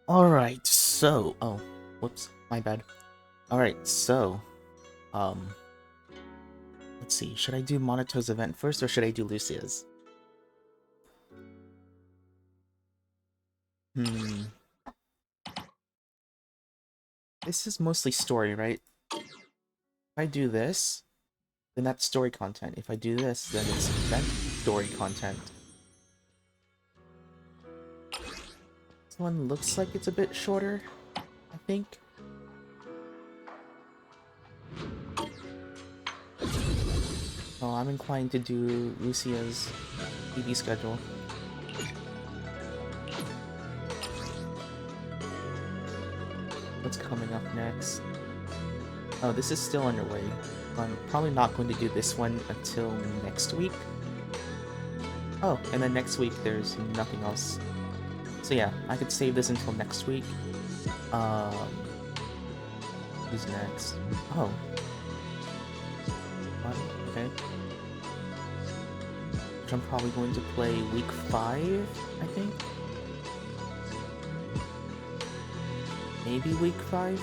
Alright, so... Oh, whoops, my bad. Alright, so... Um... Let's see, should I do Monato's event first, or should I do Lucia's? This is mostly story, right? If I do this, then that's story content. If I do this, then it's event story content. This one looks like it's a bit shorter, I think. Oh, I'm inclined to do Lucia's TV schedule. What's coming up next? Oh, this is still underway. I'm probably not going to do this one until next week. Oh, and then next week there's nothing else. So yeah, I could save this until next week. Who's next? Oh. What? Okay. Which I'm probably going to play week 5, I think? Maybe week 5?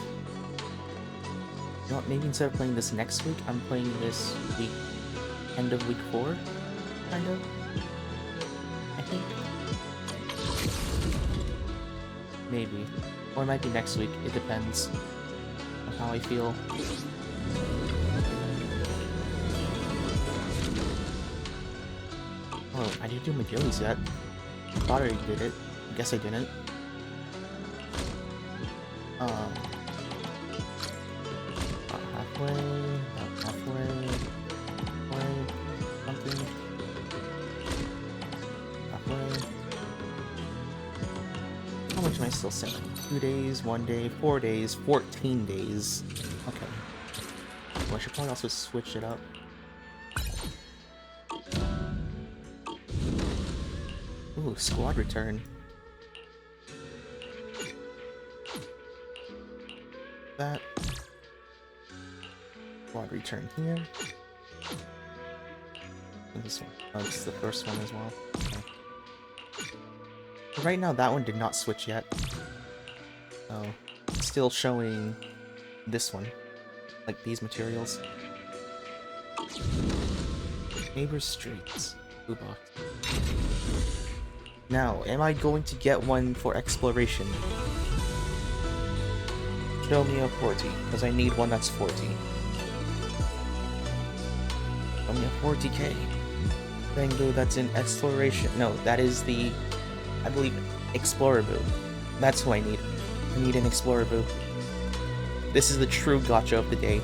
No, maybe instead of playing this next week, I'm playing this week, end of week 4, kind of? I think? Maybe. Or it might be next week, it depends on how I feel. Oh, I didn't do my dailies yet. I thought I did it. I guess I didn't. Not halfway, something. Halfway. How much am I still selling? 2 days, 1 day, 4 days, 14 days. Okay. Well, I should probably also switch it up. Ooh, squad return. That. Squad return here. And this one. Oh, this is the first one as well. Okay. Right now, that one did not switch yet. So, it's still showing this one. Like these materials. Neighbors Streets. Blue box. Now, am I going to get one for exploration? Show me a 40, because I need one that's 40. Show me a 40k. Bango that's in exploration. No, that is the, I believe, Explorer Boo. That's who I need. I need an Explorer Boo. This is the true gacha of the day.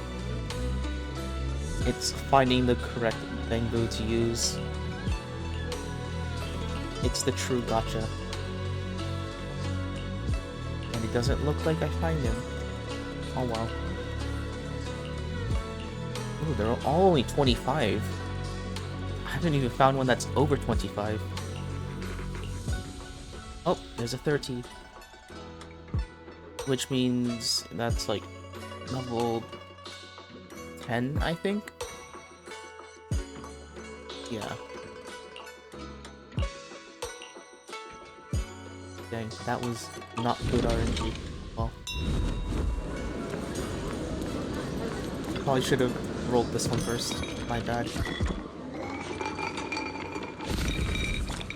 It's finding the correct Bango to use. It's the true gacha. And it doesn't look like I find him. Oh wow. Ooh, they're all only 25. I haven't even found one that's over 25. Oh, there's a 30. Which means that's like level 10, I think? Yeah. Dang, that was not good RNG. Well. Probably should have rolled this one first. My bad.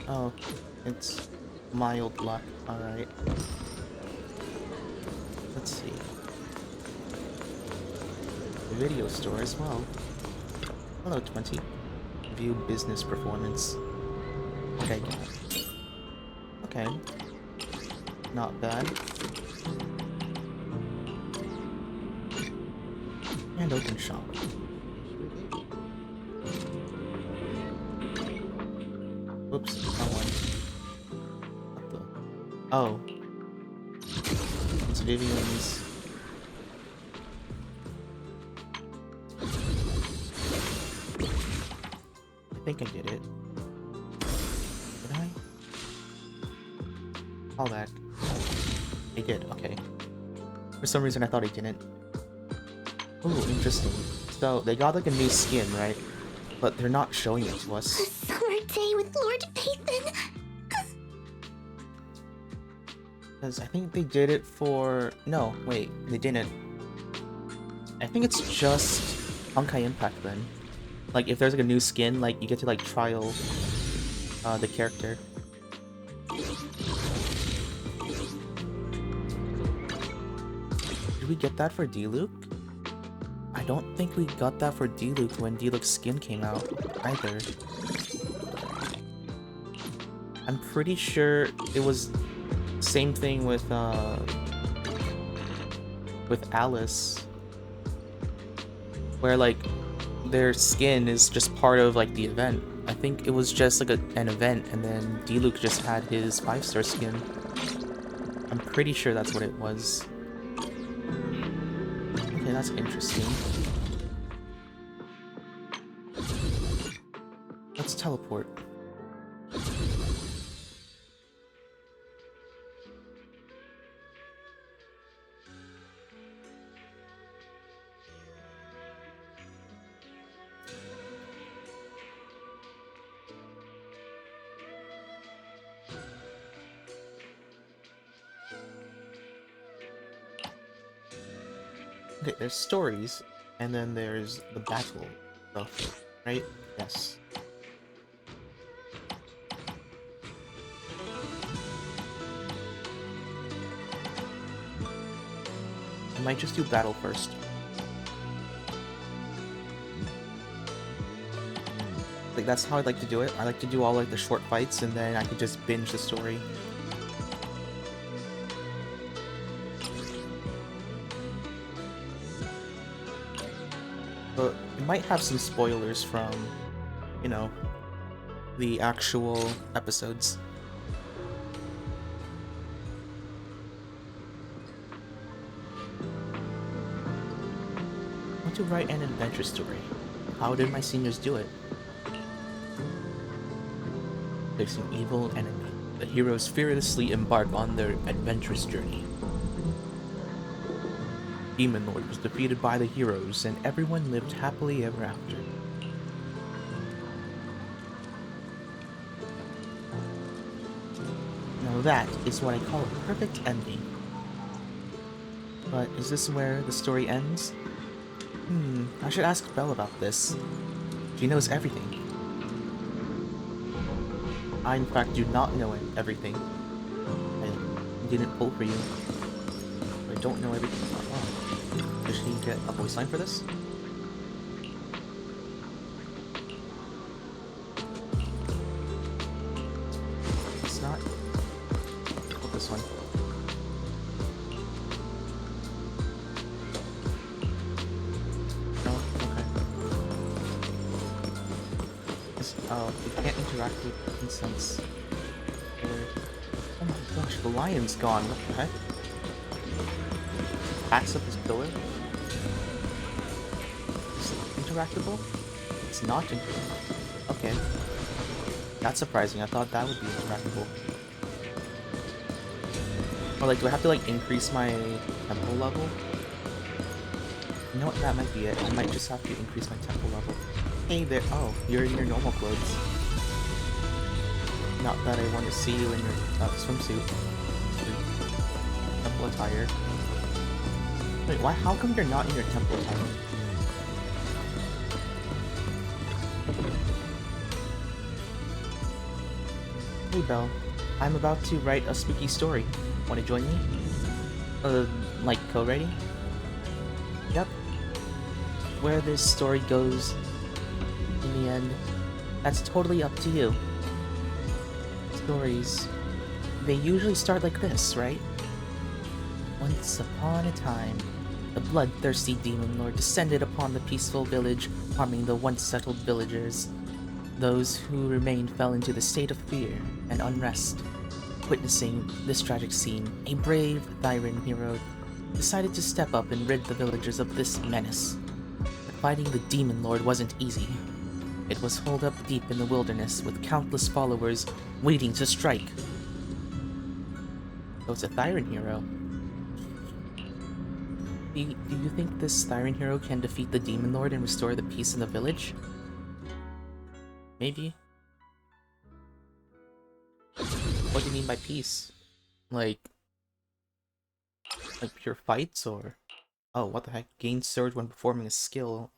Oh, it's mild luck. Alright. Let's see. Video store as well. Hello, 20. View business performance. Okay, okay. Not bad. And open shop. Oops, that one. What the? Oh. It's Vivian's. I think I did it. Did I? All that. I did, okay. For some reason I thought I didn't. Ooh, interesting. So, they got like a new skin, right? But they're not showing it to us. A summer day with Lord Pathan. Because I think they did it for... No, wait, they didn't. I think it's just Honkai Impact then. Like, if there's like a new skin, like, you get to like trial the character. Did we get that for Diluc? I don't think we got that for Diluc when Diluc's skin came out, either. I'm pretty sure it was same thing with Alice, where like their skin is just part of like the event. I think it was just like an event, and then Diluc just had his 5-star skin. I'm pretty sure that's what it was. Okay, that's interesting. Let's teleport. Okay, there's stories, and then there's the battle stuff, right? Yes. I might just do battle first. Like, that's how I like to do it. I like to do all like the short fights, and then I could just binge the story. But it might have some spoilers from, you know, the actual episodes. I want to write an adventure story. How did my seniors do it? Facing evil enemy, the heroes fearlessly embark on their adventurous journey. Demon Lord was defeated by the heroes, and everyone lived happily ever after. Now that is what I call a perfect ending. But is this where the story ends? I should ask Belle about this. She knows everything. I, in fact, do not know everything. I didn't pull for you. I don't know everything. Oh. Does she get a voice line for this? It's not. Oh, this one. No? Okay. Oh, you can't interact with incense. Oh my gosh, the lion's gone. What the heck? Backs up his pillar? Is it interactable? It's not interactable. Okay. That's surprising. I thought that would be interactable. Or like, do I have to like increase my tempo level? You know what? That might be it. I might just have to increase my tempo level. Hey there. Oh, you're in your normal clothes. Not that I want to see you in your swimsuit. Your temple attire. Wait, why? How come you're not in your temple attire? Hey Belle, I'm about to write a spooky story. Want to join me? Like co-writing? Yep. Where this story goes in the end, that's totally up to you. Stories, they usually start like this, right? Once upon a time, the bloodthirsty demon lord descended upon the peaceful village, harming the once settled villagers. Those who remained fell into the state of fear and unrest. Witnessing this tragic scene, a brave Thyran hero decided to step up and rid the villagers of this menace. But fighting the demon lord wasn't easy. It was holed up deep in the wilderness with countless followers waiting to strike. So it's a Thyran hero. Do you think this Thyran hero can defeat the demon lord and restore the peace in the village? Maybe. What do you mean by peace? Like, Like pure fights, or... Oh, what the heck? Gain surge when performing a skill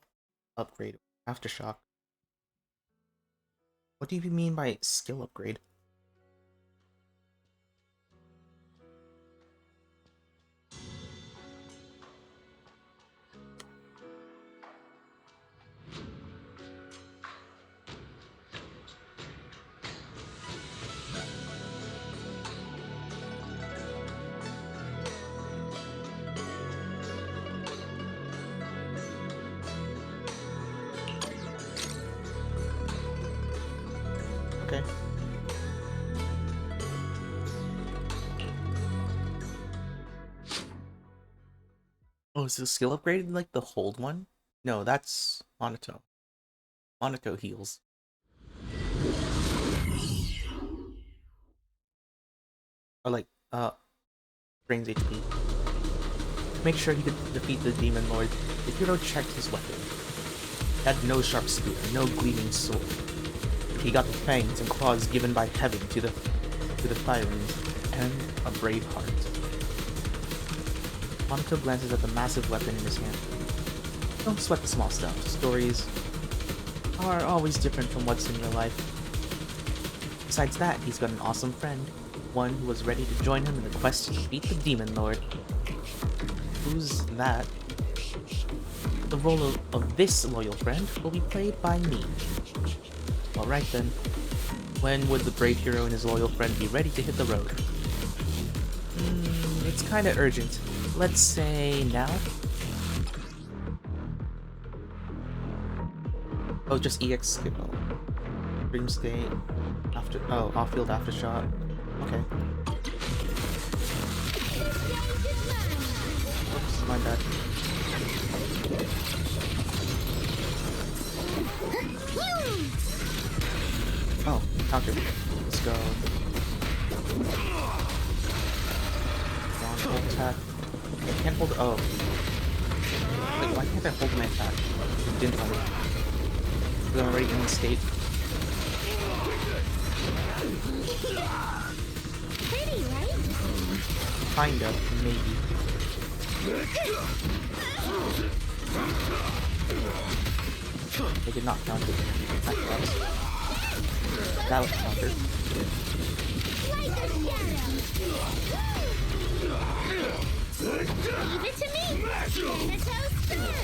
upgrade. Aftershock. What do you mean by skill upgrade? Okay. Oh, is the skill upgraded like the hold one? No, that's Monato. Monato heals. Or like, drains HP. To make sure he could defeat the Demon Lord, the hero checked his weapon. He had no sharp spear, no gleaming sword. He got the fangs and claws given by heaven to the Thyrans, and a brave heart. Monato glances at the massive weapon in his hand. Don't sweat the small stuff. Stories are always different from what's in real life. Besides that, he's got an awesome friend. One who was ready to join him in the quest to defeat the Demon Lord. Who's that? The role of this loyal friend will be played by me. Alright then. When would the brave hero and his loyal friend be ready to hit the road? It's kinda urgent. Let's say now? Oh, just EX skip. Dream state. Off-field aftershock. Okay. Oops, my bad. Oh, counter. Let's go. Hold attack. I can't hold. Oh. Wait, why can't I hold my attack? It didn't tell me. Because I'm already in the state. Pretty, right? Kinda, maybe. They did not count it. That was counter. Leave it to me! Thanatos Storm!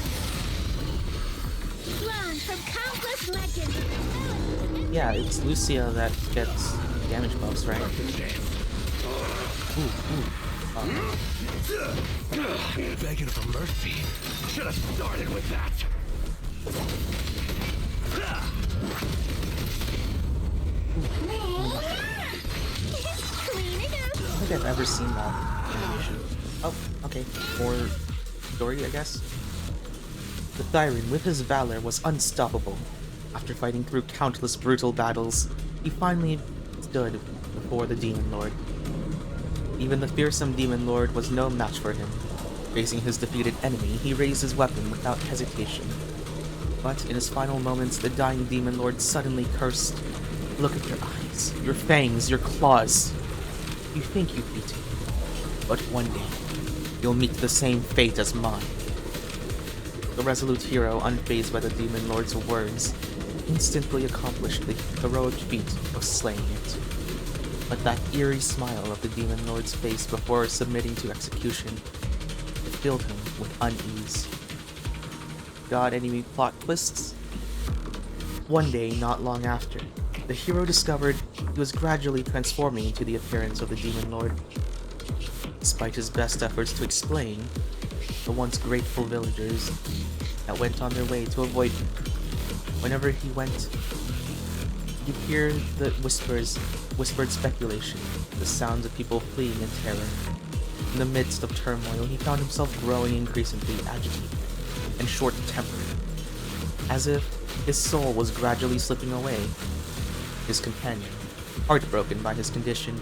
Flown from countless legends! Yeah, it's Lucia that gets damage buffs, right? Begging for mercy. Should have started with that. Clean it up! I don't think I've ever seen that animation. Oh, okay. More story, I guess. The Thyran, with his valor, was unstoppable. After fighting through countless brutal battles, he finally stood before the Demon Lord. Even the fearsome Demon Lord was no match for him. Facing his defeated enemy, he raised his weapon without hesitation. But in his final moments, the dying Demon Lord suddenly cursed. Look at your eyes, your fangs, your claws. You think you beat me, but one day, you'll meet the same fate as mine. The resolute hero, unfazed by the Demon Lord's words, instantly accomplished the heroic feat of slaying it. But that eerie smile of the Demon Lord's face before submitting to execution, it filled him with unease. Got any plot twists? One day, not long after, the hero discovered he was gradually transforming into the appearance of the Demon Lord. Despite his best efforts to explain, the once grateful villagers that went on their way to avoid him. Whenever he went, you hear the whispered speculation, the sounds of people fleeing in terror. In the midst of turmoil, he found himself growing increasingly agitated and short-tempered, as if his soul was gradually slipping away. His companion, heartbroken by his condition,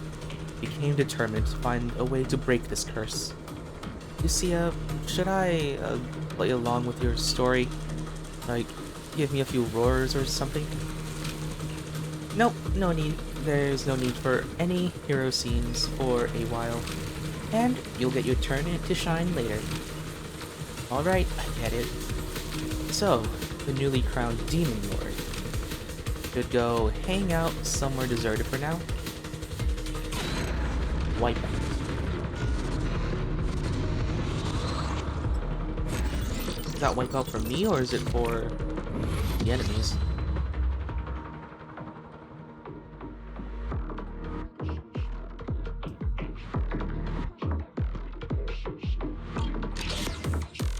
became determined to find a way to break this curse. Lucia, should I play along with your story? Like, give me a few roars or something? Nope, no need. There's no need for any hero scenes for a while. And you'll get your turn to shine later. Alright, I get it. So, the newly crowned Demon Lord should go hang out somewhere deserted for now. Wipeout. Is that wipeout for me or is it for the enemies?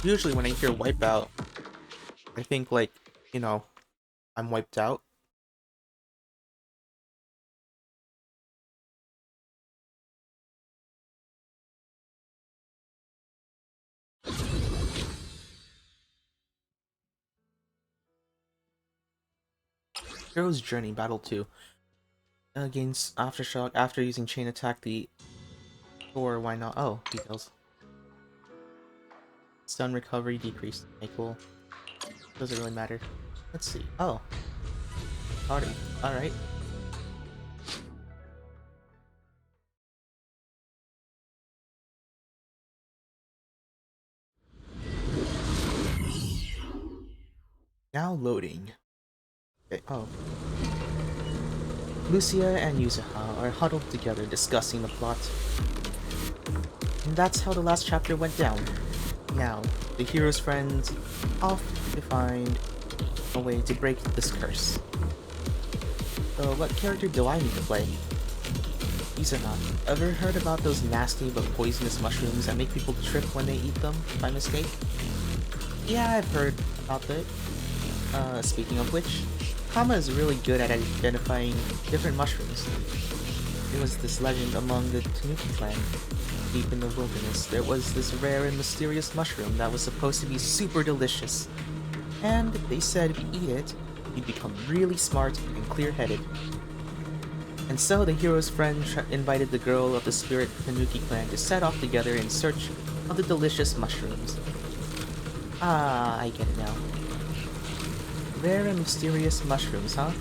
Usually when I hear wipeout, I think like, you know, I'm wiped out. Hero's Journey Battle 2. Against Aftershock after using Chain Attack the... Or why not? Oh, details. Stun recovery decreased. Okay, cool. Doesn't really matter. Let's see. Oh. Party. Alright. Now loading. Okay, oh. Lucia and Yuzuha are huddled together discussing the plot. And that's how the last chapter went down. Now, the hero's friends off to find a way to break this curse. So what character do I need to play? Yuzuha, ever heard about those nasty but poisonous mushrooms that make people trip when they eat them by mistake? Yeah, I've heard about that. Speaking of which, Kama is really good at identifying different mushrooms. There was this legend among the Tanuki clan. Deep in the wilderness, there was this rare and mysterious mushroom that was supposed to be super delicious. And they said if you eat it, you'd become really smart and clear-headed. And so the hero's friend invited the girl of the spirit Tanuki clan to set off together in search of the delicious mushrooms. Ah, I get it now. Rare and mysterious mushrooms, huh?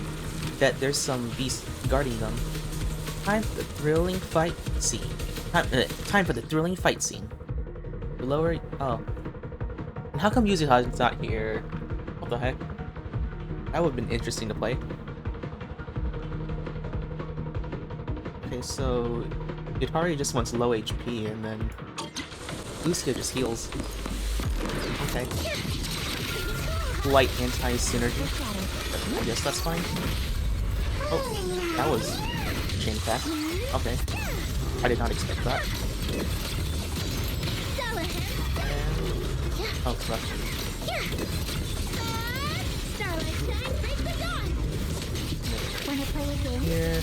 Bet there's some beast guarding them. Time for the thrilling fight scene. Time for the thrilling fight scene. The lower... Oh. And how come Yuzuha's not here? What the heck? That would've been interesting to play. Okay, so... Yutari just wants low HP, and then... Lucia just heals. Okay. Light anti-synergy. I guess that's fine. Oh, that was chain attack. Okay. I did not expect that. And... Oh, crap. Here.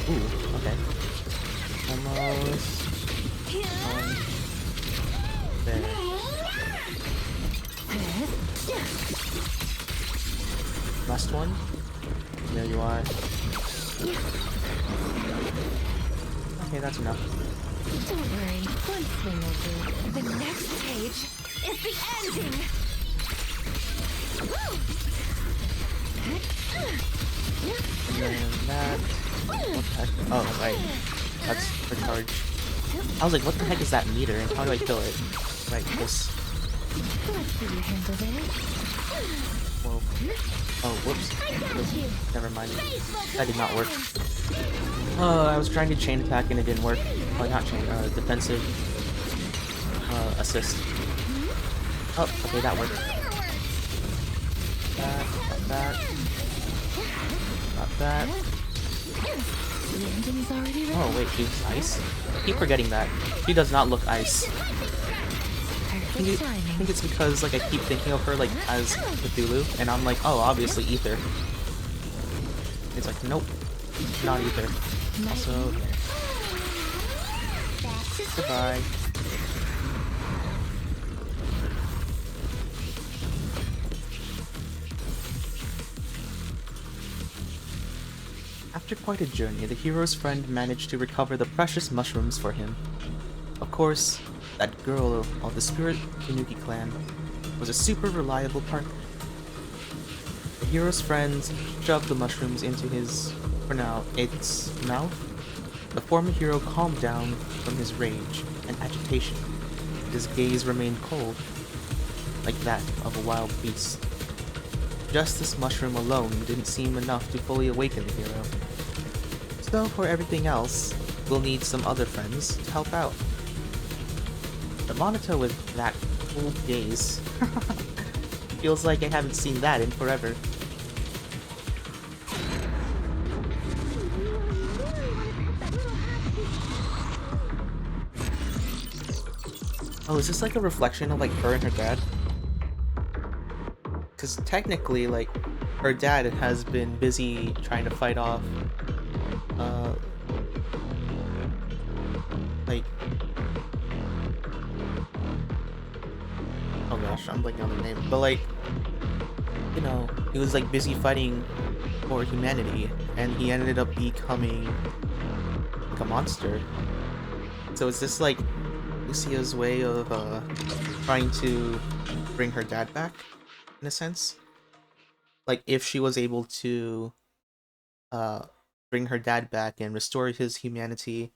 Ooh, okay. Almost. There. Last one. There you are. Okay, that's enough. Don't worry, one swing will do. The next stage is the ending! And then that... What the heck? Oh, right. That's for charge. I was like, what the heck is that meter and how do I kill it? Right, this. Let's see you handle it. Whoa. Oh, whoops. Never mind. That did not work. I was trying to chain attack and it didn't work. Oh, not chain, defensive assist. Oh, okay, that worked. That. Not that. The ending's already ready. Oh, wait, she's ice? I keep forgetting that. She does not look ice. I think it's because, like, I keep thinking of her, like, as Cthulhu, and I'm like, oh, obviously Ether. It's like, nope, not Ether. Also, goodbye. After quite a journey, the hero's friend managed to recover the precious mushrooms for him. Of course, that girl of the spirit Tanuki clan was a super reliable partner. The hero's friends shoved the mushrooms into his, for now, its mouth, The former hero calmed down from his rage and agitation. His gaze remained cold, like that of a wild beast. Just this mushroom alone didn't seem enough to fully awaken the hero. So for everything else, we'll need some other friends to help out. The monitor with that cold gaze. Feels like I haven't seen that in forever. Oh, is this like a reflection of like her and her dad? Because technically, like, her dad has been busy trying to fight off, like, oh gosh, I'm blanking on the name, but like, you know, he was like busy fighting for humanity, and he ended up becoming like a monster. So is this like Lucia's way of trying to bring her dad back, in a sense? Like, if she was able to bring her dad back and restore his humanity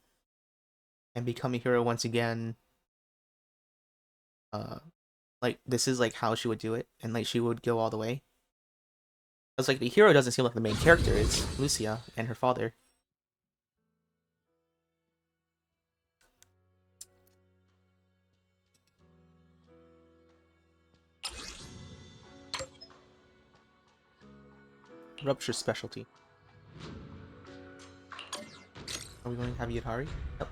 and become a hero once again, like, this is like how she would do it, and like she would go all the way. Because like the hero doesn't seem like the main character, it's Lucia and her father. Rupture specialty. Are we going to have Yudhari? Yep.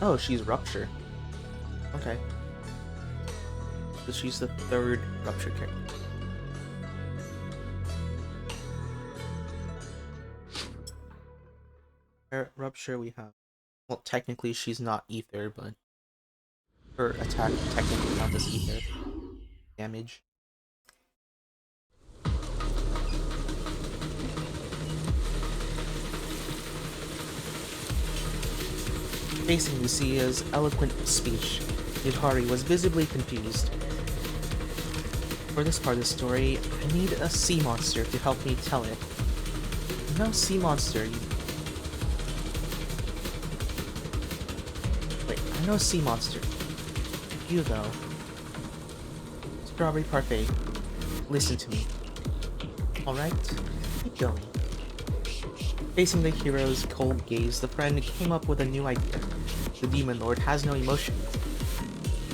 Oh, she's Rupture. Okay. So she's the third Rupture character. Rupture we have. Well, technically she's not Ether, but her attack technically counts as Ether damage. Facing Lucia's eloquent speech, Yudhari was visibly confused. For this part of the story, I need a sea monster to help me tell it. No sea monster, Wait, I know a sea monster. You though. Strawberry Parfait, listen to me. Alright, keep going. Facing the hero's cold gaze, the friend came up with a new idea. The Demon Lord has no emotions.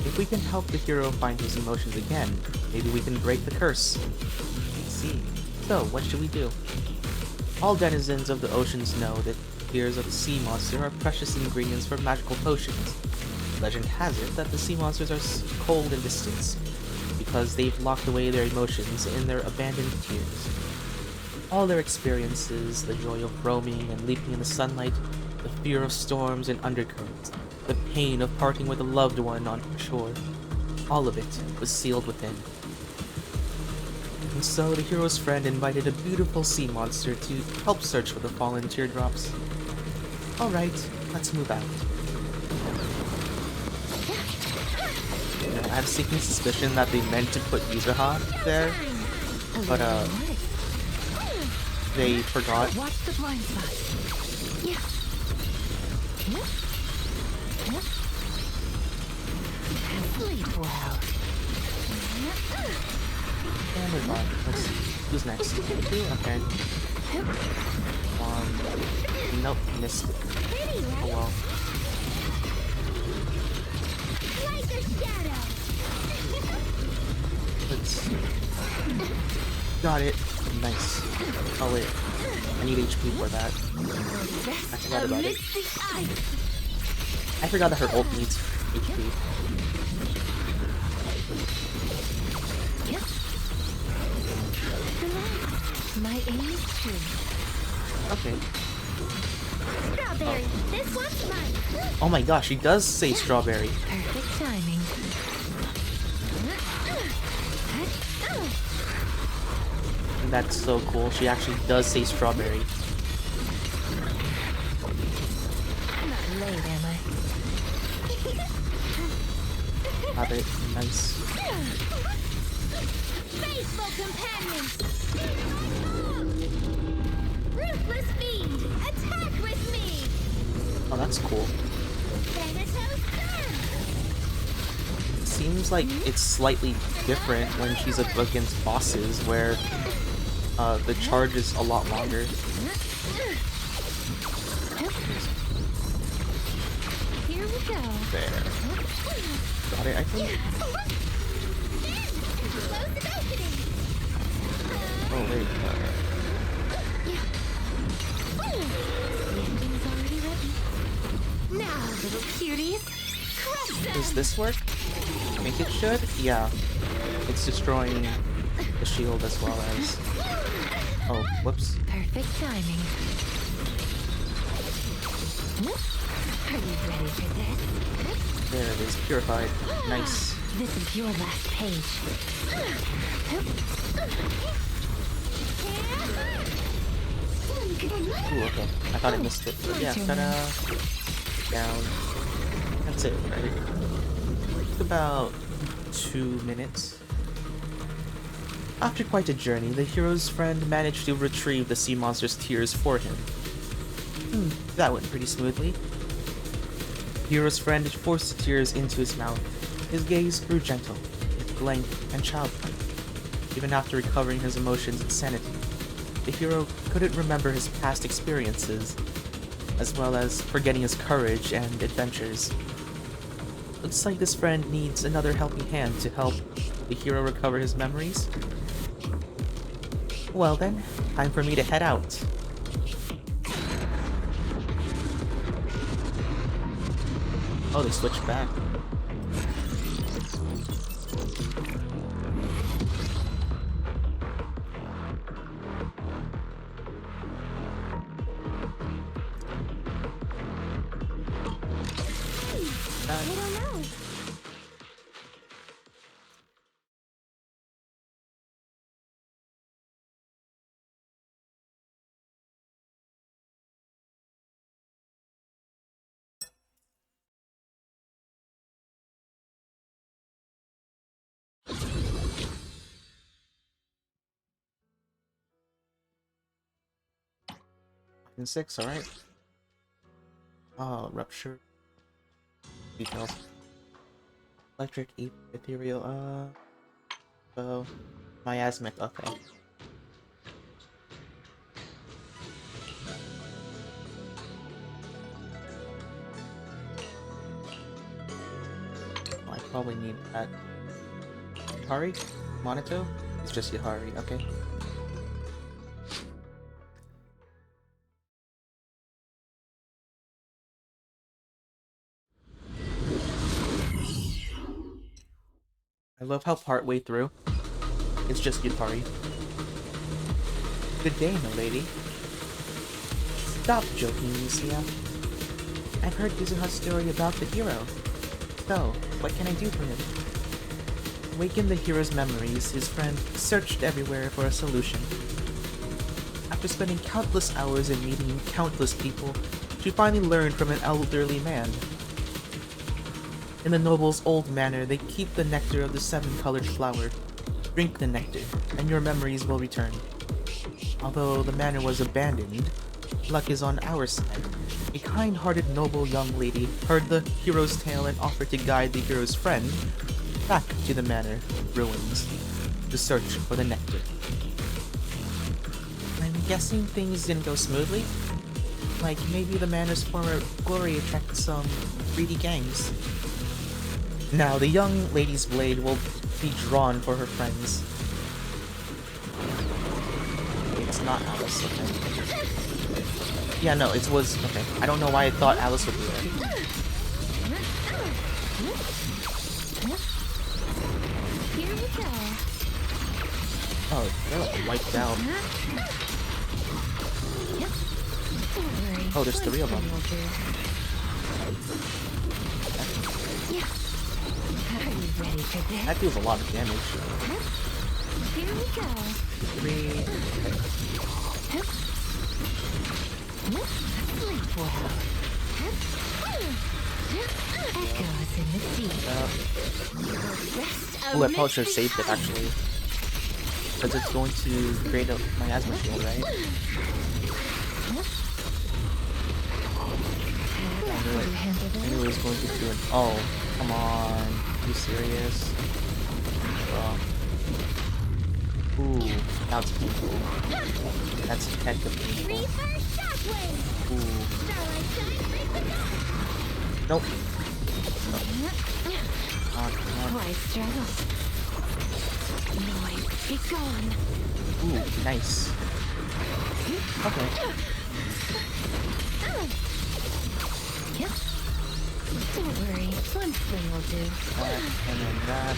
If we can help the hero find his emotions again, maybe we can break the curse. I see. So, what should we do? All denizens of the oceans know that tears of the sea monster are precious ingredients for magical potions. Legend has it that the sea monsters are cold and distant, because they've locked away their emotions in their abandoned tears. All their experiences, the joy of roaming and leaping in the sunlight, the fear of storms and undercurrents, the pain of parting with a loved one on shore, all of it was sealed within. And so the hero's friend invited a beautiful sea monster to help search for the fallen teardrops. Alright, let's move out. I have a sneaking suspicion that they meant to put Yuzaha there, but they forgot. Watch the blind spot. Yeah. Sleep well. And move on. Let's see. Who's next? You? Okay. Nope, missed it. Oh well. Like a shadow. Let's see. Got it. Nice. Oh wait. I need HP for that. I forgot about it. I forgot that her ult needs HP. My aim is true. Okay. Strawberry, this one's mine. Oh my gosh, she does say strawberry. Perfect timing. And that's so cool. She actually does say strawberry. I'm not late, am I? Have it. Nice. Faithful companion. Ruthless fiend, attack with me! Oh, that's cool. Thanatos Sun! Seems like it's slightly different when she's up against bosses, where the charge is a lot longer. Here we go. There. Got it, I think. Close the balcony! Oh, wait. The ending's already written. Now, little cuties, crush them! Does this work? I think it should? Yeah. It's destroying the shield as well as... Oh, whoops. Perfect timing. Are you ready for this? There it is, purified. Nice. This is your last page. Ooh, okay. I thought I missed it. But yeah, ta-da. Down. That's it, right? Took about 2 minutes. After quite a journey, the hero's friend managed to retrieve the sea monster's tears for him. That went pretty smoothly. The hero's friend forced the tears into his mouth. His gaze grew gentle, blank, and childlike. Even after recovering his emotions and sanity, the hero couldn't remember his past experiences, as well as forgetting his courage and adventures. Looks like this friend needs another helping hand to help the hero recover his memories. Well then, time for me to head out. Oh, they switched back. I don't know. And 6, alright. Oh, rupture. Details. Electric, ethereal, so... miasmic, okay. Oh, I probably need that. Yahari? Monito? It's just Yahari, okay. I love how partway through, it's just Yutari. Good day, my lady. Stop joking, Lucia. I've heard Yuzuha's story about the hero. So, what can I do for him? To awaken the hero's memories, his friend searched everywhere for a solution. After spending countless hours and meeting countless people, she finally learned from an elderly man. In the noble's old manor, they keep the nectar of the 7-colored flower. Drink the nectar, and your memories will return. Although the manor was abandoned, luck is on our side. A kind-hearted noble young lady heard the hero's tale and offered to guide the hero's friend back to the manor ruins to search for the nectar. I'm guessing things didn't go smoothly? Like maybe the manor's former glory attracted some greedy gangs. Now, the young lady's blade will be drawn for her friends. It's not Alice, okay. Yeah, no, it was... okay. I don't know why I thought Alice would be there. Here we go. Oh, they're like wiped out. Don't worry. Oh, there's 3 of them. Will do. Are you ready for this? That deals a lot of damage. Here we go. 3... Sleep well. Echoes in the deep. Oh, I probably should have saved it, actually. Because it's going to create a miasma shield, right? Let knew it. you handle I knew it this. was going to do it. Oh, come on. Are you serious? Ooh, that's painful. That's hecka painful. Reverse shockwave! Ooh. Starlight shine, break the net! Nope. Come on. Why struggle? Noise, be gone. Ooh, nice. Okay. Yep. Don't worry, one swing will do. That, and then that,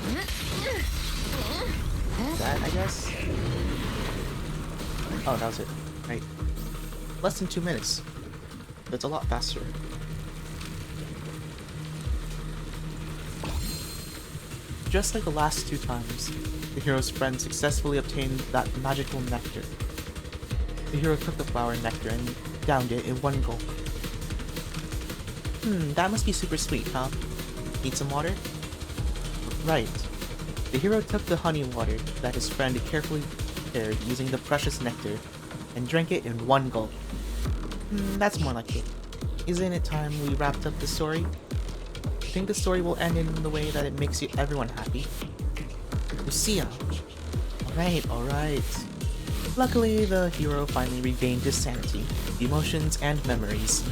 and then that, I guess? Oh, that was it. Right. Less than 2 minutes. That's a lot faster. Just like the last 2 times, the hero's friend successfully obtained that magical nectar. The hero took the flower nectar and downed it in one gulp. That must be super sweet, huh? Need some water? Right. The hero took the honey water that his friend carefully prepared using the precious nectar and drank it in one gulp. That's more like it. Isn't it time we wrapped up the story? I think the story will end in the way that it makes everyone happy. Lucia! Alright. Luckily, the hero finally regained his sanity, emotions, and memories,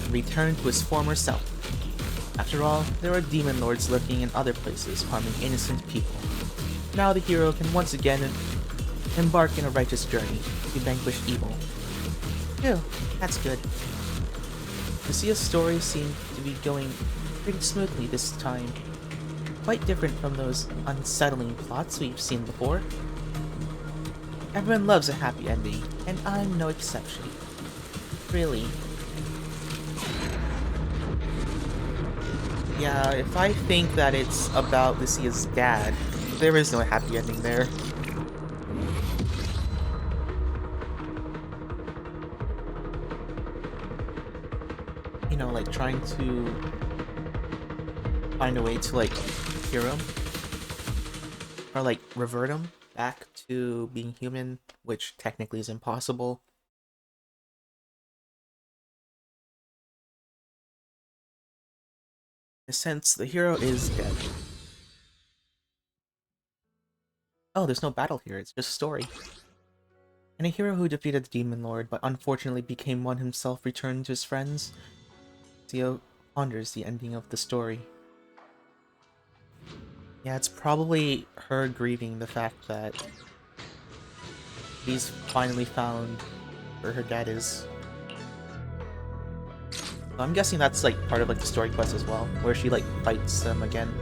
and returned to his former self. After all, there are demon lords lurking in other places, harming innocent people. Now the hero can once again embark in a righteous journey to vanquish evil. Phew, that's good. Lucia's story seemed to be going pretty smoothly this time. Quite different from those unsettling plots we've seen before. Everyone loves a happy ending, and I'm no exception. Really. Yeah, if I think that it's about Lucia's dad, there is no happy ending there. You know, like trying to find a way to like cure him or like revert him back to being human, which technically is impossible. In a sense, the hero is dead. Oh, there's no battle here, it's just story. And a hero who defeated the Demon Lord, but unfortunately became one himself, returned to his friends. Theo ponders the ending of the story. Yeah, it's probably her grieving the fact that he's finally found where her dad is. So I'm guessing that's like part of like the story quest as well, where she like fights them again.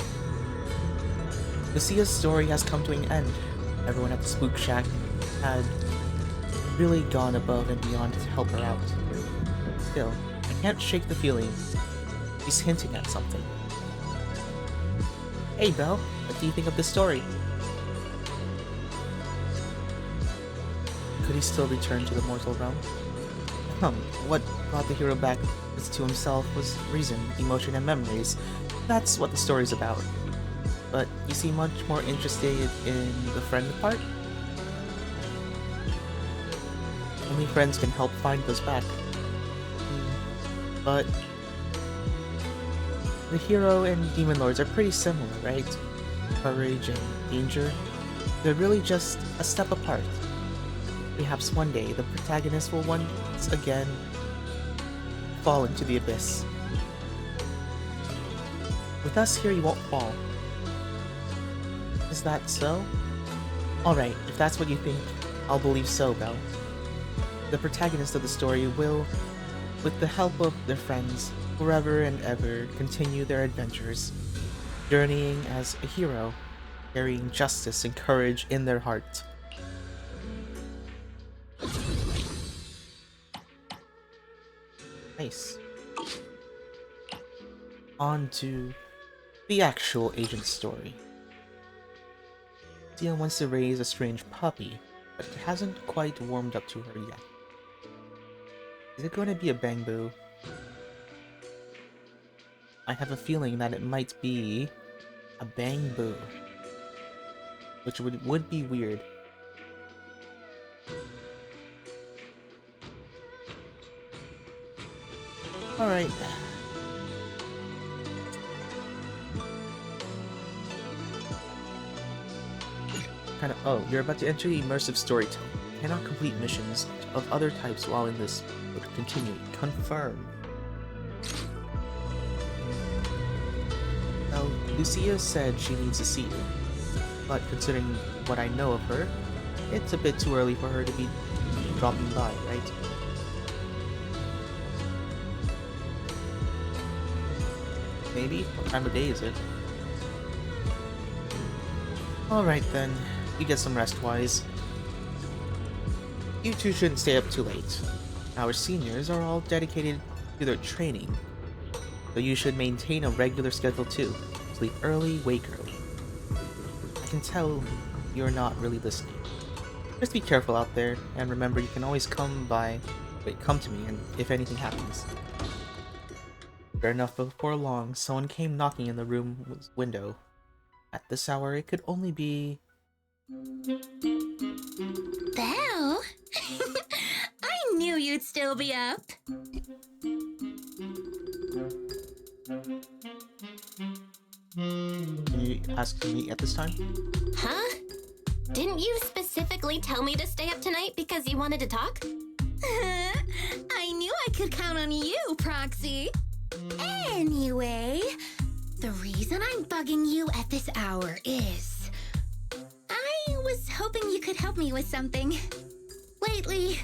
Lucia's story has come to an end. Everyone at the Spook Shack had really gone above and beyond to help her out. Still, I can't shake the feeling he's hinting at something. Hey Belle, what do you think of this story? Could he still return to the mortal realm? What brought the hero back to himself was reason, emotion, and memories. That's what the story's about. But you seem much more interested in the friend part? Only friends can help find those back. But the hero and demon lords are pretty similar, right? Courage and danger. They're really just a step apart. Perhaps one day the protagonist will once again fall into the abyss. With us here, you won't fall. Is that so? Alright, if that's what you think, I'll believe so, Belle. The protagonist of the story will, with the help of their friends, forever and ever continue their adventures, journeying as a hero, carrying justice and courage in their heart. Nice. On to the actual agent's story. Tia wants to raise a strange puppy, but it hasn't quite warmed up to her yet. Is it going to be a Bangbu? I have a feeling that it might be a Bangbu, which would be weird. Alright. Oh, you're about to enter the immersive storytelling. Cannot complete missions of other types while in this. Continue. Confirm. Now, Lucia said she needs to see you. But considering what I know of her, it's a bit too early for her to be dropping by, right? Maybe? What time of day is it? Alright then. You get some rest, Wise. You two shouldn't stay up too late. Our seniors are all dedicated to their training, so you should maintain a regular schedule too. Sleep early, wake early. I can tell you're not really listening. Just be careful out there, and remember you can always come to me and if anything happens. Fair enough, before long, someone came knocking in the room's window. At this hour, it could only be... Belle? I knew you'd still be up. Can you ask me at this time? Huh? Didn't you specifically tell me to stay up tonight because you wanted to talk? I knew I could count on you, Proxy. Anyway, the reason I'm bugging you at this hour is... I was hoping you could help me with something. Lately,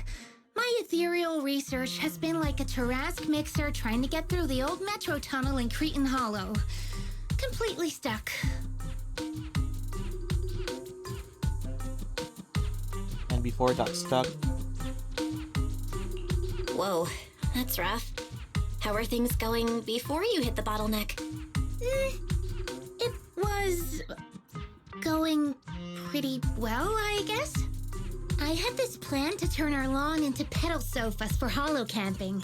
my ethereal research has been like a Tarrasque mixer trying to get through the old metro tunnel in Cretan Hollow. Completely stuck. And before it got stuck... Whoa, that's rough. How are things going before you hit the bottleneck? It was... going pretty well, I guess. I had this plan to turn our lawn into pedal sofas for hollow camping,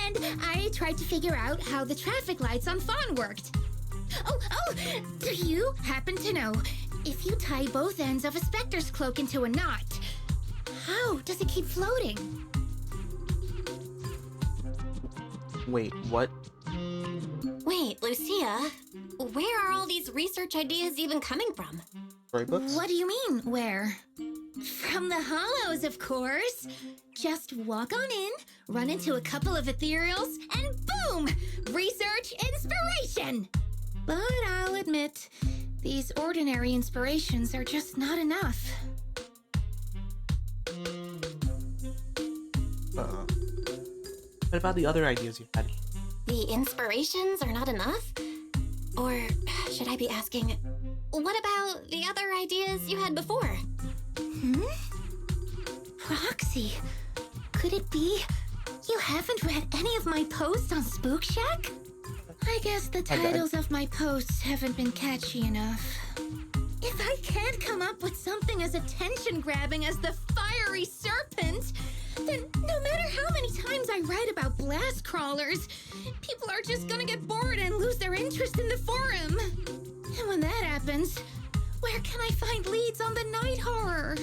and I tried to figure out how the traffic lights on Fawn worked. Oh, do you happen to know if you tie both ends of a Spectre's cloak into a knot, how does it keep floating? Wait, what? Wait, Lucia, where are all these research ideas even coming from? Storybooks? What do you mean, where? From the Hollows, of course. Just walk on in, run into a couple of ethereals, and boom! Research inspiration! But I'll admit, these ordinary inspirations are just not enough. What about the other ideas you had? The inspirations are not enough? Or should I be asking, what about the other ideas you had before? Proxy, could it be you haven't read any of my posts on Spook Shack? I guess the titles of my posts haven't been catchy enough. If I can't come up with something as attention-grabbing as the fiery serpent, then no matter how many times I write about blast crawlers, people are just gonna get bored and lose their interest in the forum. And when that happens, where can I find leads on the night horror?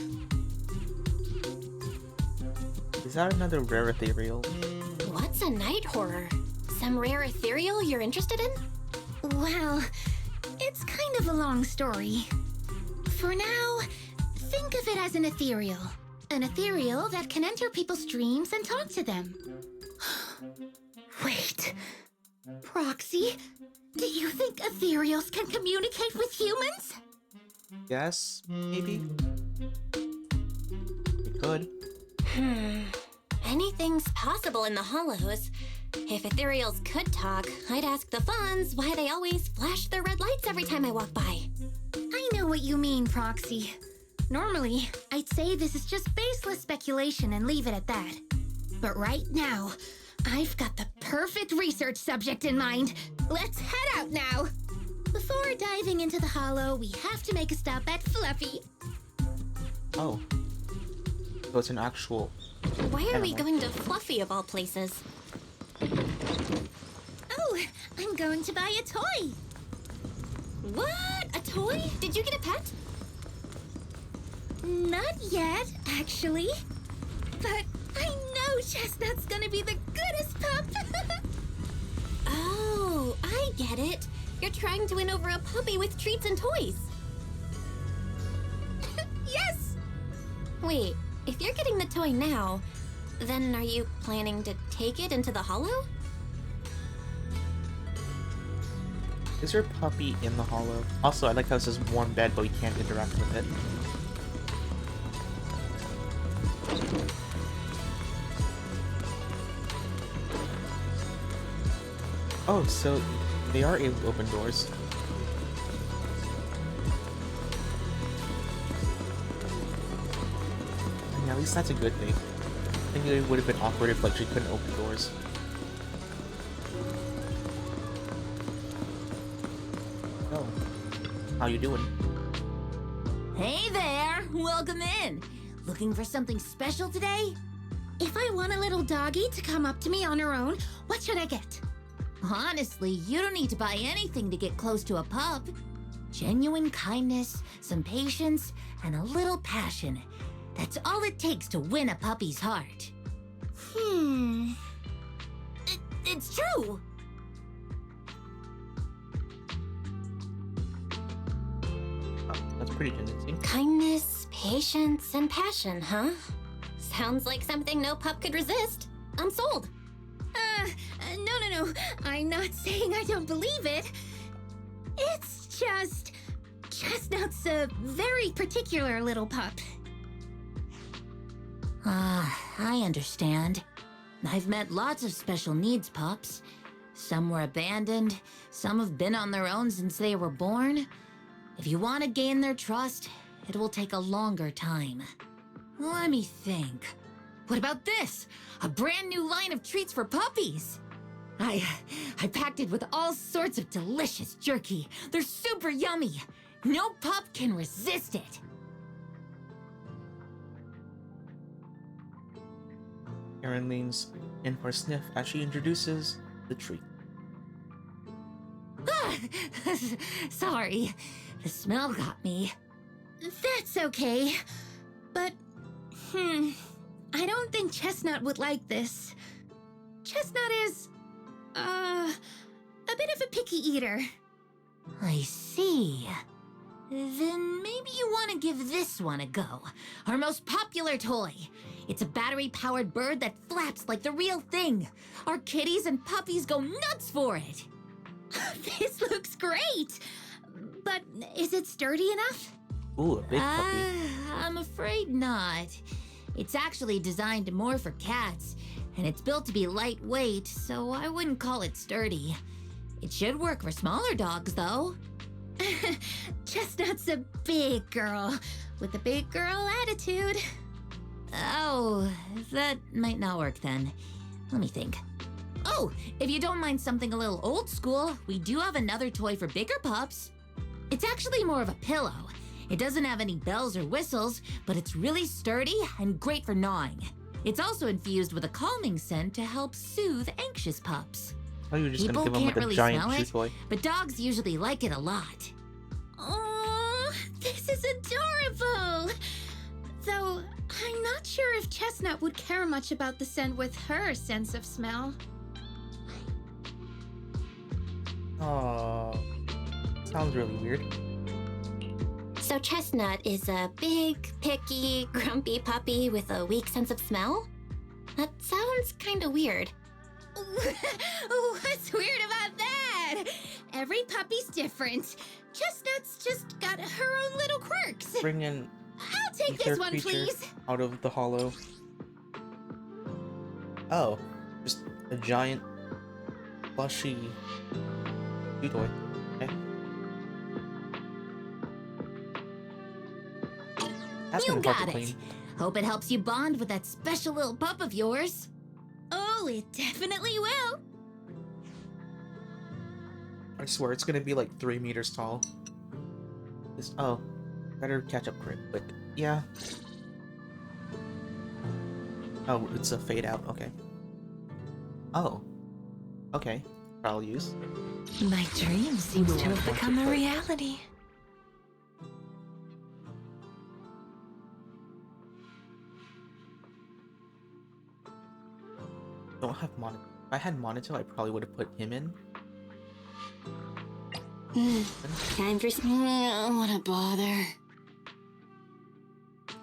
Is that another rare ethereal? What's a night horror? Some rare ethereal you're interested in? Well, it's kind of a long story. For now, think of it as an ethereal. An ethereal that can enter people's dreams and talk to them. Wait. Proxy, do you think ethereals can communicate with humans? Yes, maybe? We could. Anything's possible in the Hollows. If ethereals could talk, I'd ask the Fawns why they always flash their red lights every time I walk by. I know what you mean, Proxy. Normally, I'd say this is just baseless speculation and leave it at that. But right now, I've got the perfect research subject in mind. Let's head out now! Before diving into the Hollow, we have to make a stop at Fluffy. Oh. So it's an actual... Why are we going to Fluffy of all places? Oh, I'm going to buy a toy! What? A toy? Did you get a pet? Not yet, actually. But I know Chestnut's gonna be the goodest pup! Oh, I get it. You're trying to win over a puppy with treats and toys. Yes! Wait, if you're getting the toy now, then are you planning to take it into the hollow? Is your puppy in the hollow? Also, I like how it says warm bed, but we can't interact with it. Oh, so they are able to open doors. I mean, at least that's a good thing. I think it would have been awkward if, like, she couldn't open doors. Oh. How you doing? Hey there! Welcome in! Looking for something special today? If I want a little doggy to come up to me on her own, what should I get? Honestly, you don't need to buy anything to get close to a pup. Genuine kindness, some patience, and a little passion. That's all it takes to win a puppy's heart. It's true! Oh, that's pretty convincing. Kindness, patience, and passion, huh? Sounds like something no pup could resist. I'm sold. No. I'm not saying I don't believe it. It's just... Chestnut's a very particular little pup. I understand. I've met lots of special needs pups. Some were abandoned, some have been on their own since they were born. If you want to gain their trust, it will take a longer time. Let me think. What about this? A brand new line of treats for puppies! I packed it with all sorts of delicious jerky. They're super yummy. No pup can resist it. Erin leans in for a sniff as she introduces the treat. Sorry, the smell got me. That's okay. But, I don't think Chestnut would like this. Chestnut is, a bit of a picky eater. I see. Then maybe you want to give this one a go. Our most popular toy. It's a battery-powered bird that flaps like the real thing. Our kitties and puppies go nuts for it. This looks great! But is it sturdy enough? Ooh, a big puppy. I'm afraid not. It's actually designed more for cats, and it's built to be lightweight, so I wouldn't call it sturdy. It should work for smaller dogs, though. Chestnut's a big girl, with a big girl attitude. Oh, that might not work then. Let me think. Oh, if you don't mind something a little old school, we do have another toy for bigger pups. It's actually more of a pillow. It doesn't have any bells or whistles, but it's really sturdy and great for gnawing. It's also infused with a calming scent to help soothe anxious pups. Oh, you're just People gonna give him can't like a really giant smell chew it, toy. but dogs usually like it a lot. Oh, this is adorable! Though, I'm not sure if Chestnut would care much about the scent with her sense of smell. Oh, sounds really weird. So Chestnut is a big, picky, grumpy puppy with a weak sense of smell? That sounds kinda weird. What's weird about that? Every puppy's different. Chestnut's just got her own little quirks. Bring in I'll take ether this one, creature please. out of the hollow. Oh, just a giant plushy chew toy. Okay. That's You gonna help got it clean. it. Hope it helps you bond with that special little pup of yours. Oh, it definitely will. I swear it's gonna be like 3 meters tall. Oh, better catch up quick. Yeah. Oh, it's a fade out. Okay. Oh. Okay. I'll use. My dream seems to have become a reality. Don't have Monaco. If I had Monaco, I probably would have put him in. Time for what a bother.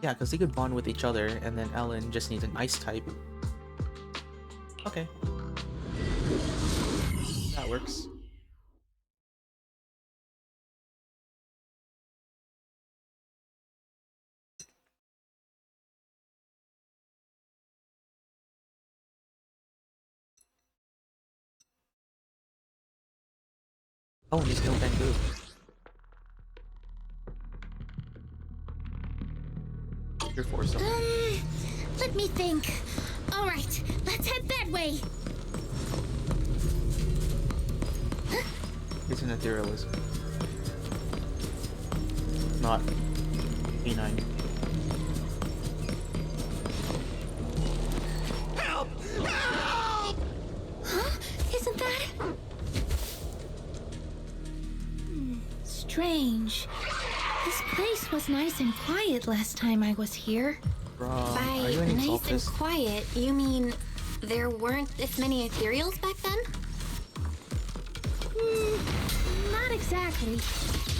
Yeah, because they could bond with each other, and then Ellen just needs an ice type. Okay. That works. Oh, and there's no bamboo. You're forced. Let me think. All right, let's head that way. It's an etherealism. Not E9. Help! Help! Huh? Isn't that... Strange. This place was nice and quiet last time I was here. Bruh, By are you any nice and cultist? quiet, you mean there weren't this many ethereals back then? Not exactly.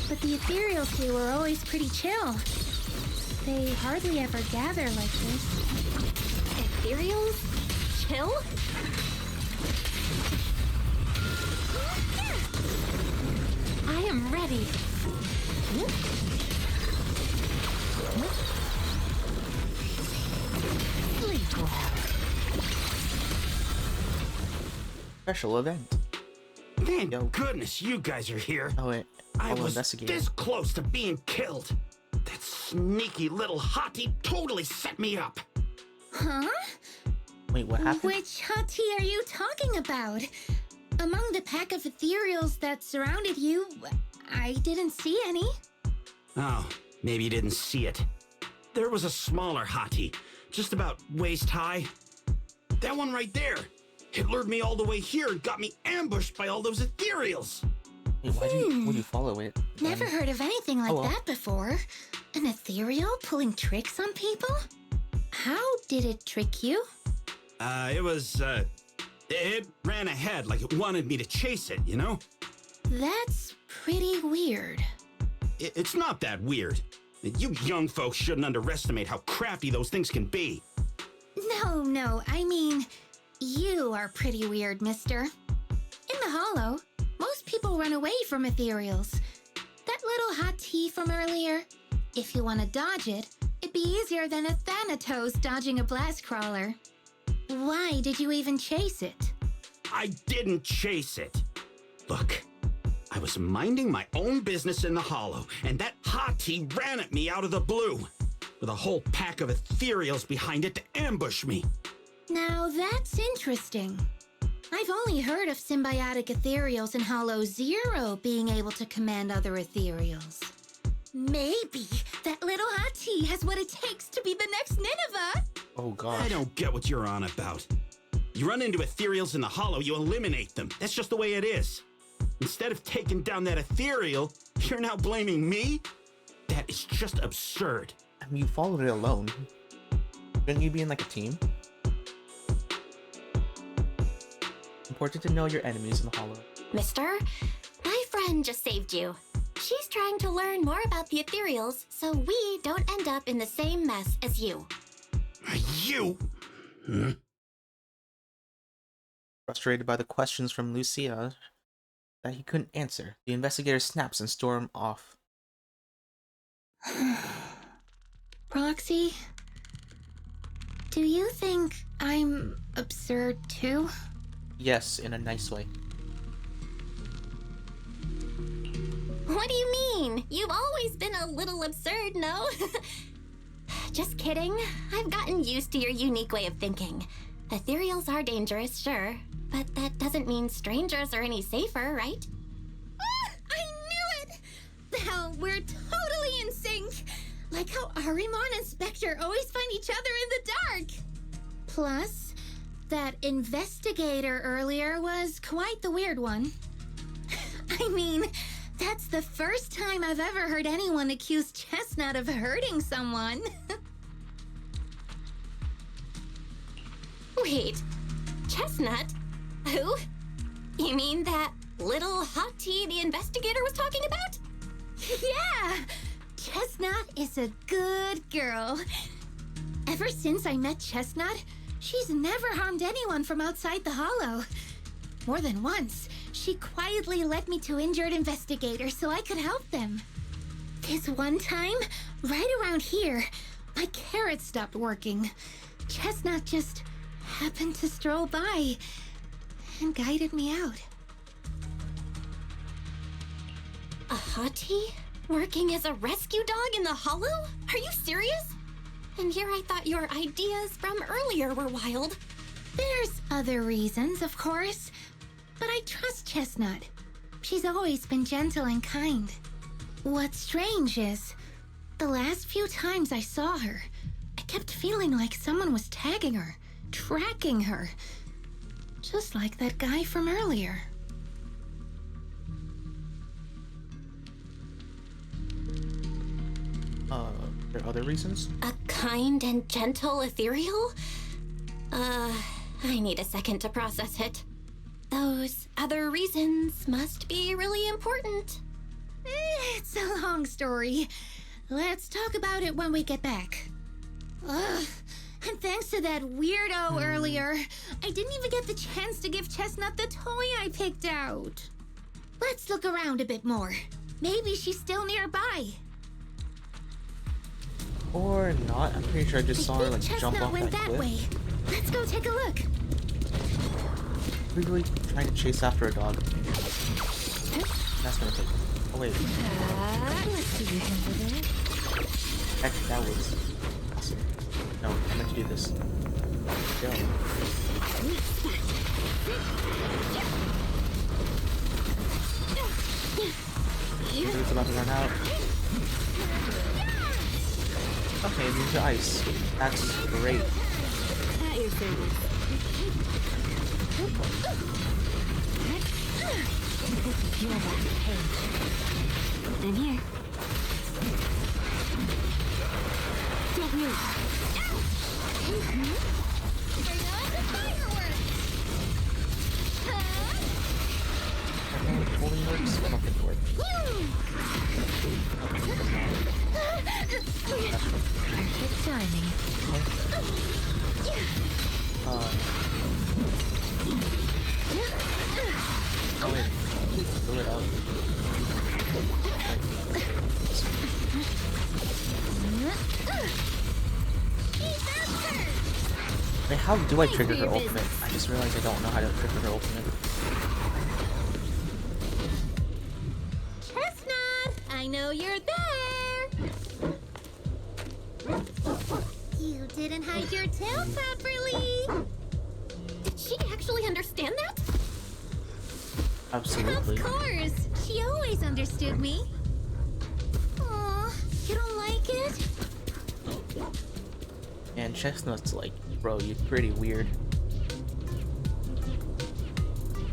But the ethereals here were always pretty chill. They hardly ever gather like this. Ethereals? Chill? I am ready. Sleep well. Special event. Thank Yo. goodness you guys are here. Oh wait, I I'll was investigate. this close to being killed. That sneaky little hottie totally set me up. Huh? Wait, what happened? Which hottie are you talking about? Among the pack of ethereals that surrounded you, I didn't see any. Oh, maybe you didn't see it. There was a smaller hottie, just about waist high. That one right there. It lured me all the way here and got me ambushed by all those ethereals. Wait, would you follow it? Never heard of anything like Oh, well. that before. An ethereal pulling tricks on people? How did it trick you? It ran ahead like it wanted me to chase it, you know? That's pretty weird. It's not that weird. You young folks shouldn't underestimate how crafty those things can be. No, I mean, you are pretty weird, mister. In the Hollow, most people run away from ethereals. That little hot tea from earlier, if you want to dodge it, it'd be easier than a Thanatos dodging a blast crawler. Why did you even chase it? I didn't chase it. Look, I was minding my own business in the Hollow, and that hottie ran at me out of the blue, with a whole pack of ethereals behind it to ambush me. Now that's interesting. I've only heard of symbiotic ethereals in Hollow Zero being able to command other ethereals. Maybe that little hot tea has what it takes to be the next Nineveh. Oh I gosh. don't get what you're on about. You run into ethereals in the Hollow, you eliminate them. That's just the way it is. Instead of taking down that ethereal, you're now blaming me? That is just absurd. I mean, you followed it alone. Shouldn't you be in like a team? Important to know your enemies in the Hollow. Mister, my friend just saved you. She's trying to learn more about the ethereals so we don't end up in the same mess as you. You? Frustrated by the questions from Lucia that he couldn't answer, the investigator snaps and storms off. Roxy, do you think I'm absurd too? Yes, in a nice way. What do you mean? You've always been a little absurd, no? Just kidding. I've gotten used to your unique way of thinking. Ethereals are dangerous, sure, but that doesn't mean strangers are any safer, right? I knew it! Hell, we're totally in sync! Like how Arimon and Spectre always find each other in the dark! Plus, that investigator earlier was quite the weird one. I mean, that's the first time I've ever heard anyone accuse Chestnut of hurting someone. Wait, Chestnut? Who? You mean that little hot tea the investigator was talking about? Yeah! Chestnut is a good girl. Ever since I met Chestnut, she's never harmed anyone from outside the Hollow. More than once, she quietly led me to injured investigators so I could help them. This one time, right around here, my carrot stopped working. Chestnut just happened to stroll by and guided me out. A hottie? Working as a rescue dog in the Hollow? Are you serious? And here I thought your ideas from earlier were wild. There's other reasons, of course, but I trust Chestnut. She's always been gentle and kind. What's strange is, the last few times I saw her, I kept feeling like someone was tagging her, tracking her. Just like that guy from earlier. There are other reasons? A kind and gentle ethereal? I need a second to process it. Those other reasons must be really important. It's a long story. Let's talk about it when we get back. Ugh. And thanks to that weirdo earlier, I didn't even get the chance to give Chestnut the toy I picked out. Let's look around a bit more. Maybe she's still nearby. Or not? I'm pretty sure I just saw her like jump Chestnut off went that that cliff. way. Let's go take a look. We're really trying to chase after a dog. That's gonna take. Oh wait, Let's see you handle it. heck, that was awesome. No, I meant to do this. Go. It's about to run out. Okay, ninja ice. That's great. At your service. Feel that page. I'm here. Don't move. Holding works? Fucking work. Perfect timing. Oh wait. Fill it up. Wait, how do I trigger her ultimate? I just realized I don't know how to trigger her ultimate. Chestnut, I know you're there. You didn't hide your tail properly. Did she actually understand that? Absolutely. Of course, she always understood me. Aw, you don't like it? And Chestnut's like, bro, you're pretty weird.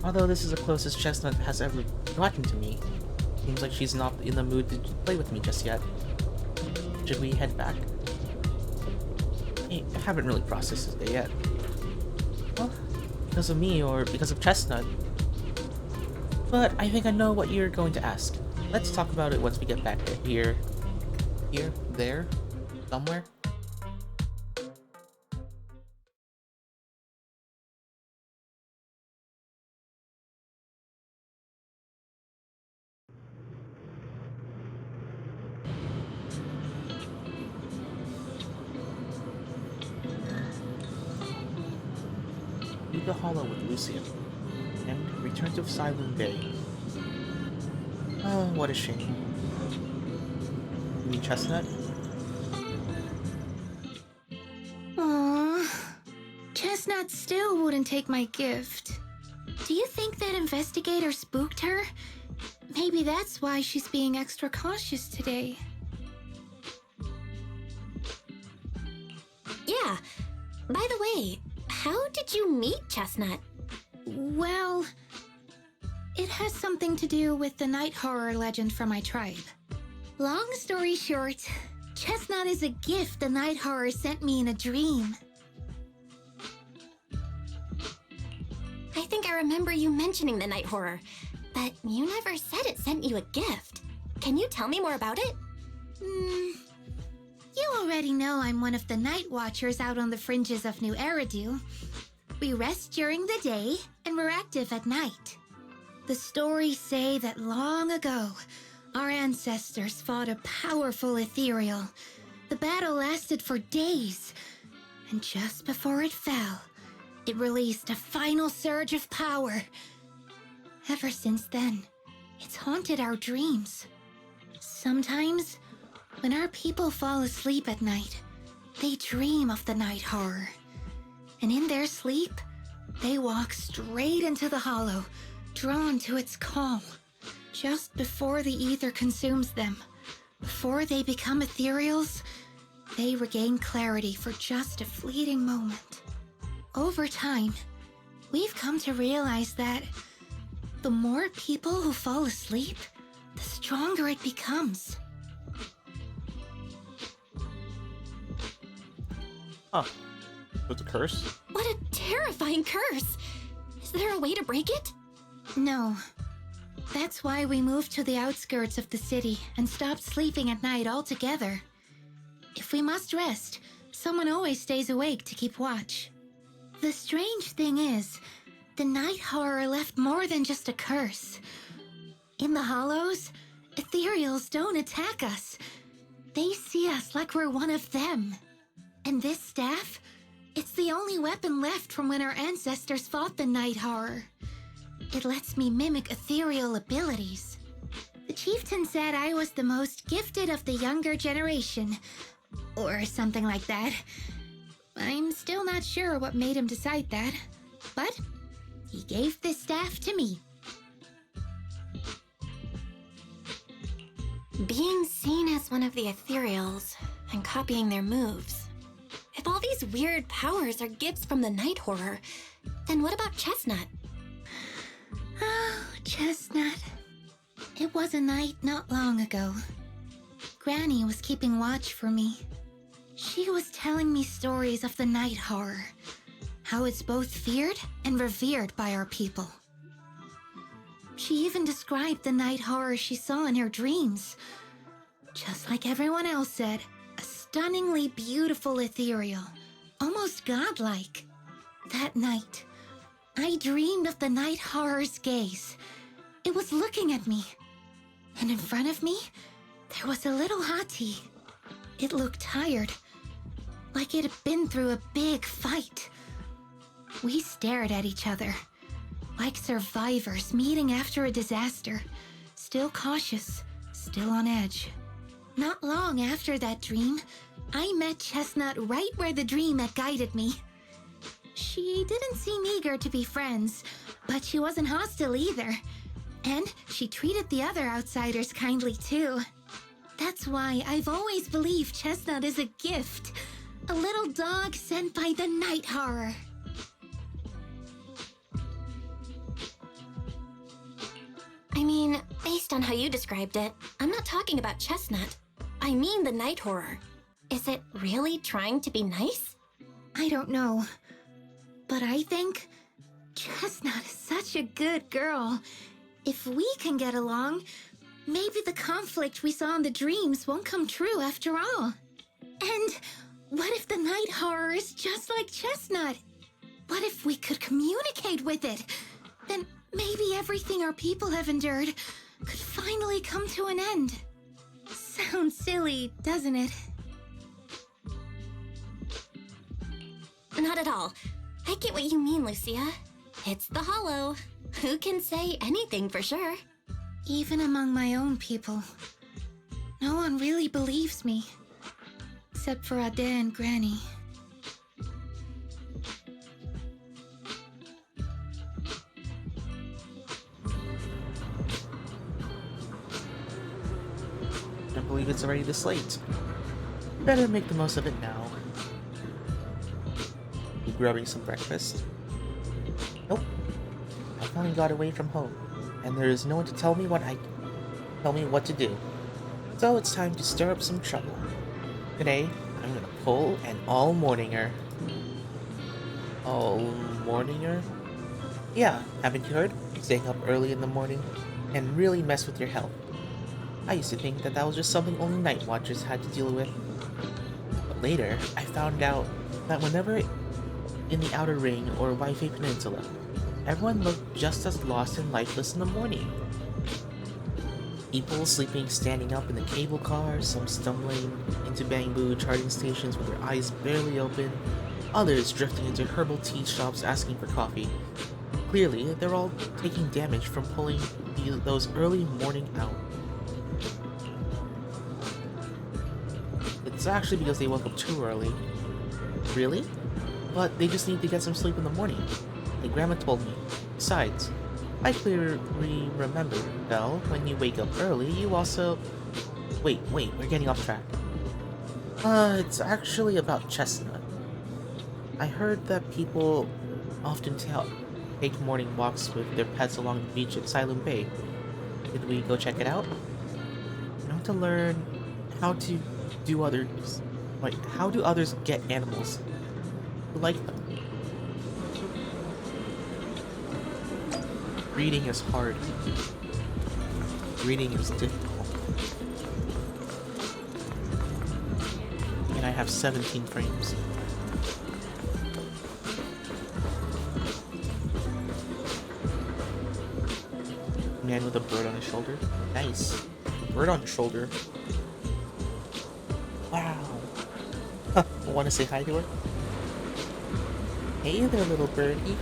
Although this is the closest Chestnut has ever gotten to me, seems like she's not in the mood to play with me just yet. Should we head back? I haven't really processed it yet. Well, because of me or because of Chestnut. But I think I know what you're going to ask. Let's talk about it once we get back here. Here? There? Somewhere? Leave the Hollow with Lucia, and return to Silent Bay. Oh, what a shame. You mean Chestnut? Aw, Chestnut still wouldn't take my gift. Do you think that investigator spooked her? Maybe that's why she's being extra cautious today. Yeah. By the way, how did you meet Chestnut? Well, it has something to do with the night horror legend from my tribe. Long story short, Chestnut is a gift the night horror sent me in a dream. I think I remember you mentioning the night horror. But you never said it sent you a gift. Can you tell me more about it? You already know I'm one of the night watchers out on the fringes of New Eridu. We rest during the day, and we're active at night. The stories say that long ago, our ancestors fought a powerful ethereal. The battle lasted for days, and just before it fell, it released a final surge of power. Ever since then, it's haunted our dreams. Sometimes, when our people fall asleep at night, they dream of the night horror. And in their sleep, they walk straight into the hollow, drawn to its calm. Just before the ether consumes them, before they become ethereals, they regain clarity for just a fleeting moment. Over time, we've come to realize that the more people who fall asleep, the stronger it becomes. Huh. That's a curse? What a terrifying curse! Is there a way to break it? No. That's why we moved to the outskirts of the city and stopped sleeping at night altogether. If we must rest, someone always stays awake to keep watch. The strange thing is, the night horror left more than just a curse. In the hollows, ethereals don't attack us. They see us like we're one of them. And this staff, it's the only weapon left from when our ancestors fought the night horror. It lets me mimic ethereal abilities. The chieftain said I was the most gifted of the younger generation, or something like that. I'm still not sure what made him decide that, but he gave this staff to me. Being seen as one of the ethereals and copying their moves. If all these weird powers are gifts from the night horror, then what about Chestnut? Oh, Chestnut. It was a night not long ago. Granny was keeping watch for me. She was telling me stories of the night horror, how it's both feared and revered by our people. She even described the night horror she saw in her dreams. Just like everyone else said, a stunningly beautiful ethereal, almost godlike. That night, I dreamed of the night horror's gaze. It was looking at me. And in front of me, there was a little hottie. It looked tired, like it had been through a big fight. We stared at each other, like survivors meeting after a disaster, still cautious, still on edge. Not long after that dream, I met Chestnut right where the dream had guided me. She didn't seem eager to be friends, but she wasn't hostile either. And she treated the other outsiders kindly too. That's why I've always believed Chestnut is a gift. A little dog sent by the night horror. I mean, based on how you described it, I'm not talking about Chestnut. I mean the night horror. Is it really trying to be nice? I don't know. But I think Chestnut is such a good girl. If we can get along, maybe the conflict we saw in the dreams won't come true after all. And what if the night horror is just like Chestnut? What if we could communicate with it? Then maybe everything our people have endured could finally come to an end. Sounds silly, doesn't it? Not at all. I get what you mean, Lucia. It's the Hollow. Who can say anything for sure? Even among my own people, no one really believes me. Except for Ade and Granny. Can't believe it's already this late. Better make the most of it now. You grabbing some breakfast? Nope. I finally got away from home, and there is no one to tell me what to do. So it's time to stir up some trouble. Today, I'm gonna pull an all-morninger. All-morninger? Yeah, haven't you heard? Staying up early in the morning. and really mess with your health. I used to think that was just something only night watchers had to deal with. But later, I found out that whenever in the Outer Ring or Waifei Peninsula, everyone looked just as lost and lifeless in the morning. People sleeping standing up in the cable cars, some stumbling into bamboo charging stations with their eyes barely open, others drifting into herbal tea shops asking for coffee. Clearly, they're all taking damage from pulling those early morning out. It's actually because they woke up too early. Really? But they just need to get some sleep in the morning, like Grandma told me. Besides, I clearly remember, Belle, when you wake up early, you also... Wait, we're getting off track. It's actually about Chestnut. I heard that people often take morning walks with their pets along the beach at Silent Bay. Did we go check it out? I want to learn how to do others... Wait, how do others get animals who like them? Reading is hard. Reading is difficult. And I have 17 frames. Man with a bird on his shoulder. Nice. Bird on his shoulder. Wow. Want to say hi to her? Hey there, little birdie.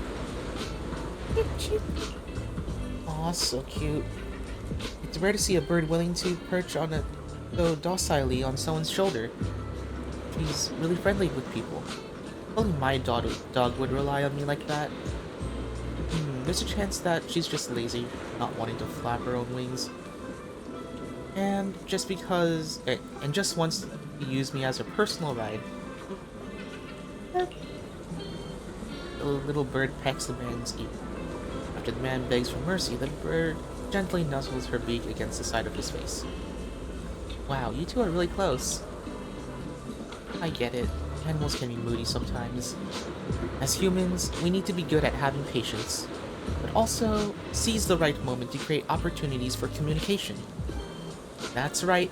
Aw, so cute. It's rare to see a bird willing to perch so docilely on someone's shoulder. She's really friendly with people. Only my dog would rely on me like that. There's a chance that she's just lazy, not wanting to flap her own wings. And just wants to use me as a personal ride. The little bird pecks the man's ear. After the man begs for mercy, the bird gently nuzzles her beak against the side of his face. Wow, you two are really close. I get it. Animals can be moody sometimes. As humans, we need to be good at having patience, but also seize the right moment to create opportunities for communication. That's right.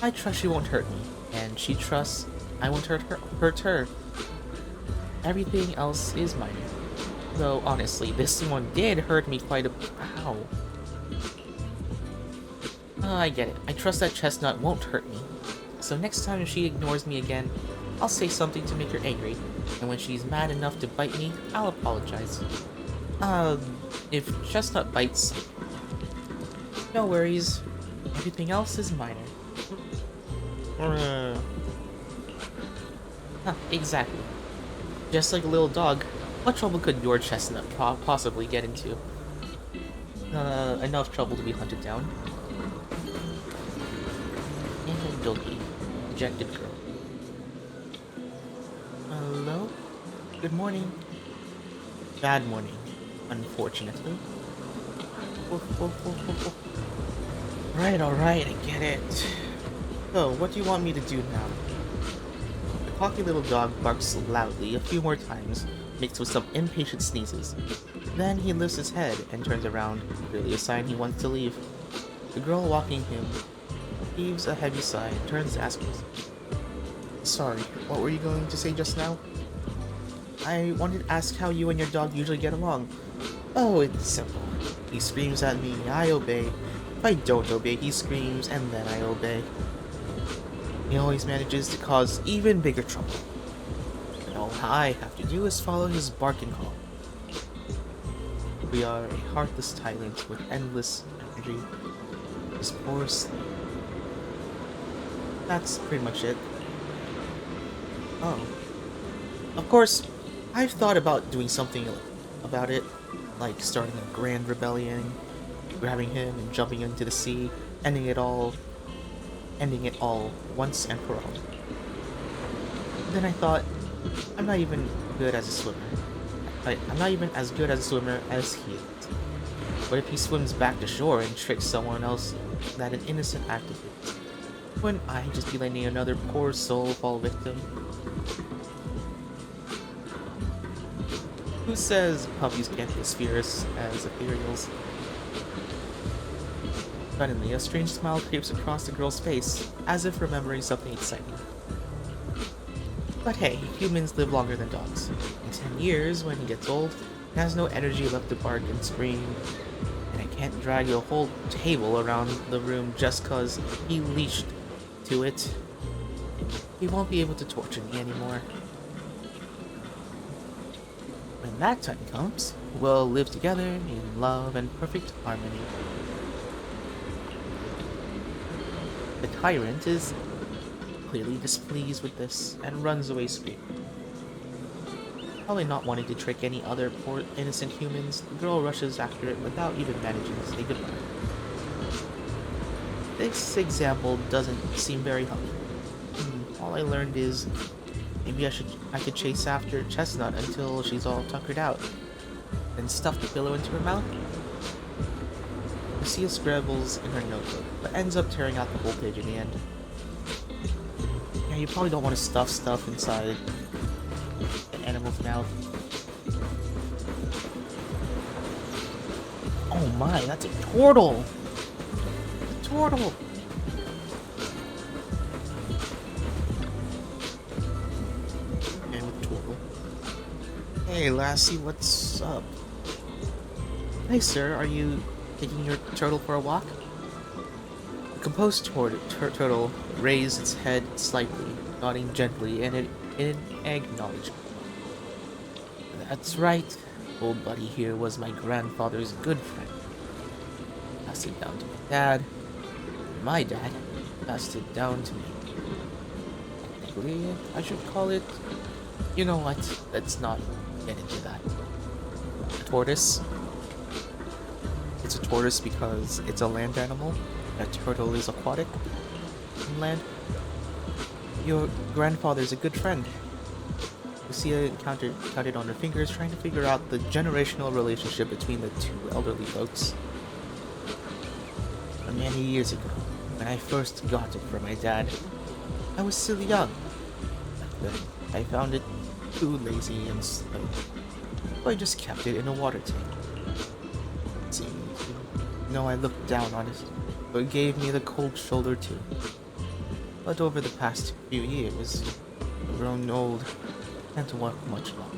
I trust she won't hurt me, and she trusts I won't hurt her. Everything else is minor. Though, honestly, this one did hurt me quite a... Ow. I get it. I trust that Chestnut won't hurt me. So next time if she ignores me again, I'll say something to make her angry, and when she's mad enough to bite me, I'll apologize. If Chestnut bites, no worries. Everything else is minor. Exactly. Just like a little dog, what trouble could your Chestnut possibly get into? Enough trouble to be hunted down. And doggy. Dejected girl. Hello? Good morning. Bad morning, unfortunately. Alright, I get it. So, what do you want me to do now? The cocky little dog barks loudly a few more times, mixed with some impatient sneezes. Then he lifts his head and turns around, clearly a sign he wants to leave. The girl walking him heaves a heavy sigh and turns to ask us. Sorry, what were you going to say just now? I wanted to ask how you and your dog usually get along. Oh, it's simple. He screams at me, I obey. If I don't obey, he screams, and then I obey. He always manages to cause even bigger trouble. And all I have to do is follow his bark and call. We are a heartless tyrant with endless energy. His poor sleep. That's pretty much it. Oh. Of course, I've thought about doing something about it, like starting a grand rebellion, grabbing him and jumping into the sea, ending it all once and for all. Then I thought, I'm not even good as a swimmer. I'm not even as good as a swimmer as he is. What if he swims back to shore and tricks someone else that an innocent act of his? Wouldn't I just be letting another poor soul fall victim? Who says puppies can't be as fierce as ethereals? Suddenly, a strange smile creeps across the girl's face, as if remembering something exciting. But hey, humans live longer than dogs. In 10 years, when he gets old, he has no energy left to bark and scream, and I can't drag a whole table around the room just cause he leashed to it. He won't be able to torture me anymore. When that time comes, we'll live together in love and perfect harmony. The tyrant is clearly displeased with this and runs away screaming. Probably not wanting to trick any other poor innocent humans, the girl rushes after it without even managing to say goodbye. This example doesn't seem very helpful. All I learned is maybe I could chase after Chestnut until she's all tuckered out, then stuff the pillow into her mouth. Lucia scribbles in her notebook, but ends up tearing out the whole page in the end. Yeah, you probably don't want to stuff stuff inside an animal's mouth. Oh my, that's a turtle! A turtle! And a turtle. Hey lassie, what's up? Hey sir, are you taking your turtle for a walk? The composed turtle raised its head slightly, nodding gently in acknowledgement. That's right. Old buddy here was my grandfather's good friend. Passed it down to my dad. My dad passed it down to me. Technically, I should call it... You know what? Let's not get into that. A tortoise. It's a tortoise because it's a land animal. A turtle is aquatic on land. Your grandfather's a good friend. Lucia counted on her fingers, trying to figure out the generational relationship between the two elderly folks. Many years ago, when I first got it from my dad, I was still young. Back then, I found it too lazy and slow, so I just kept it in a water tank. It seemed to know I looked down on it, but it gave me the cold shoulder too. But over the past few years, I've grown old and to work much longer.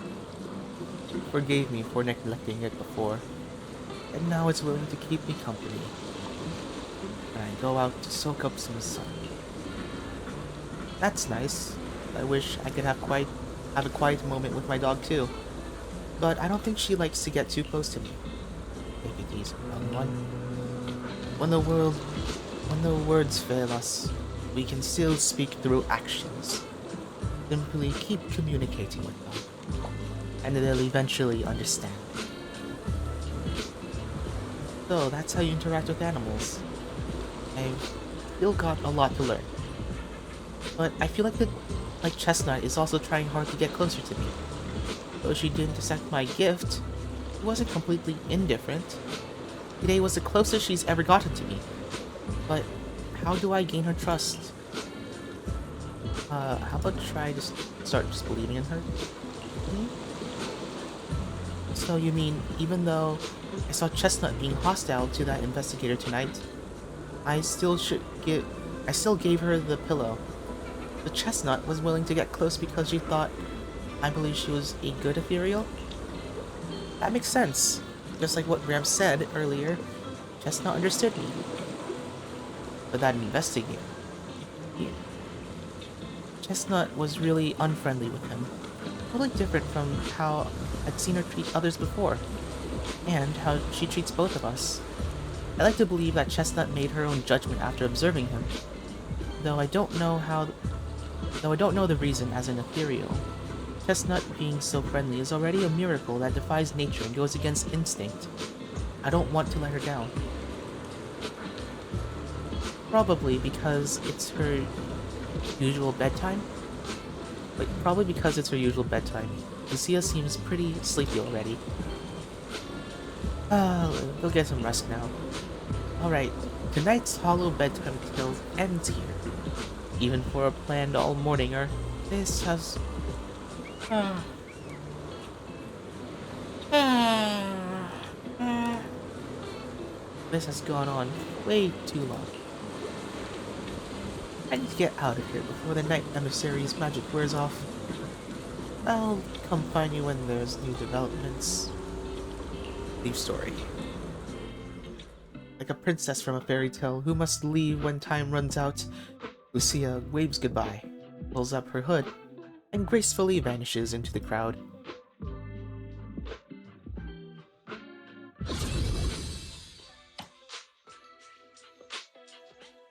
It forgave me for neglecting it before, and now it's willing to keep me company when I go out to soak up some sun. That's nice. I wish I could have a quiet moment with my dog too, but I don't think she likes to get too close to me. Take it easy, young one. When the words fail us, we can still speak through actions. Simply keep communicating with them, and they'll eventually understand. So that's how you interact with animals. I've still got a lot to learn, but I feel like Chestnut is also trying hard to get closer to me. Though she didn't accept my gift, she wasn't completely indifferent. Today was the closest she's ever gotten to me. But how do I gain her trust? How about try to start just believing in her? So you mean, even though I saw Chestnut being hostile to that investigator tonight, I still gave her the pillow. The Chestnut was willing to get close because she thought I believe she was a good ethereal? That makes sense. Just like what Gramps said earlier, Chestnut understood me. But that investigator... Chestnut was really unfriendly with him. Totally different from how I'd seen her treat others before. And how she treats both of us. I like to believe that Chestnut made her own judgment after observing him. Though I don't know the reason as an ethereal. Chestnut being so friendly is already a miracle that defies nature and goes against instinct. I don't want to let her down. Probably because it's her usual bedtime? Probably because it's her usual bedtime. Lucia seems pretty sleepy already. Go get some rest now. Alright, tonight's hollow bedtime tale ends here. Even for a planned all morninger, this has... This has gone on way too long. I need to get out of here before the Night Emissary's magic wears off. I'll come find you when there's new developments. Leave story. Like a princess from a fairy tale who must leave when time runs out, Lucia waves goodbye, pulls up her hood, and gracefully vanishes into the crowd.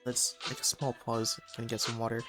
Let's make a small pause and get some water.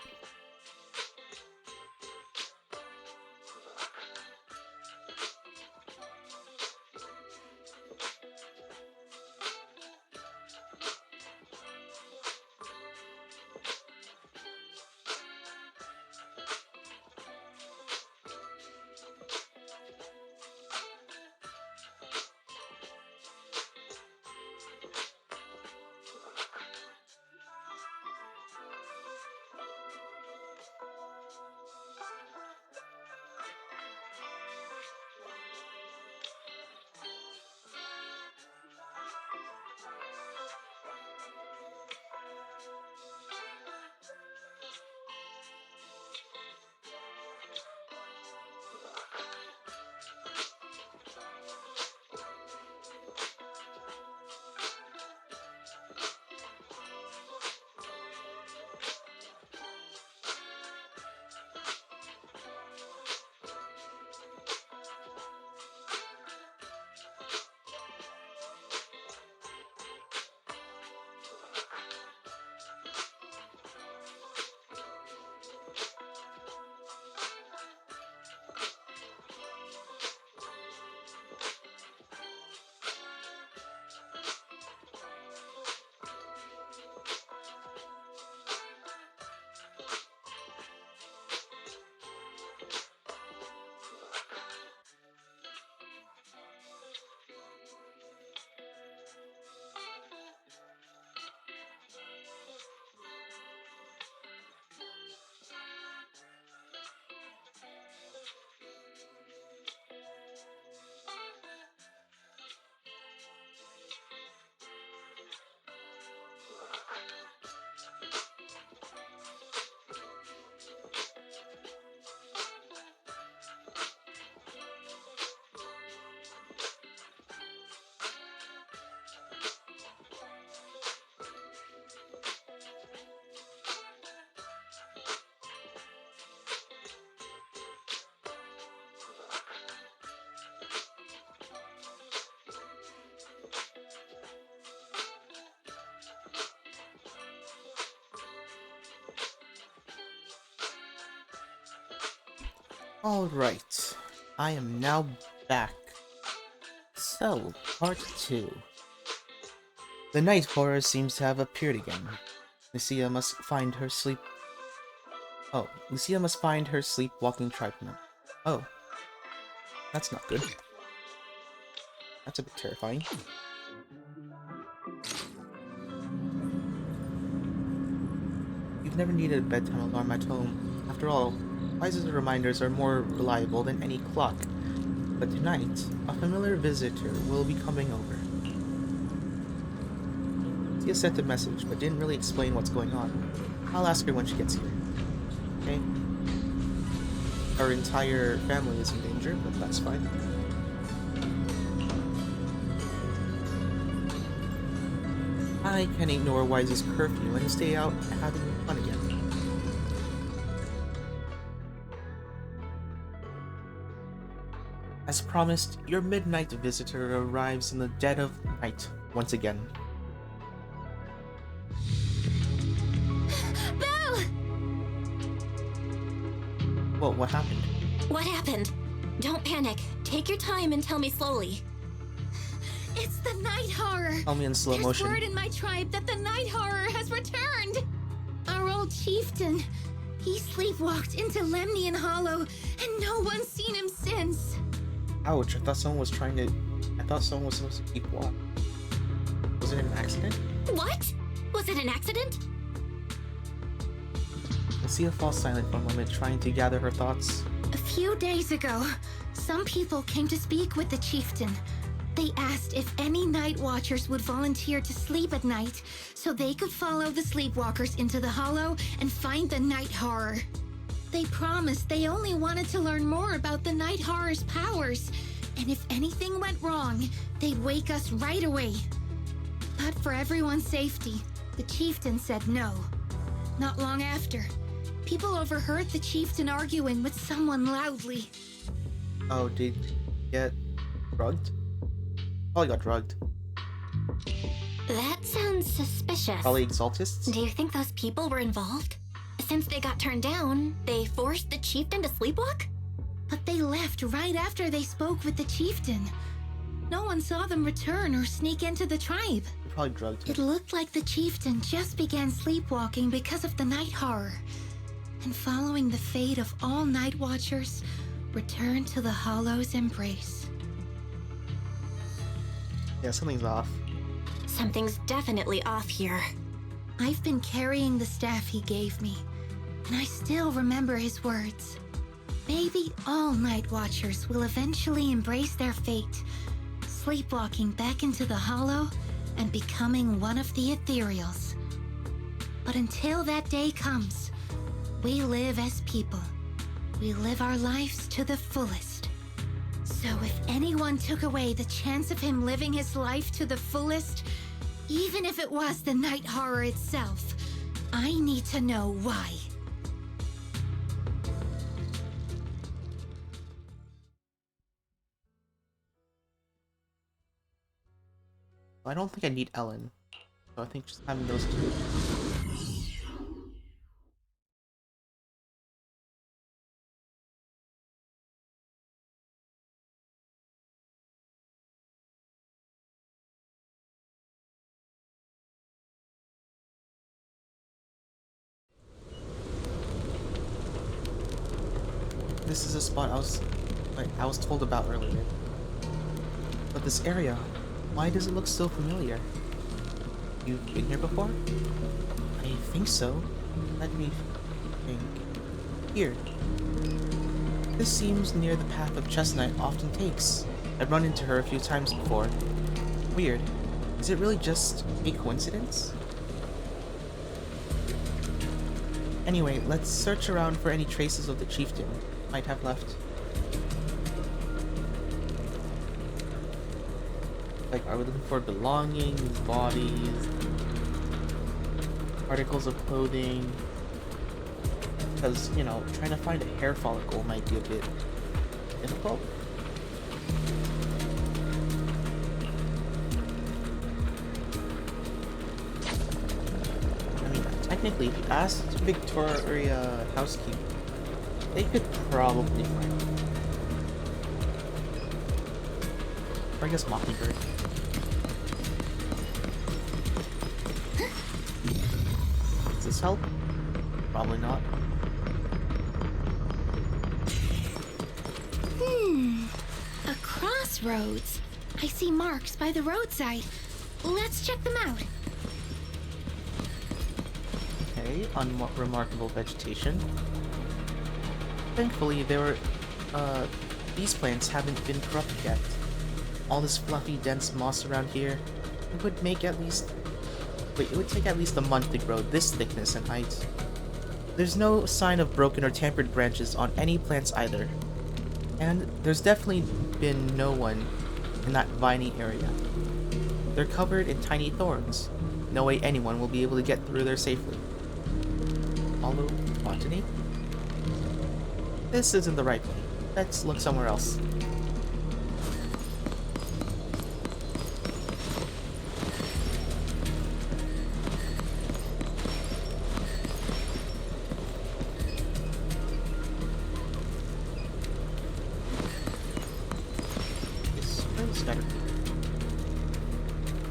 Alright, I am now back. So, part 2. The night horror seems to have appeared again. Lucia must find her sleepwalking tribe member. Oh. That's not good. That's a bit terrifying. You've never needed a bedtime alarm at home. After all, devices and reminders are more reliable than any clock. But tonight, a familiar visitor will be coming over. Tia sent a message, but didn't really explain what's going on. I'll ask her when she gets here. Okay? Our entire family is in danger, but that's fine. I can ignore Wise's curfew and stay out having fun again. As promised, your midnight visitor arrives in the dead of night once again. Belle! Well, what happened? What happened? Don't panic. Take your time and tell me slowly. It's the night horror. Tell me in slow There's motion. word in my tribe that the night horror has returned. Our old chieftain. He sleepwalked into Lemnian Hollow, and no one's seen him since. Ouch, I thought someone was supposed to keep watch. Was it an accident? What? Was it an accident? Lucia falls silent for a moment, trying to gather her thoughts. A few days ago, some people came to speak with the chieftain. They asked if any night watchers would volunteer to sleep at night so they could follow the sleepwalkers into the hollow and find the night horror. They promised they only wanted to learn more about the night horror's powers, and if anything went wrong, they'd wake us right away. But for everyone's safety, the chieftain said no. Not long after, people overheard the chieftain arguing with someone loudly. Oh, did you get drugged? Probably got drugged. That sounds suspicious. Probably exaltists? Do you think those people were involved? Since they got turned down, they forced the chieftain to sleepwalk? But they left right after they spoke with the chieftain. No one saw them return or sneak into the tribe. They probably drugged It him. looked like the chieftain just began sleepwalking because of the night horror. And following the fate of all night watchers, returned to the Hollow's embrace. Yeah, something's off. Something's definitely off here. I've been carrying the staff he gave me, and I still remember his words. Maybe all night watchers will eventually embrace their fate, sleepwalking back into the hollow and becoming one of the ethereals. But until that day comes, we live as people. We live our lives to the fullest. So if anyone took away the chance of him living his life to the fullest, even if it was the night horror itself, I need to know why. I don't think I need Ellen. So I think just having those two. This is a spot I was told about earlier. But this area, why does it look so familiar? You've been here before? I think so. Let me think. Here. This seems near the path of Chestnut often takes. I've run into her a few times before. Weird. Is it really just a coincidence? Anyway, let's search around for any traces of the chieftain might have left. Like, are we looking for belongings, bodies, articles of clothing? Because, you know, trying to find a hair follicle might be a bit difficult. I mean, technically, if you asked Victoria Housekeeping, they could probably find it. Or I guess Mockingbird. Does this help? Probably not. A crossroads. I see marks by the roadside. Let's check them out. Okay, unremarkable vegetation. Thankfully, these plants haven't been corrupted yet. All this fluffy, dense moss around here, it would take at least a month to grow this thickness and height. There's no sign of broken or tampered branches on any plants either. And there's definitely been no one in that viney area. They're covered in tiny thorns. No way anyone will be able to get through there safely. Although, botany? This isn't the right way. Let's look somewhere else.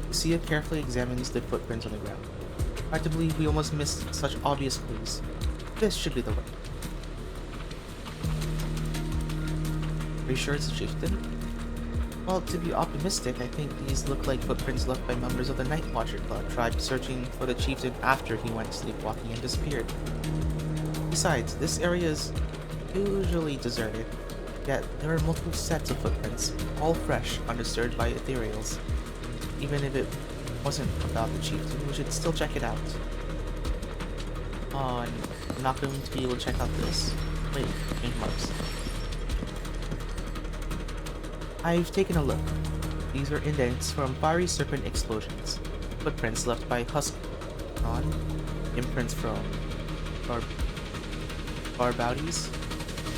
Lucia carefully examines the footprints on the ground. Hard to believe we almost missed such obvious clues. This should be the way. Are you sure it's a chieftain? Well, to be optimistic, I think these look like footprints left by members of the Night Watcher tribe searching for the chieftain after he went sleepwalking and disappeared. Besides, this area is usually deserted. Yet, there are multiple sets of footprints, all fresh, undisturbed by ethereals. Even if it wasn't about the chieftain, we should still check it out. I'm not going to be able to check out this. Wait, change marks. I've taken a look. These are indents from fiery serpent explosions, footprints left by husk on, imprints from barbouties,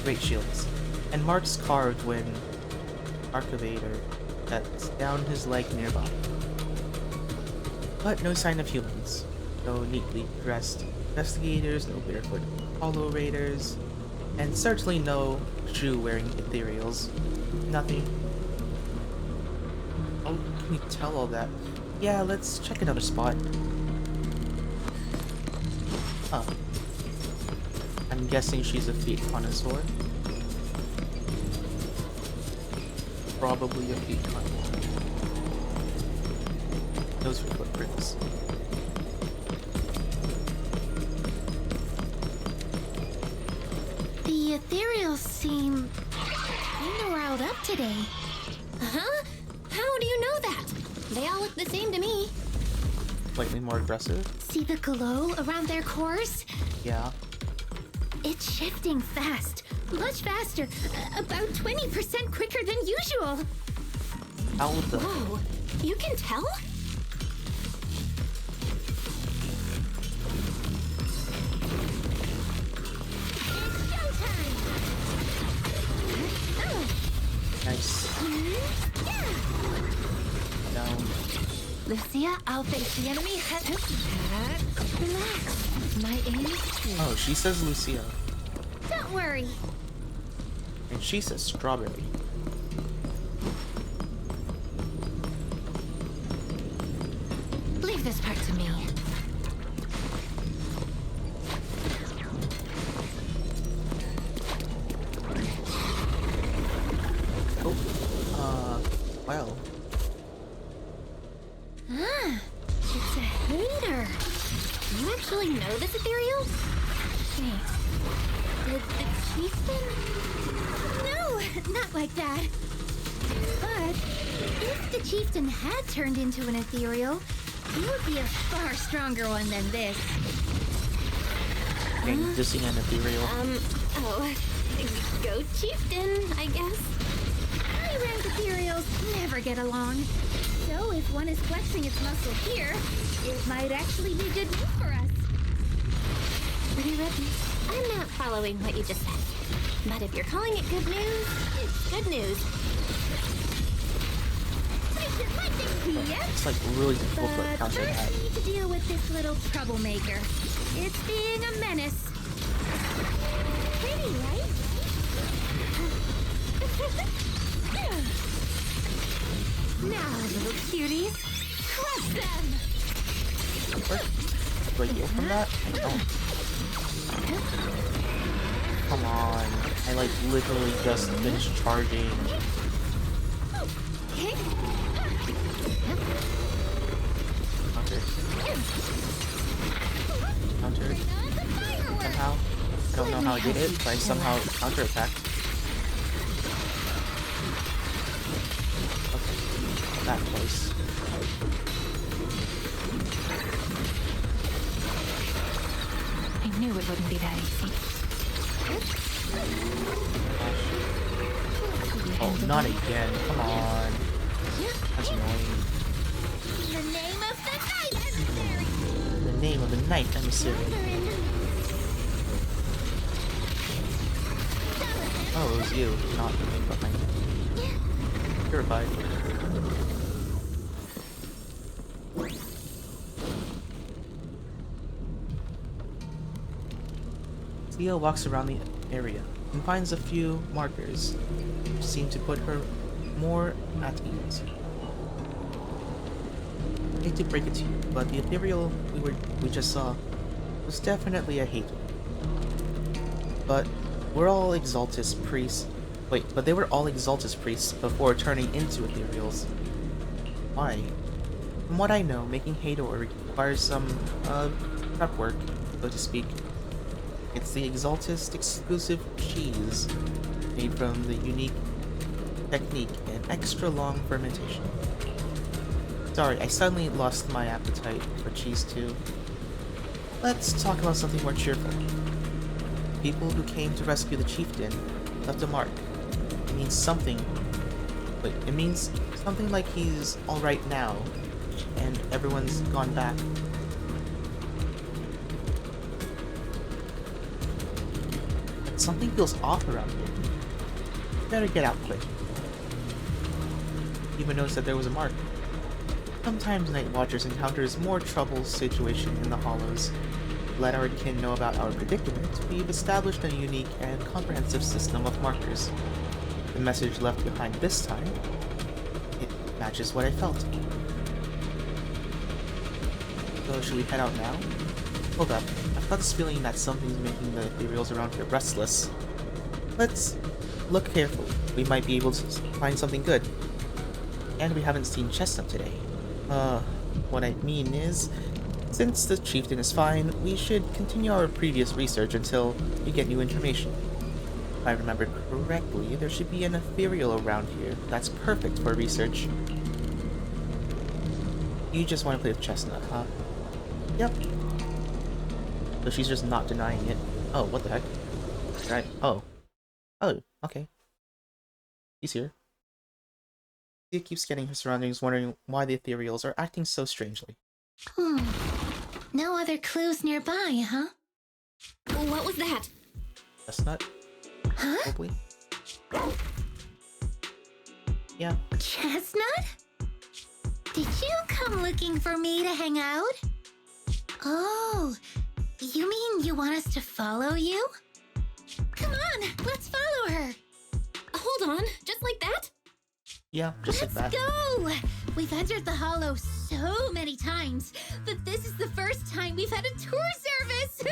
great shields, and marks carved when Archivator cuts down his leg nearby. But no sign of humans. No neatly dressed investigators, no barefoot hollow raiders, and certainly no shoe-wearing ethereals. Nothing. Oh, can you tell all that? Yeah, let's check another spot. Huh. I'm guessing she's a feet connoisseur. Probably a feet connoisseur. Those are footprints. The ethereals seem kinda riled up today. Huh? How do you know that? They all look the same to me. Slightly more aggressive. See the glow around their cores? Yeah. It's shifting fast. Much faster. About 20% quicker than usual. How the... Whoa, you can tell? It's showtime! Nice. Down. Lucia, I'll face the enemy head. Relax. My aim is clear. Oh, she says Lucia. Don't worry. And she says strawberry. Leave this part to me. Oh, well. Ah, it's a hater. You actually know this ethereal? Wait, Did the chieftain? no, not like that. But if the chieftain had turned into an ethereal, he would be a far stronger one than this. And dissing an ethereal. Oh, go chieftain, I guess. High-rank ethereals never get along. So if one is flexing its muscle here, it might actually be good news for us. Pretty ready. I'm not following what you just said. But if you're calling it good news, it's good news. It's like really difficult to But counter first that. we need to deal with this little troublemaker. It's being a menace. Pretty, right? Now, little cuties, crush them! Do I heal from that? I don't. Come on. I like literally just finished charging. Counter. Counter. Somehow. I don't know how I did it, but I somehow counterattacked. Okay. That place. I knew it wouldn't be that easy. Oh, not again. Come on. That's annoying. In the name of the night emissary! In the name of the night emissary. Oh, it was you, not the thing behind it. Purified. Theo walks around the area and finds a few markers which seem to put her more at ease. I hate to break it to you, but the ethereal we just saw was definitely a hate. But we're all Exaltus priests. Wait, but they were all Exaltus priests before turning into ethereals. Why? From what I know, making Hador requires some prep work, so to speak. It's the Exaltist exclusive cheese. made from the unique technique and extra long fermentation. Sorry, I suddenly lost my appetite for cheese too. Let's talk about something more cheerful. People who came to rescue the chieftain left a mark. It means something. Wait, it means something like he's alright now, and everyone's gone back. But something feels off around here. Better get out quick. Even noticed that there was a mark. Sometimes Night Watchers encounters more trouble situation in the Hollows. To let our kin know about our predicament, we've established a unique and comprehensive system of markers. The message left behind this time, it matches what I felt. So should we head out now? Hold up, I've got this feeling that something's making the ethereals around here restless. Let's look carefully. We might be able to find something good. And we haven't seen Chestnut today. What I mean is, since the chieftain is fine, we should continue our previous research until we get new information. If I remember correctly, there should be an ethereal around here that's perfect for research. You just want to play with Chestnut, huh? Yep. So she's just not denying it. Oh, what the heck? Right. Oh. Oh, okay. He's here. Lucia keeps scanning her surroundings, wondering why the ethereals are acting so strangely. No other clues nearby, huh? What was that? Chestnut? Huh? Probably. Yeah. Chestnut? Did you come looking for me to hang out? Oh, you mean you want us to follow you? Come on, let's follow her. Hold on, just like that? Yeah, just like that. Let's go! We've entered the Hollow so many times, but this is the first time we've had a tour service!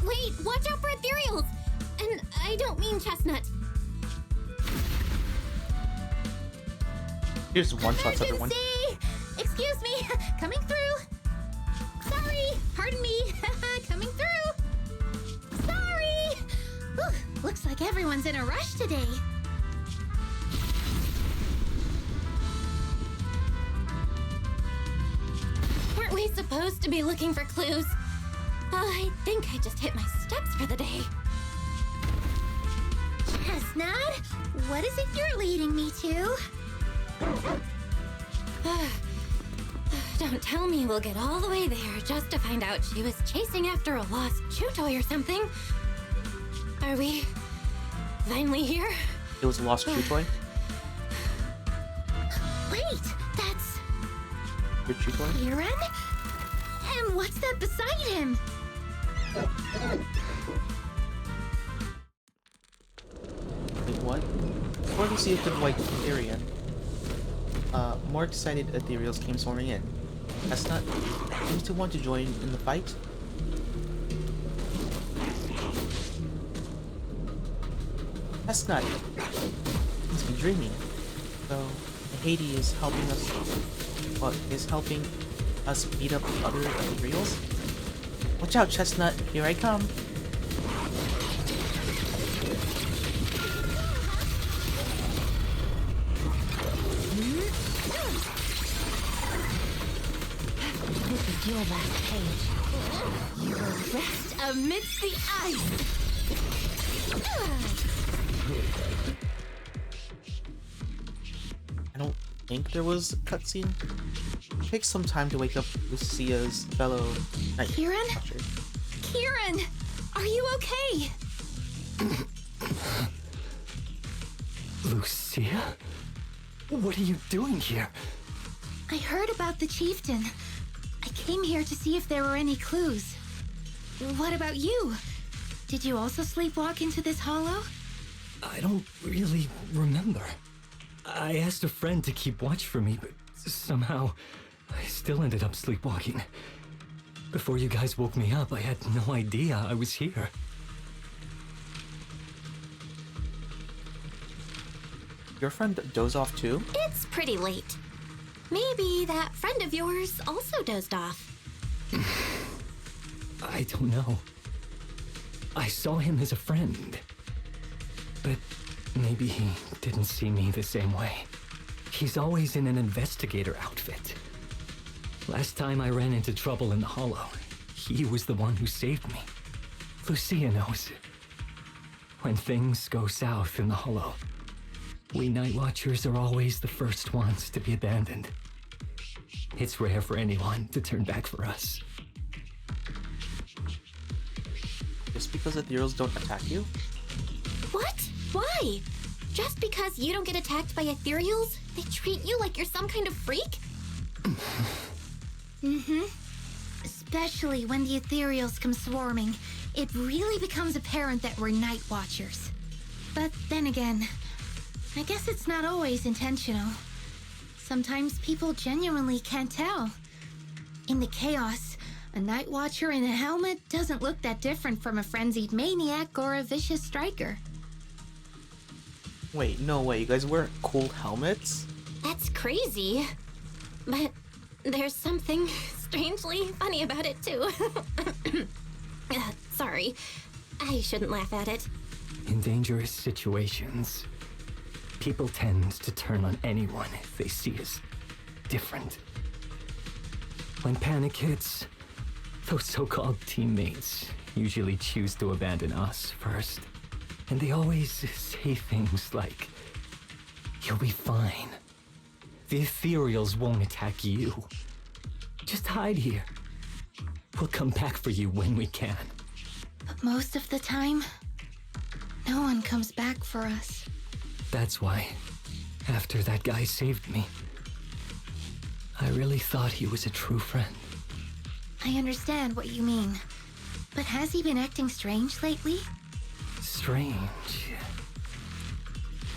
Wait, watch out for ethereals! And I don't mean Chestnut. Here's one shot of everyone. Emergency! Excuse me, coming through! Sorry, pardon me, coming through! Sorry! Whew, looks like everyone's in a rush today. Weren't we supposed to be looking for clues? I think I just hit my steps for the day. Chestnut, what is it you're leading me to? Don't tell me we'll get all the way there just to find out she was chasing after a lost chew toy or something. Are we finally here? It was a lost chew toy? Wait, that's Your chew toy? Kieran? And what's that beside him? Wait, what? Before we see a good white area, more excited ethereals came swarming in. Chestnut seems to want to join in the fight. Chestnut seems to be dreaming. So Haiti is helping us. What is helping us beat up other ethereals? Watch out, Chestnut! Here I come. This is your last page. You will rest amidst the ice. I don't think there was a cutscene. It takes some time to wake up Lucia's fellow Night Kieran? Watcher. Kieran, are you okay? Lucia? What are you doing here? I heard about the chieftain. I came here to see if there were any clues. What about you? Did you also sleepwalk into this hollow? I don't really remember. I asked a friend to keep watch for me, but somehow I still ended up sleepwalking. Before you guys woke me up, I had no idea I was here. Your friend dozed off too? It's pretty late. Maybe that friend of yours also dozed off. I don't know. I saw him as a friend. But Maybe he didn't see me the same way. He's always in an investigator outfit. Last time I ran into trouble in the Hollow, he was the one who saved me. Lucia knows. When things go south in the Hollow, we Night Watchers are always the first ones to be abandoned. It's rare for anyone to turn back for us. Just because ethereals don't attack you? What? Why? Just because you don't get attacked by ethereals, they treat you like you're some kind of freak? Especially when the ethereals come swarming, it really becomes apparent that we're Night Watchers. But then again, I guess it's not always intentional. Sometimes people genuinely can't tell. In the chaos, a Night Watcher in a helmet doesn't look that different from a frenzied maniac or a vicious striker. Wait, no way, you guys wear cool helmets? That's crazy. But there's something strangely funny about it, too. Sorry. I shouldn't laugh at it. In dangerous situations, people tend to turn on anyone they see as different. When panic hits, those so-called teammates usually choose to abandon us first. And they always say things like, "You'll be fine. The ethereals won't attack you. Just hide here. We'll come back for you when we can." But most of the time, no one comes back for us. That's why, after that guy saved me, I really thought he was a true friend. I understand what you mean. But has he been acting strange lately? Strange.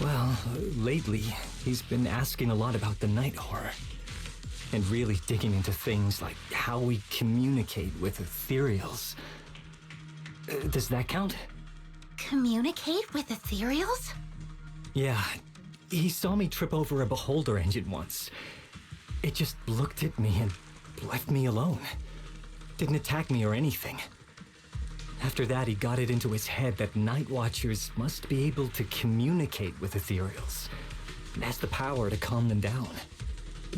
Well, lately, he's been asking a lot about the night horror. And really digging into things like how we communicate with ethereals. Does that count? Communicate with ethereals? Yeah, he saw me trip over a beholder engine once. It just looked at me and left me alone. Didn't attack me or anything. After that, he got it into his head that Night Watchers must be able to communicate with ethereals. And has the power to calm them down.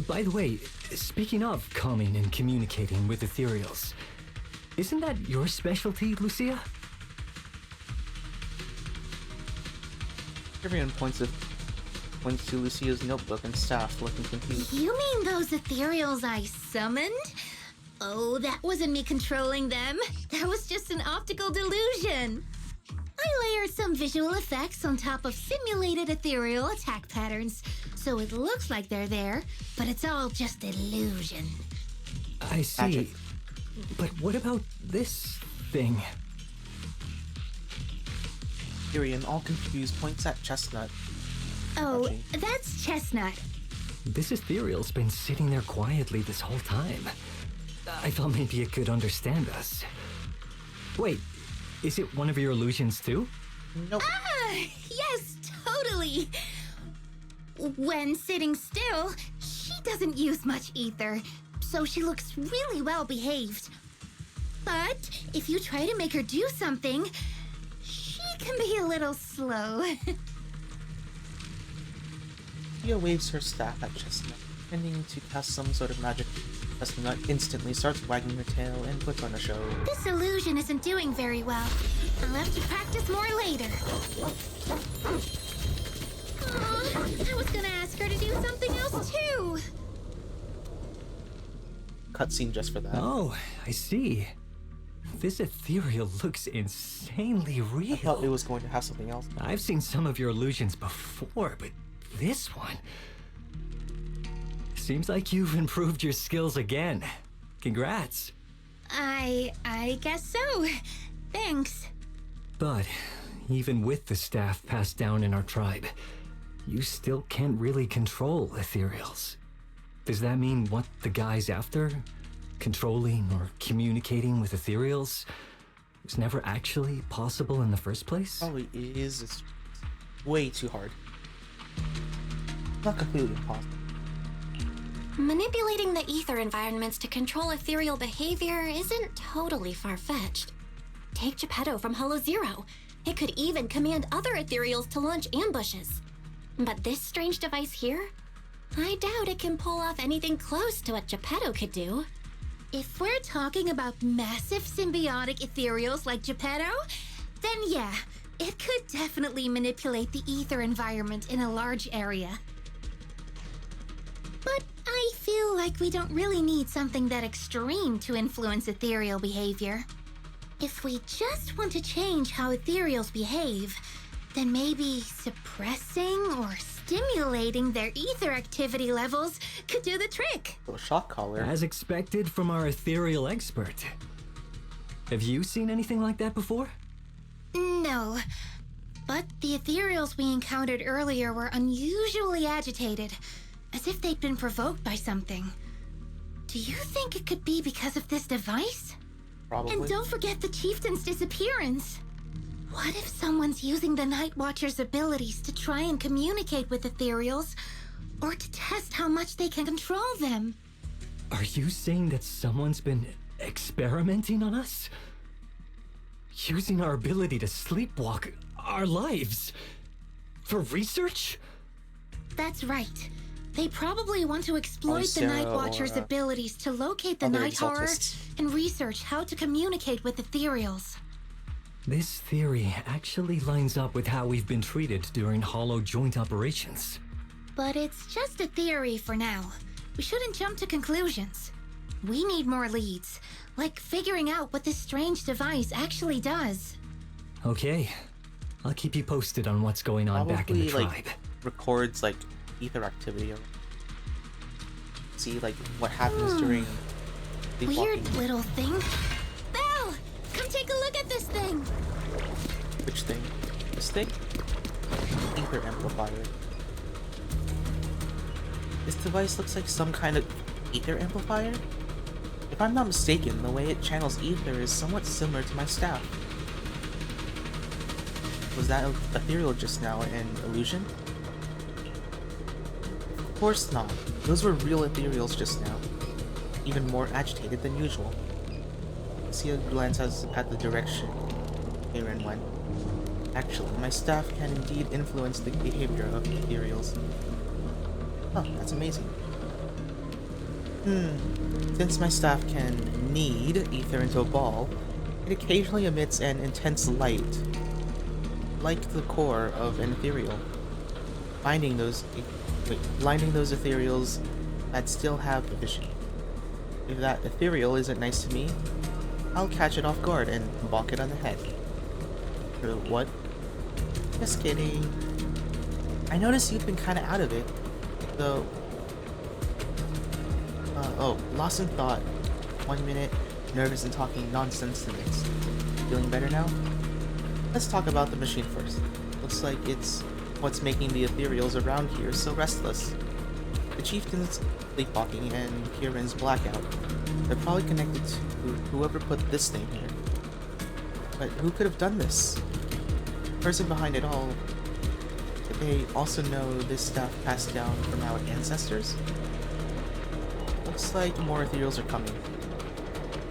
By the way, speaking of calming and communicating with ethereals, isn't that your specialty, Lucia? Everyone points to Lucia's notebook and staff, looking confused. You mean those ethereals I summoned? Oh, that wasn't me controlling them. That was just an optical delusion. I layered some visual effects on top of simulated ethereal attack patterns, so it looks like they're there, but it's all just illusion. I see. Magic. But what about this thing? Tyrion, all confused, points at Chestnut. Oh, Archie. that's Chestnut. This ethereal's been sitting there quietly this whole time. I thought maybe it could understand us. Wait, is it one of your illusions too? Nope. Ah, yes, totally. When sitting still, she doesn't use much ether, so she looks really well behaved. But if you try to make her do something, she can be a little slow. Lucia waves her staff at Chestnut, intending to cast some sort of magic. Chestnut instantly starts wagging her tail and puts on a show. This illusion isn't doing very well. I'll have to practice more later. Aw, I was gonna ask her to do something else too. Cutscene just for that. Oh, I see. This ethereal looks insanely real. I thought it was going to have something else. I've seen some of your illusions before, but this one... Seems like you've improved your skills again. Congrats. I guess so. Thanks. But even with the staff passed down in our tribe, you still can't really control ethereals. Does that mean what the guy's after? Controlling or communicating with ethereals was never actually possible in the first place? Probably is. It's way too hard. Not completely impossible. Manipulating the ether environments to control ethereal behavior isn't totally far-fetched. Take Geppetto from Hollow Zero. It could even command other ethereals to launch ambushes. But this strange device here? I doubt it can pull off anything close to what Geppetto could do. If we're talking about massive symbiotic ethereals like Geppetto, then yeah, it could definitely manipulate the ether environment in a large area. But I feel like we don't really need something that extreme to influence ethereal behavior. If we just want to change how ethereals behave, then maybe suppressing or stimulating their ether activity levels could do the trick. Little shock collar. As expected from our ethereal expert. Have you seen anything like that before? No, but the ethereals we encountered earlier were unusually agitated, as if they'd been provoked by something. Do you think it could be because of this device? Probably. And don't forget the chieftain's disappearance. What if someone's using the Night Watcher's abilities to try and communicate with ethereals, or to test how much they can control them? Are you saying that someone's been experimenting on us? Using our ability to sleepwalk our lives? For research? That's right. They probably want to exploit the Sarah Night Watcher's or, abilities to locate the other Night Horror exaltists. and research how to communicate with ethereals. This theory actually lines up with how we've been treated during Hollow joint operations. But it's just a theory for now. We shouldn't jump to conclusions. We need more leads, like figuring out what this strange device actually does. Okay, I'll keep you posted on what's going on back in the Probably, tribe. like, records, like, ether activity. See, like, what happens during Weird sleepwalking. little thing. Belle! Come take a look at this thing! Which thing? This thing? Ether amplifier. This device looks like some kind of ether amplifier? If I'm not mistaken, the way it channels ether is somewhat similar to my staff. Was that ethereal just now an illusion? Of course not. Those were real ethereals just now. Even more agitated than usual. Lucia glances at the direction Aaron went. Actually, my staff can indeed influence the behavior of ethereals. Oh, that's amazing. Since my staff can knead ether into a ball, it occasionally emits an intense light, like the core of an ethereal, blinding those ethereals that still have the vision. If that ethereal isn't nice to me, I'll catch it off guard and bonk it on the head. What? Just kidding. I noticed you've been kinda out of it, though. Lost in thought. 1 minute, nervous and talking nonsense the next. Feeling better now? Let's talk about the machine first. Looks like it's what's making the ethereals around here so restless. The chieftain's sleepwalking and Kieran's blackout. They're probably connected to whoever put this thing here. But who could have done this? The person behind it all. Did they also know this stuff passed down from our ancestors? Looks like more ethereals are coming.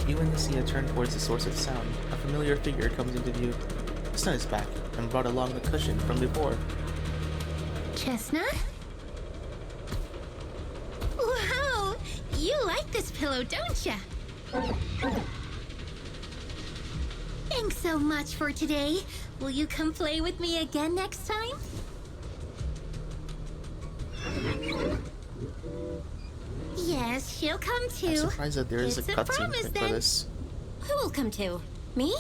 You and Lucia turn towards the source of sound. A familiar figure comes into view. Chestnut is back and brought along the cushion from before. Chestnut? Wow! You like this pillow, don't ya? Thanks so much for today. Will you come play with me again next time? Yes, she'll come too. I'm surprised that there is a It's a cutscene promise, for then. this. Who will come to? Me?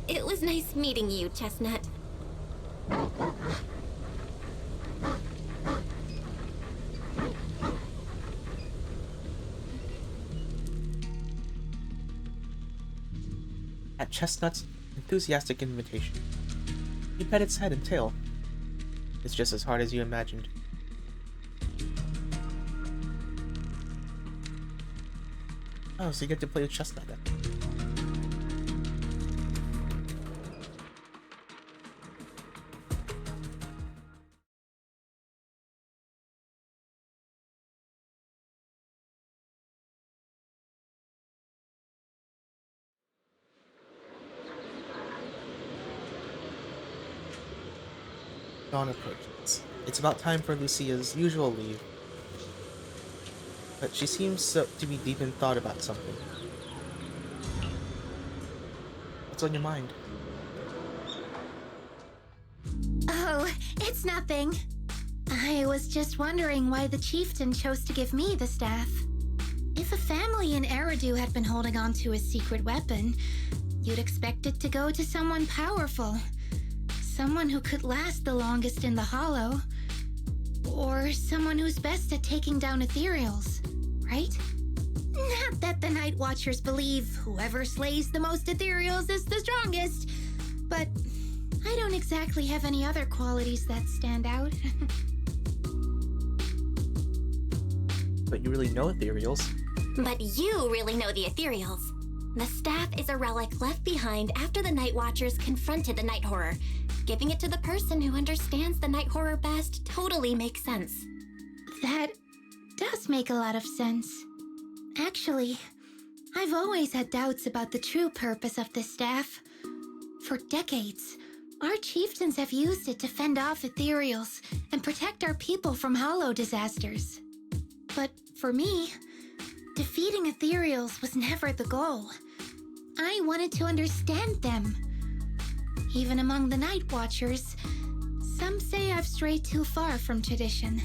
It was nice meeting you, Chestnut. At Chestnut's enthusiastic invitation, you pet its head and tail. It's just as hard as you imagined. Oh, so you get to play with Chestnut then. Dawn approaches. It's about time for Lucia's usual leave, but she seems to be deep in thought about something. What's on your mind? Oh, it's nothing. I was just wondering why the chieftain chose to give me the staff. If a family in Eridu had been holding on to a secret weapon, you'd expect it to go to someone powerful. Someone who could last the longest in the Hollow. Or someone who's best at taking down ethereals, right? Not that the Night Watchers believe whoever slays the most ethereals is the strongest, but I don't exactly have any other qualities that stand out. But you really know ethereals. But you really know the ethereals. The staff is a relic left behind after the Night Watchers confronted the Night Horror. Giving it to the person who understands the Night Horror best totally makes sense. That does make a lot of sense. Actually, I've always had doubts about the true purpose of this staff. For decades, our chieftains have used it to fend off ethereals and protect our people from hollow disasters. But for me, defeating ethereals was never the goal. I wanted to understand them. Even among the Night Watchers, some say I've strayed too far from tradition.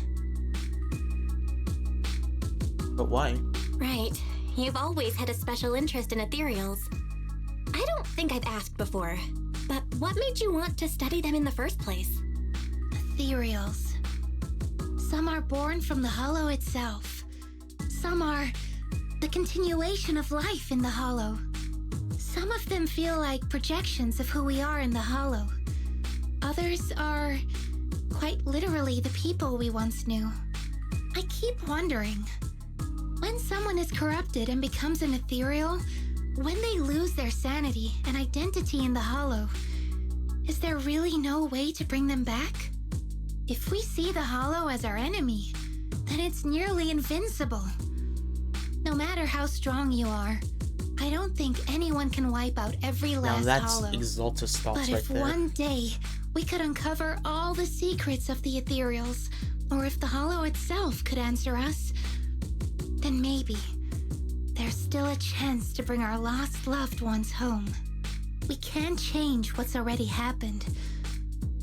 But why? Right. You've always had a special interest in ethereals. I don't think I've asked before, but what made you want to study them in the first place? Ethereals. Some are born from the Hollow itself. Some are the continuation of life in the Hollow. Some of them feel like projections of who we are in the Hollow. Others are quite literally the people we once knew. I keep wondering, when someone is corrupted and becomes an ethereal, when they lose their sanity and identity in the Hollow, is there really no way to bring them back? If we see the Hollow as our enemy, then it's nearly invincible. No matter how strong you are, I don't think anyone can wipe out every Now last that's Hollow. Exaltus thoughts But right if there. one day we could uncover all the secrets of the ethereals, or if the Hollow itself could answer us, then maybe there's still a chance to bring our lost loved ones home. We can't change what's already happened,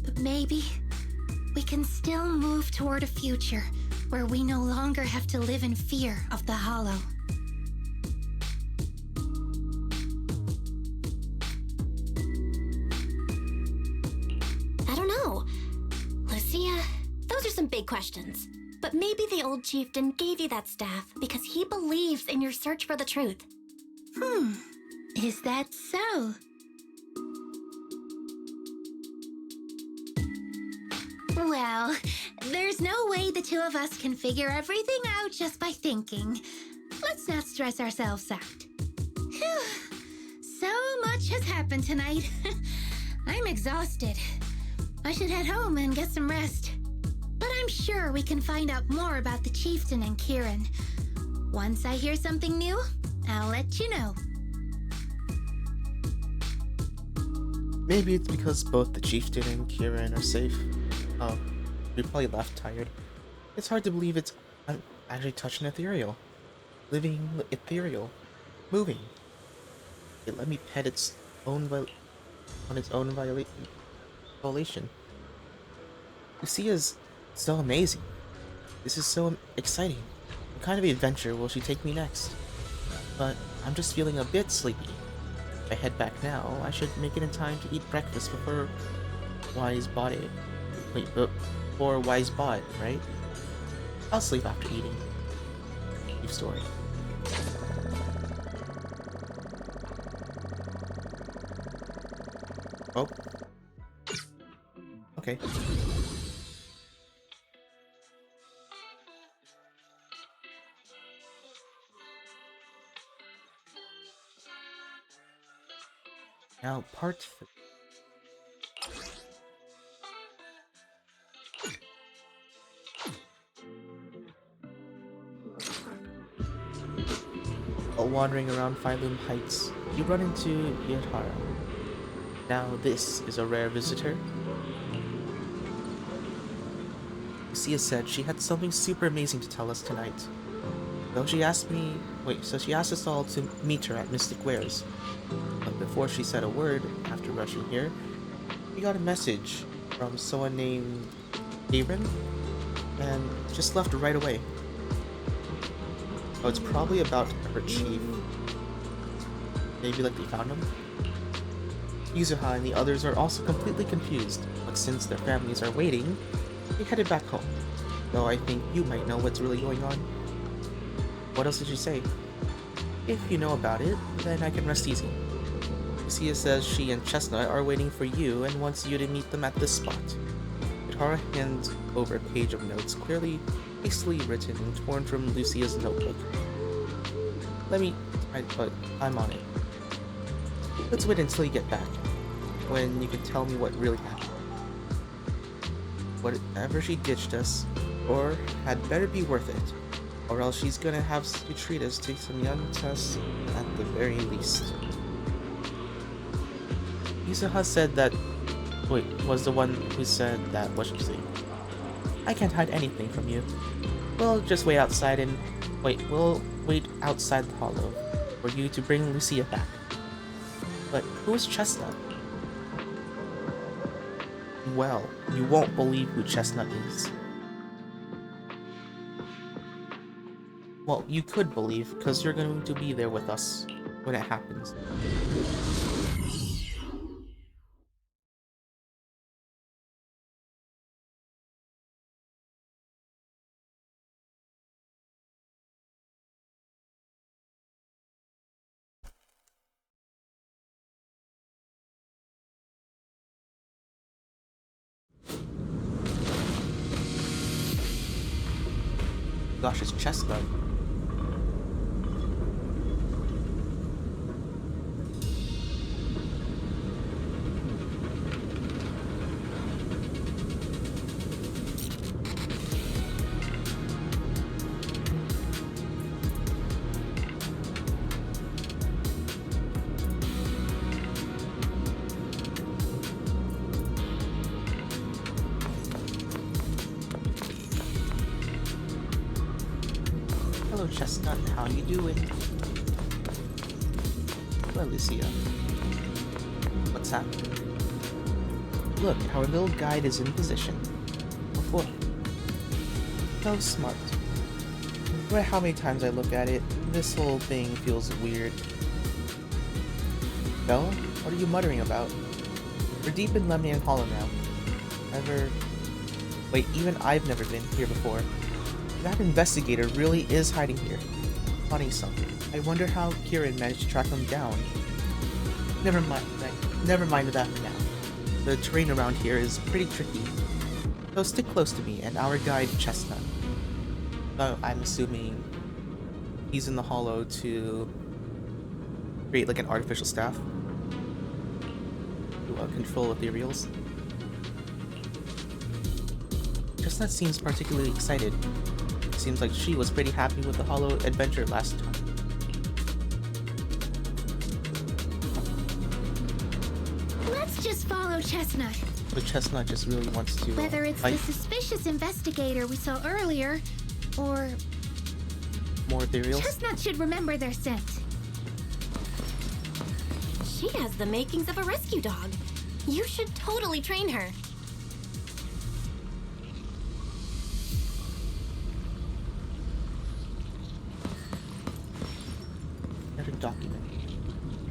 but maybe we can still move toward a future where we no longer have to live in fear of the Hollow. I don't know. Lucia, those are some big questions. But maybe the old chieftain gave you that staff because he believes in your search for the truth. Is that so? Well, there's no way the two of us can figure everything out just by thinking. Let's not stress ourselves out. Phew. So much has happened tonight. I'm exhausted. I should head home and get some rest. But I'm sure we can find out more about the chieftain and Kieran. Once I hear something new, I'll let you know. Maybe it's because both the chieftain and Kieran are safe. Oh, we probably left tired. It's hard to believe I'm actually touching ethereal. Living ethereal. Moving. It let me pet its own on its own violation. Lucia's so amazing. This is so exciting. What kind of adventure will she take me next? But I'm just feeling a bit sleepy. If I head back now, I should make it in time to eat breakfast before Wise body. Wait, before Wise bought, right? I'll sleep after eating. Deep story. Oh. Okay. Now, part 3. While wandering around Phylum Heights, you run into Yatara. Now, this is a rare visitor. Lucia said she had something super amazing to tell us tonight. So she asked us all to meet her at Mystic Wares. But before she said a word, after rushing here, we got a message from someone named Aaron, and just left right away. Oh, it's probably about her chief. Maybe like they found him? Yuzuha and the others are also completely confused, but since their families are waiting, they headed back home. Though I think you might know what's really going on. What else did she say? If you know about it, then I can rest easy. Lucia says she and Chestnut are waiting for you and wants you to meet them at this spot. Katara hands over a page of notes, clearly hastily written and torn from Lucia's notebook. But I'm on it. Let's wait until you get back, when you can tell me what really happened. Whatever she ditched us, or had better be worth it, or else she's gonna have to treat us to some young tests at the very least. Yuzuha said that... was the one who said that, what should I say? I can't hide anything from you. We'll just wait outside we'll wait outside the hollow for you to bring Lucia back. But who is Chestnut? Well, you won't believe who Chestnut is. Well, you could believe, because you're going to be there with us when it happens. Gosh, it's Chestnut. Hello, Chestnut. How you doing? Well, Lucia. What's happening? Look, our little guide is in position. Before. So smart. No matter how many times I look at it, this whole thing feels weird. Bella, what are you muttering about? We're deep in Lemnian Hollow now. Even I've never been here before. That investigator really is hiding here, plotting something. I wonder how Kieran managed to track him down. Never mind that for now. The terrain around here is pretty tricky, so stick close to me and our guide Chestnut. I'm assuming he's in the hollow to create like an artificial staff to control ethereals. Chestnut seems particularly excited. Seems like she was pretty happy with the hollow adventure last time. Let's just follow Chestnut. But Chestnut just really wants to Whether it's fight the suspicious investigator we saw earlier, or more ethereals. Chestnut should remember their scent. She has the makings of a rescue dog. You should totally train her. Document.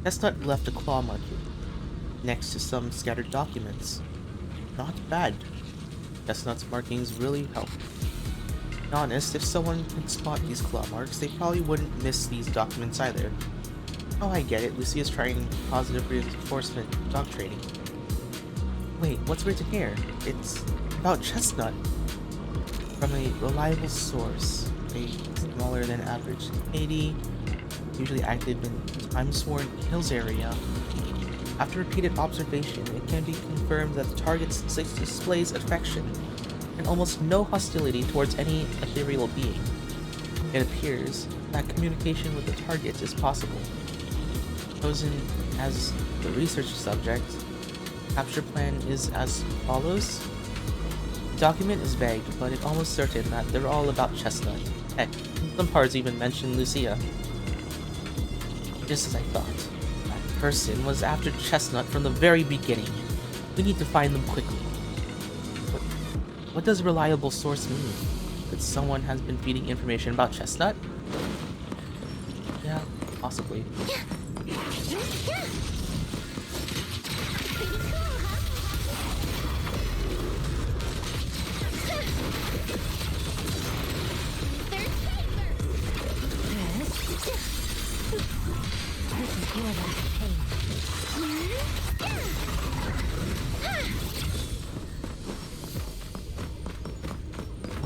Chestnut left a claw mark here, next to some scattered documents. Not bad. Chestnut's markings really help. To be honest, if someone could spot these claw marks, they probably wouldn't miss these documents either. Oh, I get it. Lucia's trying positive reinforcement dog training. Wait, what's written here? It's about Chestnut. From a reliable source. A smaller than average 80. Usually active in time-sworn kills area. After repeated observation, it can be confirmed that the target displays affection and almost no hostility towards any ethereal being. It appears that communication with the target is possible. Chosen as the research subject, capture plan is as follows. Document is vague, but it's almost certain that they're all about Chestnut. Heck, some parts even mention Lucia. Just as I thought. That person was after Chestnut from the very beginning. We need to find them quickly. What does reliable source mean? That someone has been feeding information about Chestnut? Yeah, possibly.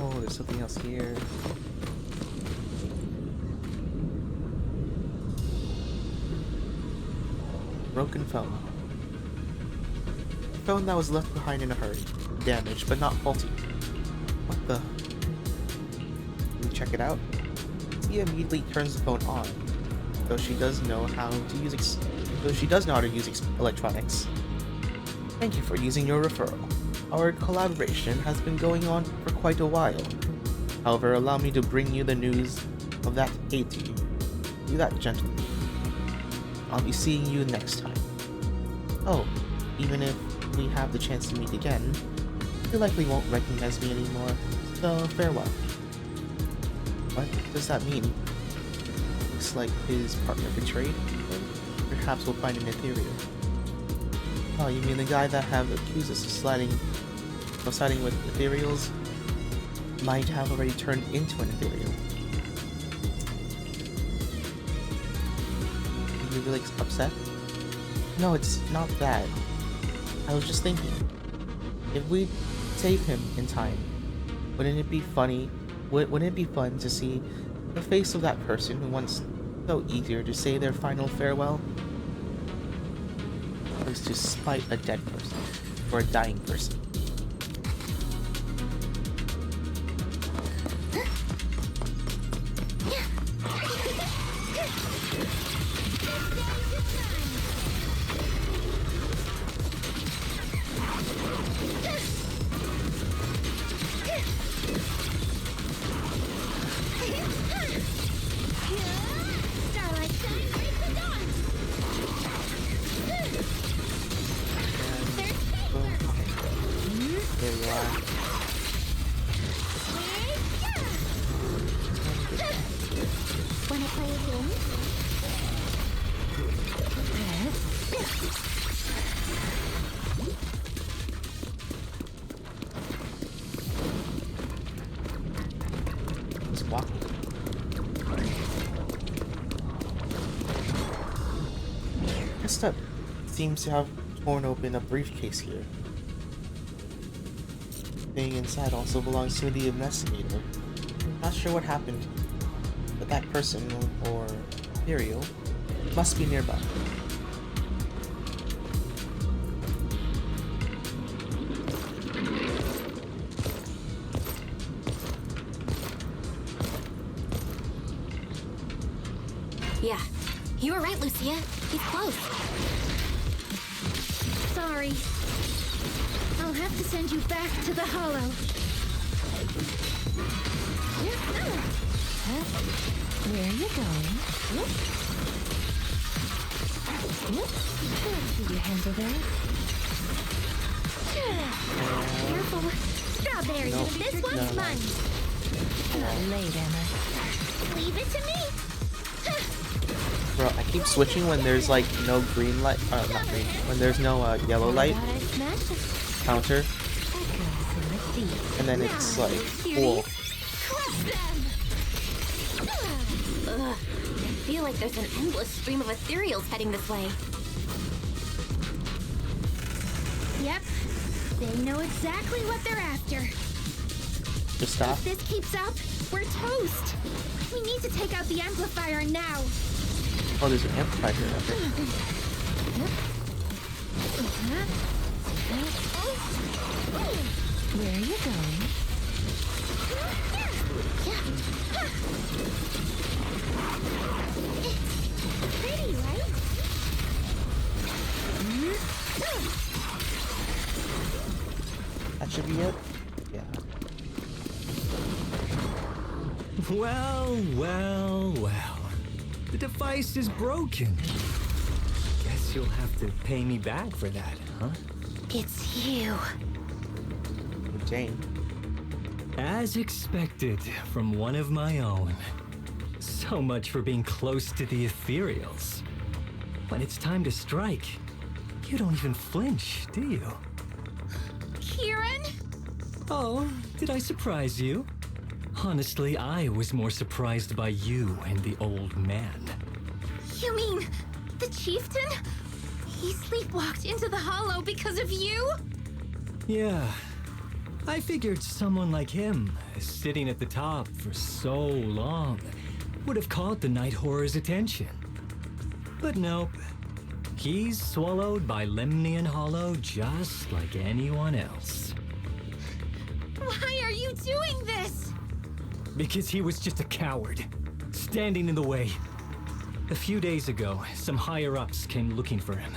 Oh, there's something else here. Broken phone. A phone that was left behind in a hurry. Damaged, but not faulty. What the? Can we check it out? He immediately turns the phone on, though she does know how to use electronics. Thank you for using your referral. Our collaboration has been going on for quite a while. However, allow me to bring you the news of that aid to you. Do that gently. I'll be seeing you next time. Oh, even if we have the chance to meet again, you likely won't recognize me anymore, so farewell. What does that mean? Looks like his partner betrayed him. Perhaps we'll find an ethereal. Oh, you mean the guy that have accused us of siding with ethereals might have already turned into an ethereal. Are you really upset? No, it's not that. I was just thinking, if we save him in time, wouldn't it be funny? Wouldn't it be fun to see the face of that person who once so eager to say their final farewell was to spite a dead person or a dying person? There you are. Wanna play a game? He's walking. Chestnut seems to have torn open a briefcase here. The thing inside also belongs to the investigator. Not sure what happened, but that person, or ethereal, must be nearby. Yeah, you were right, Lucia. He's close. Sorry. I'll have to send you back to the Hollow. Where are you going? Did you handle that? Careful. Strawberry. Nope. This one's No. mine. Not late, Emma. Leave it to me. Bro, I keep switching when there's like no green light, not green, when there's no yellow light How about I smash it? counter, That goes in the deep. and then it's like full. Ugh, I feel like there's an endless stream of ethereals heading this way. Yep. They know exactly what they're after. Just stop. If this keeps up, we're toast. We need to take out the amplifier now. Oh, there's an amplifier here. Where are you going? Pretty, right? That should be it. Yeah. Well. The device is broken. Guess you'll have to pay me back for that, huh? It's you. Jane. As expected from one of my own. So much for being close to the ethereals. When it's time to strike, you don't even flinch, do you? Kieran? Oh, did I surprise you? Honestly, I was more surprised by you and the old man. You mean the chieftain? He sleepwalked into the hollow because of you? Yeah. I figured someone like him, sitting at the top for so long, would have caught the Night Horror's attention. But nope. He's swallowed by Lemnian Hollow just like anyone else. Why are you doing this? Because he was just a coward, standing in the way. A few days ago, some higher-ups came looking for him.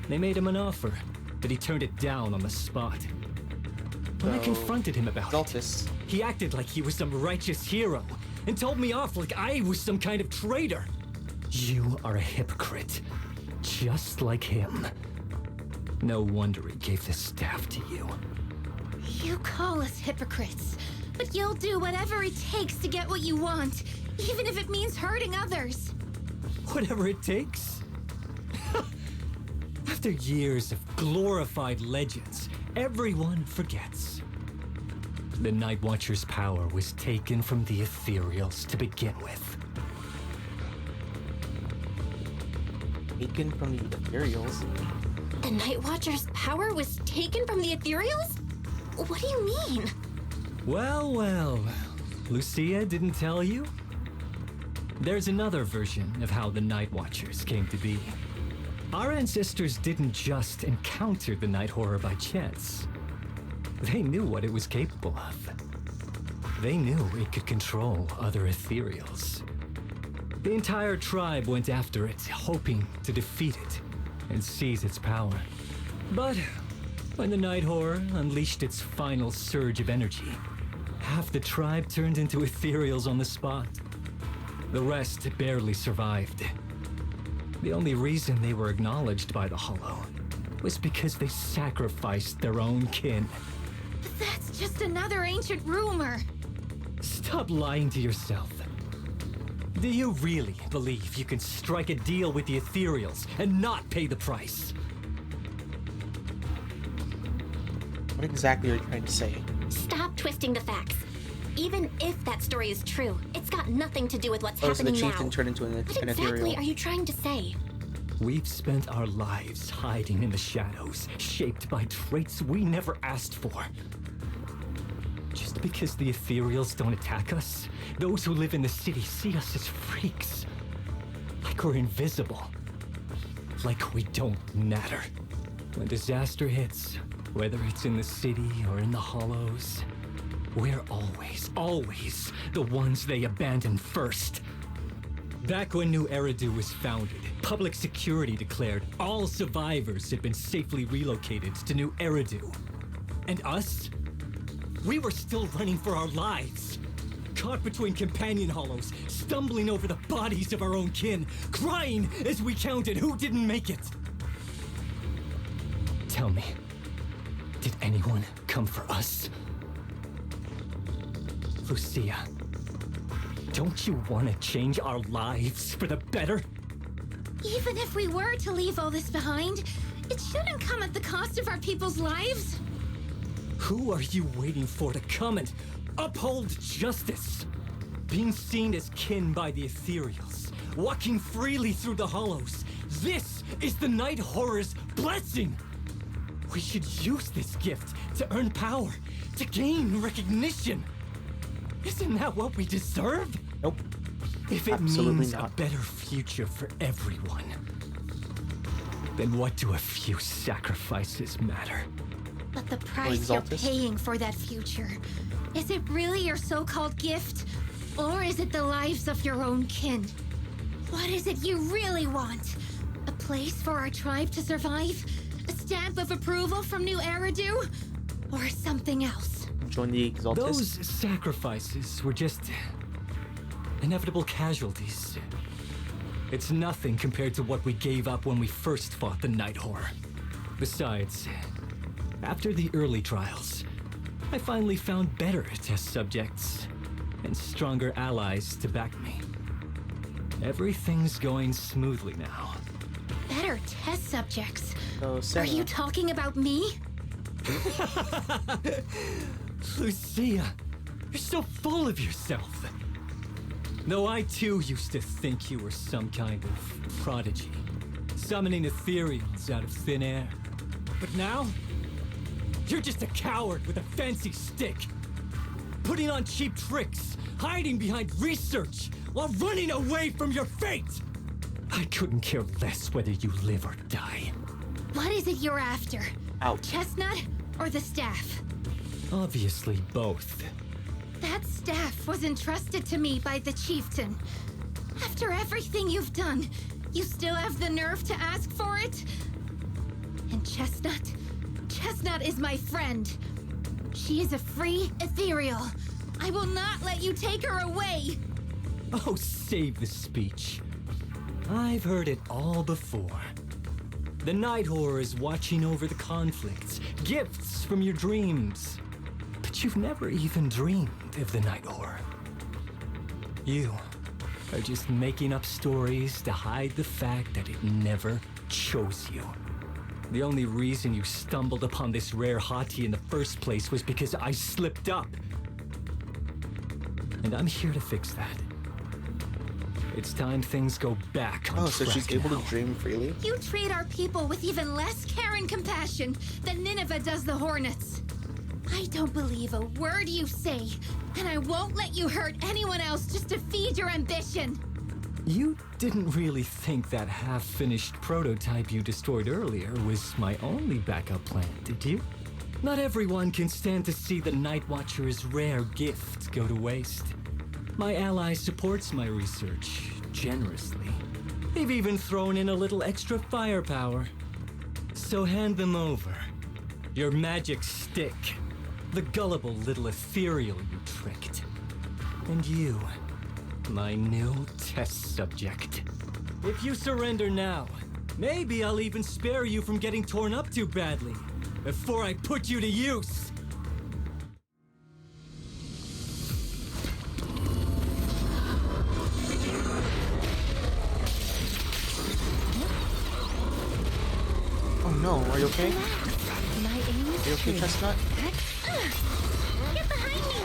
They made him an offer, but he turned it down on the spot. When I So, confronted him about Xaltis. it, he acted like he was some righteous hero and told me off like I was some kind of traitor. You are a hypocrite, just like him. No wonder he gave the staff to you. You call us hypocrites, but you'll do whatever it takes to get what you want, even if it means hurting others. Whatever it takes. After years of glorified legends, everyone forgets. The Night Watcher's power was taken from the ethereals to begin with. Taken from the ethereals. The Night Watcher's power was taken from the ethereals? What do you mean? Well. Lucia didn't tell you? There's another version of how the Night Watchers came to be. Our ancestors didn't just encounter the Night Horror by chance. They knew what it was capable of. They knew it could control other ethereals. The entire tribe went after it, hoping to defeat it and seize its power. But when the Night Horror unleashed its final surge of energy, half the tribe turned into ethereals on the spot. The rest barely survived. The only reason they were acknowledged by the Hollow was because they sacrificed their own kin. That's just another ancient rumor. Stop lying to yourself. Do you really believe you can strike a deal with the ethereals and not pay the price? What exactly are you trying to say? Stop twisting the facts. Even if that story is true, it's got nothing to do with what's Oh, so the happening chieftain now. turned into an What ethereal. exactly are you trying to say? We've spent our lives hiding in the shadows, shaped by traits we never asked for. Just because the ethereals don't attack us, those who live in the city see us as freaks. Like we're invisible. Like we don't matter. When disaster hits, whether it's in the city or in the hollows, we're always the ones they abandon first. Back when New Eridu was founded, public security declared all survivors had been safely relocated to New Eridu. And us? We were still running for our lives. Caught between companion hollows, stumbling over the bodies of our own kin, crying as we counted who didn't make it. Tell me, did anyone come for us? Lucia, don't you want to change our lives for the better? Even if we were to leave all this behind, it shouldn't come at the cost of our people's lives. Who are you waiting for to come and uphold justice? Being seen as kin by the ethereals, walking freely through the hollows. This is the Night Horror's blessing! We should use this gift to earn power, to gain recognition. Isn't that what we deserve? Nope. If it Absolutely means not. a better future for everyone, then what do a few sacrifices matter? But the price you're Xaltis? paying for that future, is it really your so-called gift? Or is it the lives of your own kin? What is it you really want? A place for our tribe to survive? A stamp of approval from New Eridu? Or something else? Join the Xaltis. Those sacrifices were just inevitable casualties. It's nothing compared to what we gave up when we first fought the Night Horror. Besides, after the early trials, I finally found better test subjects and stronger allies to back me. Everything's going smoothly now. Better test subjects. So, Are Sarah, you talking about me? Lucia, you're so full of yourself. Though I too used to think you were some kind of prodigy, summoning ethereals out of thin air. But now, you're just a coward with a fancy stick, putting on cheap tricks, hiding behind research, while running away from your fate. I couldn't care less whether you live or die. What is it you're after? Ouch. Chestnut or the staff? Obviously both. That staff was entrusted to me by the chieftain. After everything you've done, you still have the nerve to ask for it? And Chestnut is my friend. She is a free ethereal. I will not let you take her away. Oh, save the speech. I've heard it all before. The Night Horror is watching over the conflicts, gifts from your dreams. But you've never even dreamed of the Night Horror. You are just making up stories to hide the fact that it never chose you. The only reason you stumbled upon this rare hottie in the first place was because I slipped up. And I'm here to fix that. It's time things go back on Oh, so track she's able now. to dream freely? You treat our people with even less care and compassion than Nineveh does the Hornets. I don't believe a word you say, and I won't let you hurt anyone else just to feed your ambition. You didn't really think that half-finished prototype you destroyed earlier was my only backup plan, did you? Not everyone can stand to see the Night Watcher's rare gift go to waste. My ally supports my research generously. They've even thrown in a little extra firepower. So hand them over. Your magic stick. The gullible little ethereal you tricked. And you, my new test subject. If you surrender now, maybe I'll even spare you from getting torn up too badly before I put you to use. Oh no, are you okay? My aim is Are you okay, true. Chestnut? Get behind me!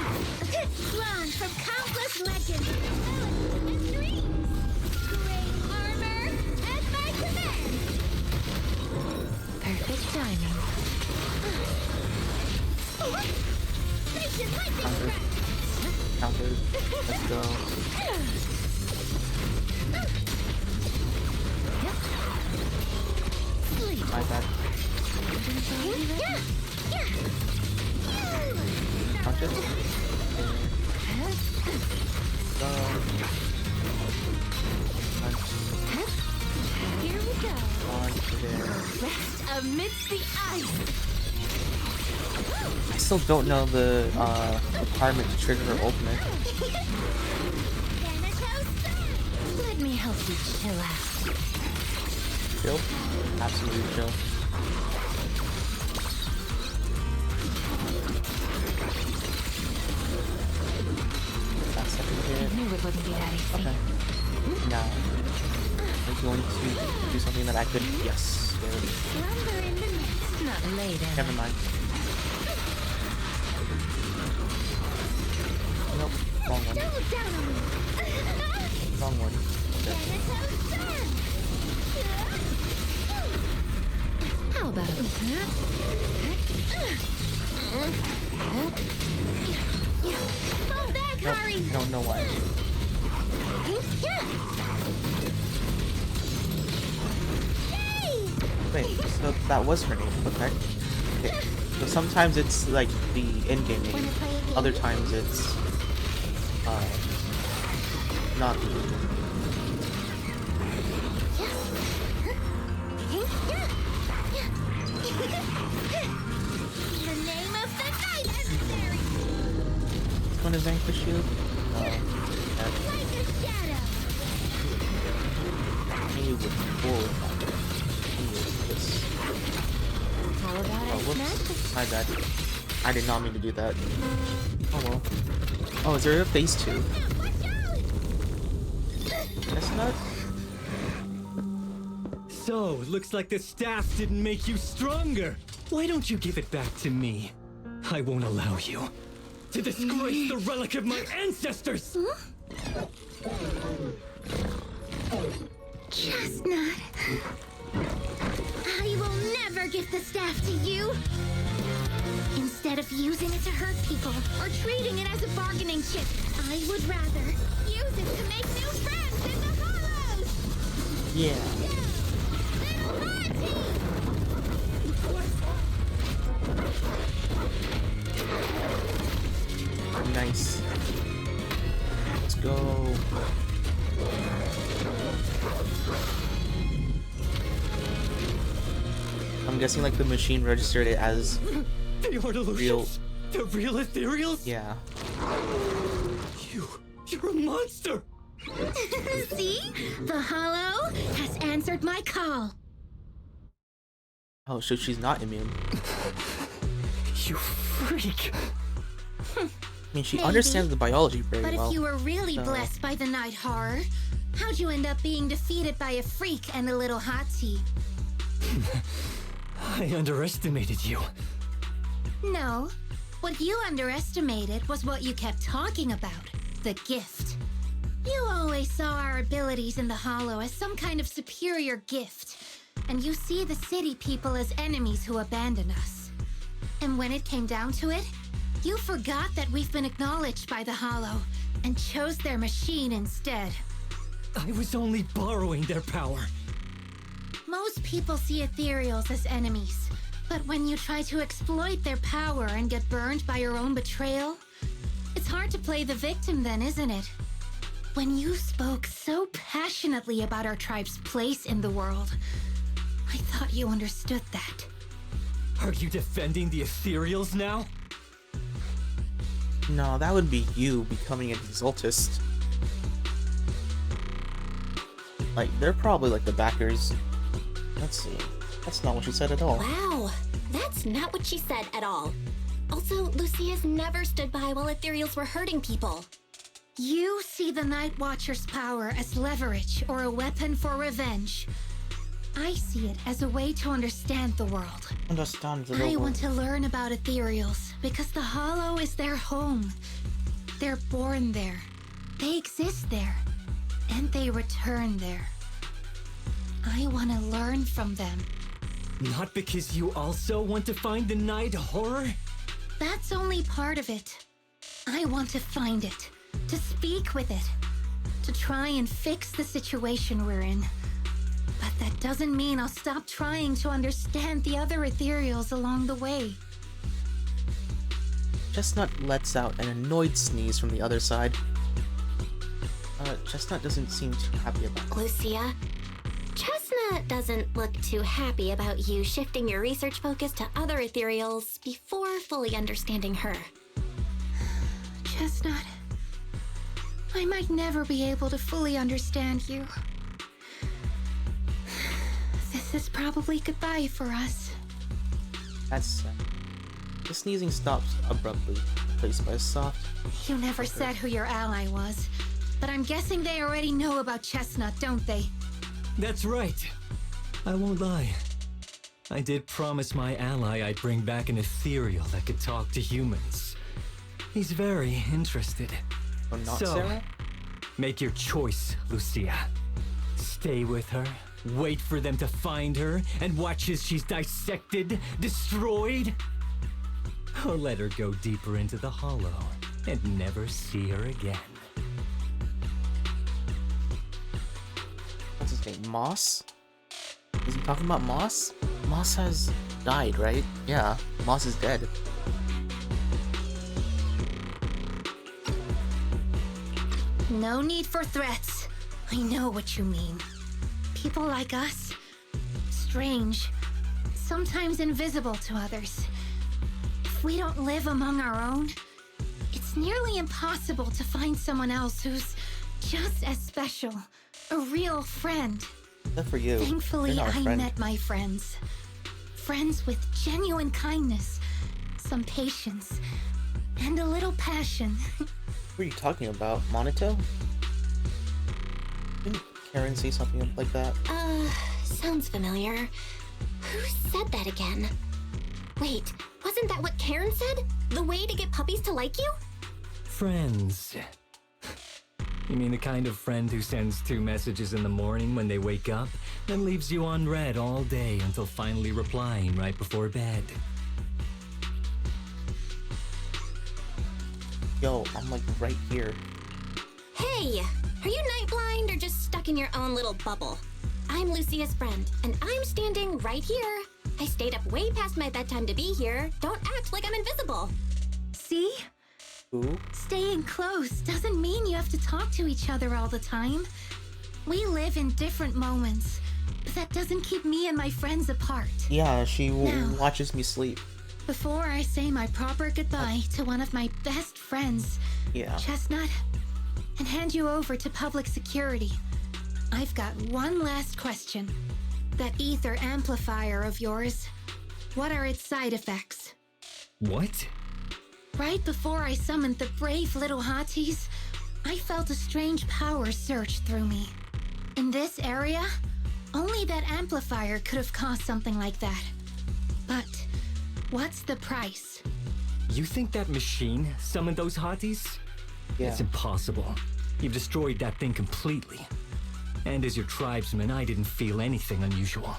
Drawn from countless legends and dreams! Great armor at my command! Perfect timing. Nations like this Counter. friend! Counter. Let's go. My bad. Counter. Go. Here we go. Punch there. Rest amidst the ice! I still don't know the requirement to trigger her ultimate. Let me help you chill out. Chill? Absolutely chill. That second I hit. knew it wouldn't be that easy. Okay. Now, are you going to do something that I could? Yes. There it is. Slumber in the mist. Not later. Never mind. Nope. Wrong one. Double down on me! Wrong one. Okay. How about it? Fall back, Nope. Hari! I don't know why. Wait, so that was her name, okay. Okay. So sometimes it's like the in-game name. Other times it's not the in-game. The name of the night, adversary! Which one is Vanquish Shield? No. That's continue with this. How about Oh, I whoops. snack? My bad. I did not mean to do that. Oh well. Oh, is there a phase 2? Chestnut? So, looks like the staff didn't make you stronger. Why don't you give it back to me? I won't allow you to disgrace the relic of my ancestors! Chestnut. I will never give the staff to you. Instead of using it to hurt people or treating it as a bargaining chip, I would rather use it to make new friends in the hollows. Yeah. Little Monty! Nice. Let's go. I'm guessing like the machine registered it as They are delusions? real. The real ethereals? Yeah. You're a monster! See? The hollow has answered my call. Oh, so she's not immune. You freak! I mean, she Maybe. understands the biology very But well. if you were really so- blessed by the night horror, how'd you end up being defeated by a freak and a little hot tea? I underestimated you. No. What you underestimated was what you kept talking about. The gift. You always saw our abilities in the Hollow as some kind of superior gift. And you see the city people as enemies who abandon us. And when it came down to it, you forgot that we've been acknowledged by the Hollow and chose their machine instead. I was only borrowing their power. Most people see ethereals as enemies, but when you try to exploit their power and get burned by your own betrayal, it's hard to play the victim then, isn't it? When you spoke so passionately about our tribe's place in the world, I thought you understood that. Are you defending the ethereals now? No, that would be you becoming an exaltist. Like, they're probably like the backers. Let's see. That's not what she said at all. Wow, that's not what she said at all. Also, Lucia's never stood by while ethereals were hurting people. You see the Night Watcher's power as leverage or a weapon for revenge. I see it as a way to understand the world. Understand the I world. want to learn about ethereals because the Hollow is their home. They're born there. They exist there. And they return there. I want to learn from them. Not because you also want to find the night horror? That's only part of it. I want to find it, to speak with it, to try and fix the situation we're in. But that doesn't mean I'll stop trying to understand the other ethereals along the way. Chestnut lets out an annoyed sneeze from the other side. Chestnut doesn't seem too happy about it. Lucia, Chestnut doesn't look too happy about you shifting your research focus to other ethereals before fully understanding her. Chestnut, I might never be able to fully understand you. This is probably goodbye for us. That's sad. The sneezing stops abruptly, replaced by a soft. You never said who your ally was, but I'm guessing they already know about Chestnut, don't they? That's right. I won't lie. I did promise my ally I'd bring back an ethereal that could talk to humans. He's very interested. Oh, not So, Sarah? make your choice, Lucia. Stay with her, wait for them to find her, and watch as she's dissected, destroyed? Or let her go deeper into the Hollow and never see her again. What's his name? Moss? Is he talking about Moss? Moss has died, right? Yeah, Moss is dead. No need for threats. I know what you mean. People like us, strange, sometimes invisible to others. If we don't live among our own, it's nearly impossible to find someone else who's just as special, a real friend. Except for you. Thankfully, You're not a I friend. met my friends. Friends with genuine kindness, some patience, and a little passion. What are you talking about? Monito? Didn't Karen say something like that? Sounds familiar. Who said that again? Wait, wasn't that what Karen said? The way to get puppies to like you? Friends. You mean the kind of friend who sends 2 messages in the morning when they wake up, then leaves you on read all day until finally replying right before bed? Yo, I'm like right here. Hey, are you night blind or just stuck in your own little bubble? I'm Lucia's friend, and I'm standing right here. I stayed up way past my bedtime to be here. Don't act like I'm invisible. See? Who? Staying close doesn't mean you have to talk to each other all the time. We live in different moments, but that doesn't keep me and my friends apart. Yeah, she No. watches me sleep. Before I say my proper goodbye to one of my best friends, Yeah. Chestnut, and hand you over to public security, I've got one last question. That ether amplifier of yours, what are its side effects? What? Right before I summoned the brave little hotties, I felt a strange power surge through me. In this area, only that amplifier could have caused something like that. But what's the price? You think that machine summoned those hotties? Yeah. It's impossible. You've destroyed that thing completely. And as your tribesman, I didn't feel anything unusual.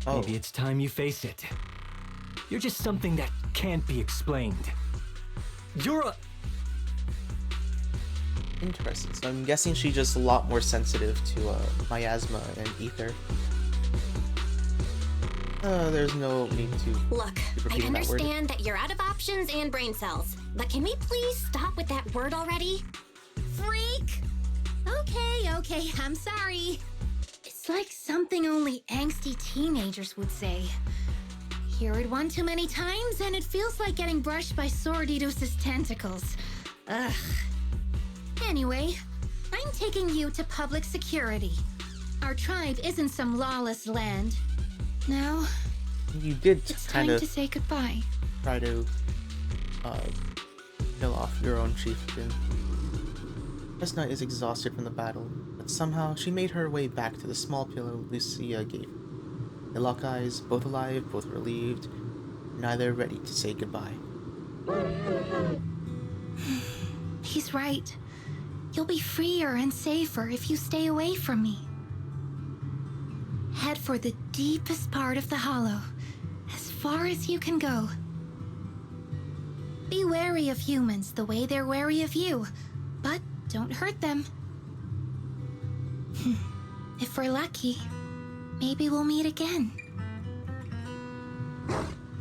Oh. Maybe it's time you face it. You're just something that can't be explained. You're a... Interesting. So I'm guessing she's just a lot more sensitive to miasma and ether. There's no need to Look, keep I repeating that word. understand that you're out of options and brain cells, but can we please stop with that word already? Freak! Okay, I'm sorry. It's like something only angsty teenagers would say. Hear it one too many times, and it feels like getting brushed by Sordidus's tentacles. Ugh. Anyway, I'm taking you to public security. Our tribe isn't some lawless land. Now, You did it's kind time of to say goodbye. try to kill off your own chieftain. Chestnut is exhausted from the battle, but somehow she made her way back to the small pillow Lucia gave. They lock eyes, both alive, both relieved, neither ready to say goodbye. He's right. You'll be freer and safer if you stay away from me. Head for the deepest part of the hollow, as far as you can go. Be wary of humans the way they're wary of you, but don't hurt them. If we're lucky, maybe we'll meet again.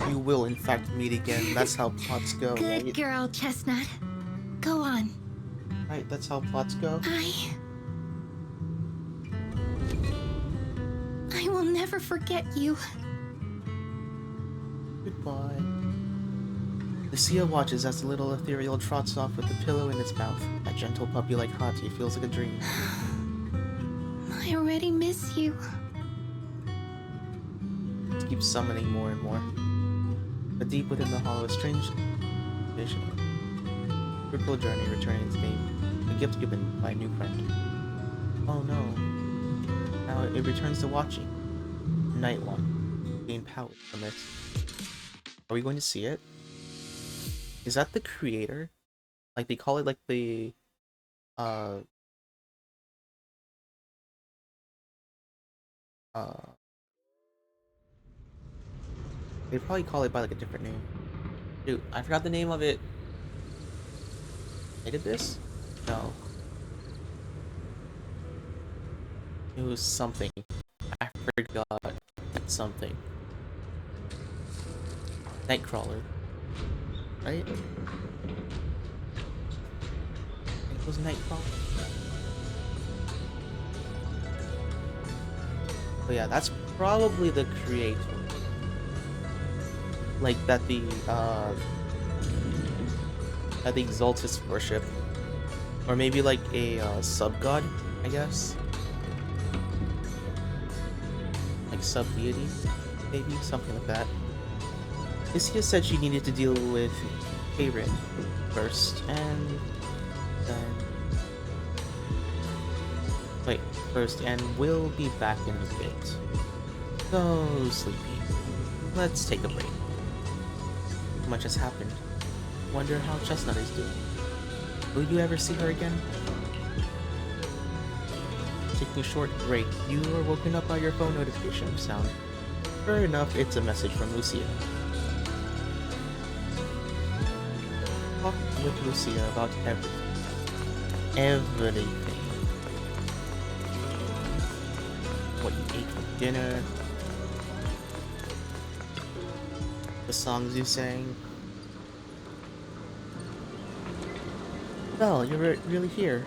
You will, in fact, meet again. That's how plots go, Good right? girl, Chestnut. Go on. Right, that's how plots go. I will never forget you. Goodbye. Lucia watches as the little ethereal trots off with the pillow in its mouth. That gentle puppy like Hati feels like a dream. I already miss you. It keeps summoning more and more. But deep within the hollow, a strange vision. Fruitful journey returning its game. A gift given by a new friend. Oh no. Now it returns to watching. Night one. Gain power from it. Are we going to see it? Is that the creator? Like they call it like the they probably call it by like a different name. Dude, I forgot the name of it. I did this? No. It was something. I forgot something. Nightcrawler. Right? I think it was Nightcrawler. But yeah, that's probably the creator. Like that the Exaltus worship. Or maybe like a sub-god, I guess. sub-deity, maybe? Something like that. Lucia said she needed to deal with Karen first, and then... Wait, first, and we'll be back in a bit. So sleepy. Let's take a break. Much has happened. Wonder how Chestnut is doing. Will you ever see her again? Taking a short break, you are woken up by your phone notification sound. Fair enough, it's a message from Lucia. Talk with Lucia about everything. Everything. What you ate for dinner. The songs you sang. Well, you're really here.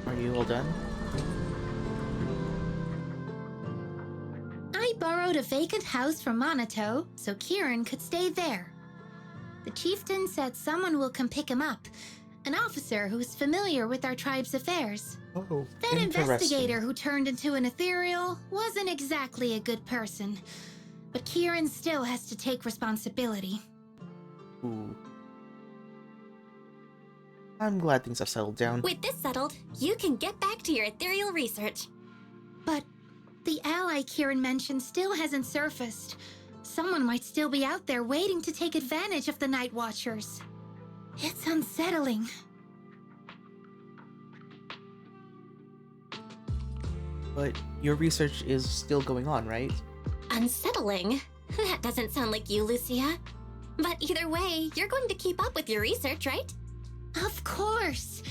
Are you all done? I borrowed a vacant house from Monato so Kieran could stay there. The chieftain said someone will come pick him up, an officer who's familiar with our tribe's affairs. Oh, That interesting. investigator who turned into an ethereal wasn't exactly a good person, but Kieran still has to take responsibility. Ooh. I'm glad things have settled down. With this settled, you can get back to your ethereal research. But the ally Kieran mentioned still hasn't surfaced. Someone might still be out there waiting to take advantage of the Night Watchers. It's unsettling. But your research is still going on, right? Unsettling? That doesn't sound like you, Lucia. But either way, you're going to keep up with your research, right? Of course.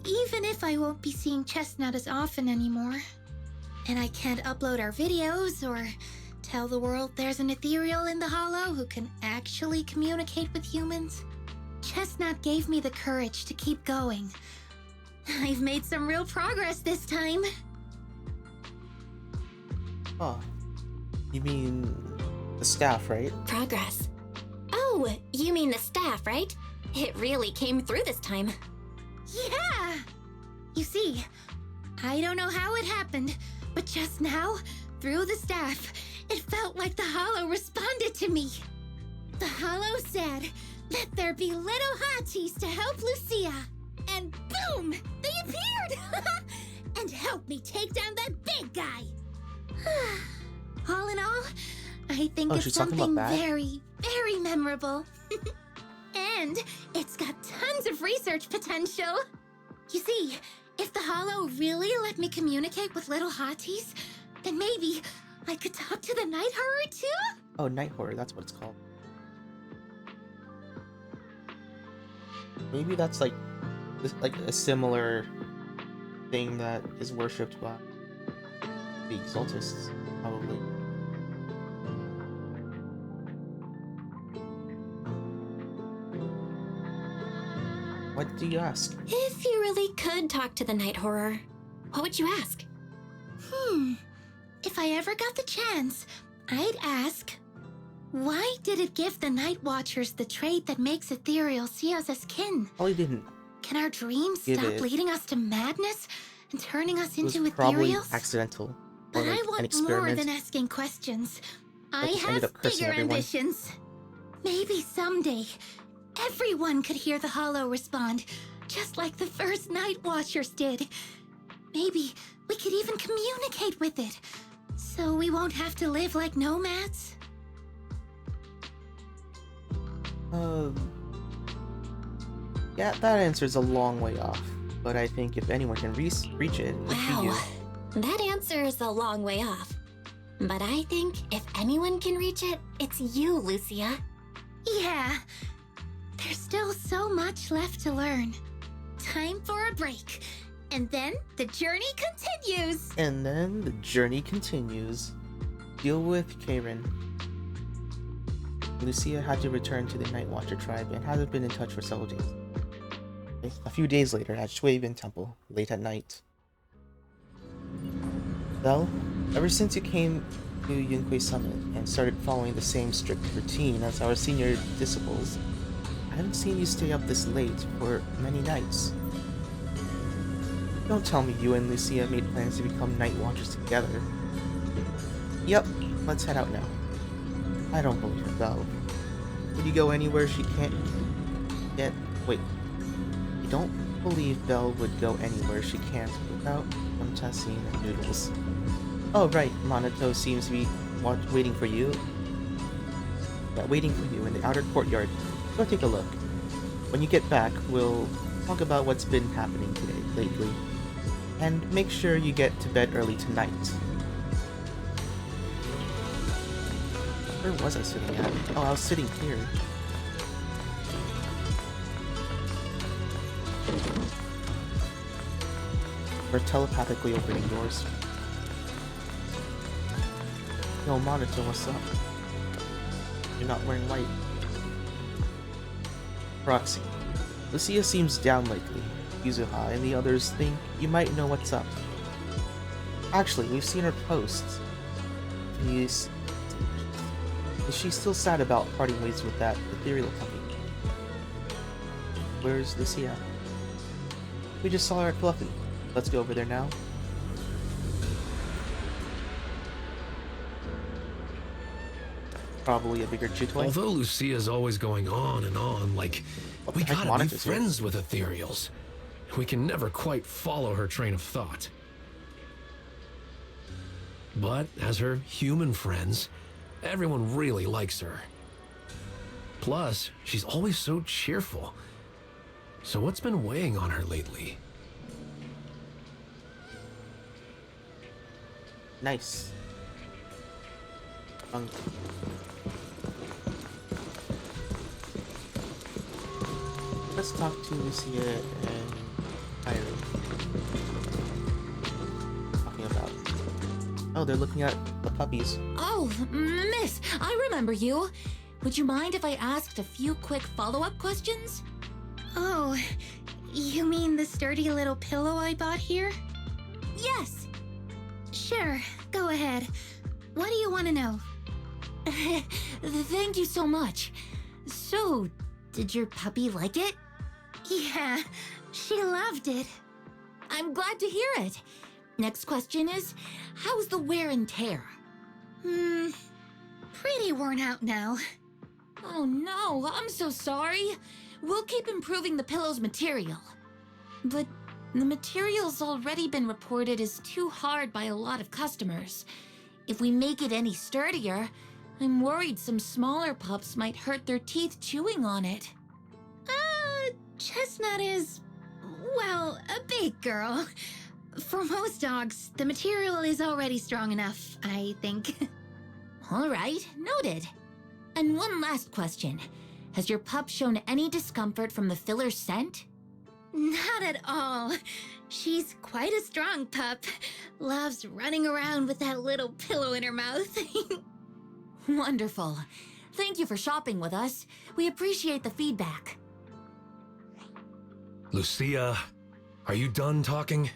Even if I won't be seeing Chestnut as often anymore. And I can't upload our videos or tell the world there's an ethereal in the Hollow who can actually communicate with humans. Chestnut gave me the courage to keep going. I've made some real progress this time. Oh. You mean the staff, right? Progress. Oh, you mean the staff, right? It really came through this time. Yeah! You see, I don't know how it happened, but just now, through the staff, it felt like the Hollow responded to me. The Hollow said, "Let there be little hotties to help Lucia." And boom! They appeared! And helped me take down that big guy. All in all, I think Oh, it's she's talking about something that? very, very memorable. And it's got tons of research potential. You see, if the Hollow really let me communicate with little hotties, then maybe I could talk to the Night Horror too? Oh, Night Horror, that's what it's called. Maybe that's like a similar thing that is worshipped by the Exaltists, probably. What do you ask? If you really could talk to the Night Horror, what would you ask? If I ever got the chance, I'd ask, why did it give the Night Watchers the trait that makes ethereal see us as kin? Probably didn't. Can our dreams Give stop it- leading us to madness and turning us It was into probably ethereals? accidental. But Or like I an want more experiment. than asking questions. I just ended have up cursing bigger everyone. ambitions. Maybe someday, everyone could hear the Hollow respond, just like the first Night Watchers did. Maybe we could even communicate with it, so we won't have to live like nomads. Yeah, that answer's a long way off. But I think if anyone can reach it, it'd be you. Wow, that answer is a long way off. But I think if anyone can reach it, it's you, Lucia. Yeah, there's still so much left to learn. Time for a break, and then the journey continues. And then the journey continues. Deal with Karen. Lucia had to return to the Night Watcher tribe and hasn't been in touch for several days. A few days later at Shuevin Temple, late at night. Well, ever since you came to Yunque Summit and started following the same strict routine as our senior disciples, I haven't seen you stay up this late for many nights. Don't tell me you and Lucia made plans to become Night Watchers together. Yep, let's head out now. I don't believe it, Belle. Would you go anywhere she can't get... Wait. You don't believe Belle would go anywhere she can't without some Tessine and noodles. Oh, right. Monato seems to be waiting for you. Yeah, waiting for you in the outer courtyard. Go take a look. When you get back, we'll talk about what's been happening lately. And make sure you get to bed early tonight. Where was I sitting at? Oh, I was sitting here. We're telepathically opening doors. Yo, Monato, what's up? You're not wearing white. Roxy. Lucia seems down lately. Yuzuha and the others think you might know what's up. Actually, we've seen her posts. Is she still sad about parting ways with that ethereal puppy? Where's Lucia? We just saw her at Fluffy. Let's go over there now. Probably a bigger chew toy. Although Lucia's always going on and on, like, we gotta be friends with ethereals. We can never quite follow her train of thought. But as her human friends, everyone really likes her. Plus, she's always so cheerful. So what's been weighing on her lately? Nice. Let's talk to Lucia and Irene. Talking about... Oh, they're looking at the puppies. Oh, miss, I remember you. Would you mind if I asked a few quick follow-up questions? Oh, you mean the sturdy little pillow I bought here? Yes. Sure, go ahead. What do you want to know? Thank you so much. So, did your puppy like it? Yeah, she loved it. I'm glad to hear it. Next question is, how's the wear and tear? Pretty worn out now. Oh no, I'm so sorry. We'll keep improving the pillow's material. But the material's already been reported as too hard by a lot of customers. If we make it any sturdier, I'm worried some smaller pups might hurt their teeth chewing on it. Chestnut is, well, a big girl. For most dogs, the material is already strong enough, I think. All right, noted. And one last question. Has your pup shown any discomfort from the filler scent? Not at all. She's quite a strong pup. Loves running around with that little pillow in her mouth. Wonderful. Thank you for shopping with us. We appreciate the feedback. Lucia, are you done talking?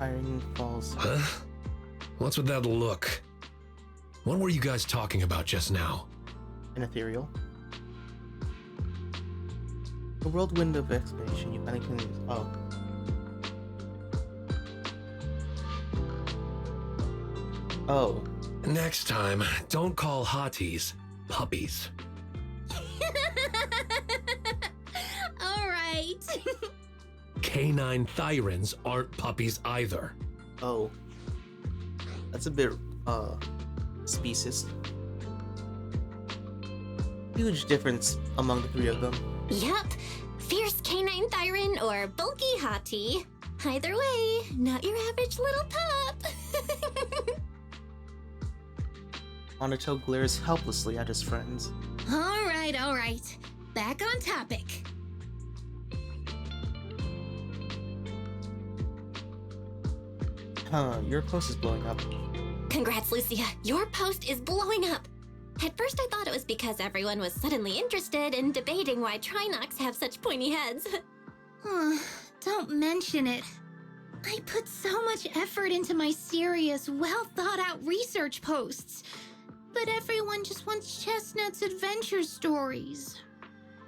Irene falls. Huh? What's with that look? What were you guys talking about just now? An ethereal. The whirlwind of explanation. You finally can. Oh. Oh. Next time, don't call hotties puppies. All right. Canine thyrans aren't puppies either. Oh. That's a bit, speciesist. Huge difference among the three of them. Yup. Fierce canine thyron or bulky hottie. Either way, not your average little pup. Monato glares helplessly at his friends. All right. Back on topic. Your post is blowing up. Congrats, Lucia. Your post is blowing up. At first I thought it was because everyone was suddenly interested in debating why Trinocs have such pointy heads. Don't mention it. I put so much effort into my serious, well-thought-out research posts. But everyone just wants Chestnut's adventure stories.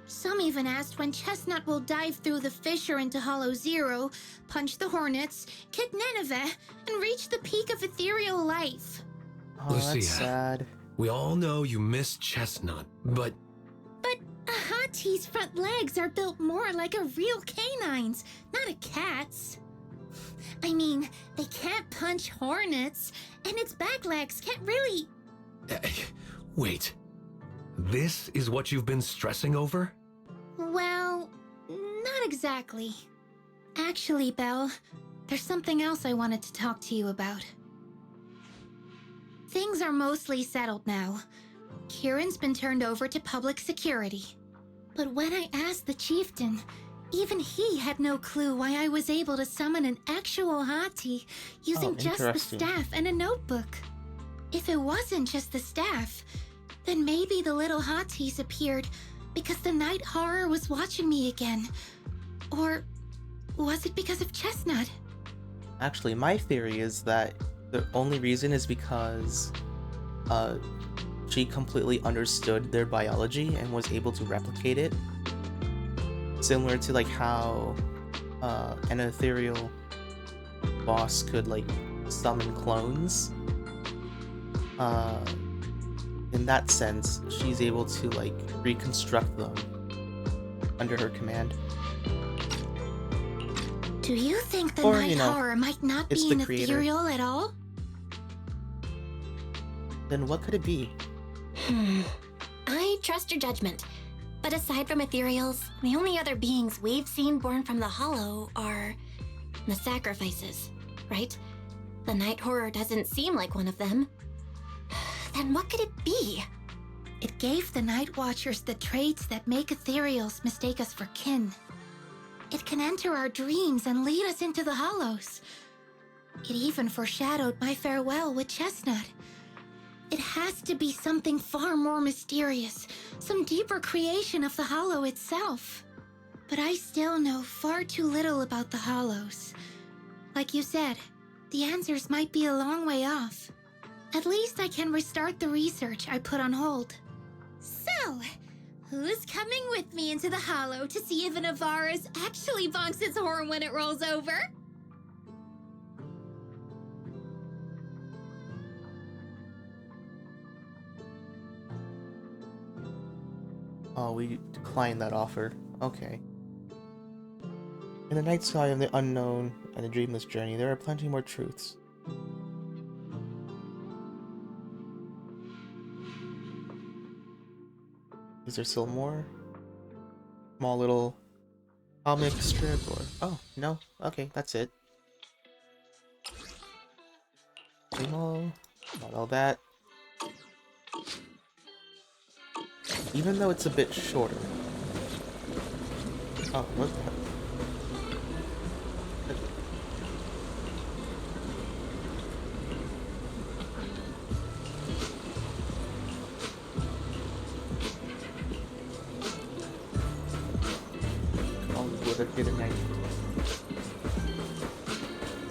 Some even asked when Chestnut will dive through the fissure into Hollow Zero, punch the Hornets, kick Nineveh, and reach the peak of ethereal life. Oh, Lucia. that's sad. We all know you miss Chestnut, but But a Hati's front legs are built more like a real canine's, not a cat's. I mean, they can't punch Hornets, and its back legs can't really... wait. This is what you've been stressing over? Well, not exactly. Actually, Belle, there's something else I wanted to talk to you about. Things are mostly settled now. Kieran's been turned over to public security. But when I asked the chieftain, even he had no clue why I was able to summon an actual Hati using just the interesting. staff and a notebook. If it wasn't just the staff, then maybe the little Hatis appeared because the night horror was watching me again. Or was it because of Chestnut? Actually, my theory is that the only reason is because she completely understood their biology and was able to replicate it. Similar to like how an ethereal boss could like summon clones. In that sense, she's able to like reconstruct them under her command. Do you think the Or, night you know, horror might not it's be the an creator. ethereal at all? Then what could it be? I trust your judgment. But aside from ethereals, the only other beings we've seen born from the Hollow are the sacrifices, right? The night horror doesn't seem like one of them. Then what could it be? It gave the Night Watchers the traits that make ethereals mistake us for kin. It can enter our dreams and lead us into the Hollows. It even foreshadowed my farewell with Chestnut. It has to be something far more mysterious, some deeper creation of the Hollow itself. But I still know far too little about the Hollows. Like you said, the answers might be a long way off. At least I can restart the research I put on hold. So, who's coming with me into the Hollow to see if an Avaris actually bonks its horn when it rolls over? Oh, we declined that offer. Okay. In the night sky of the unknown and the dreamless journey, there are plenty more truths. Is there still more? Small little comic strip or... Oh, no. Okay, that's it. Small. Not all that. Even though it's a bit shorter. Oh, what the heck?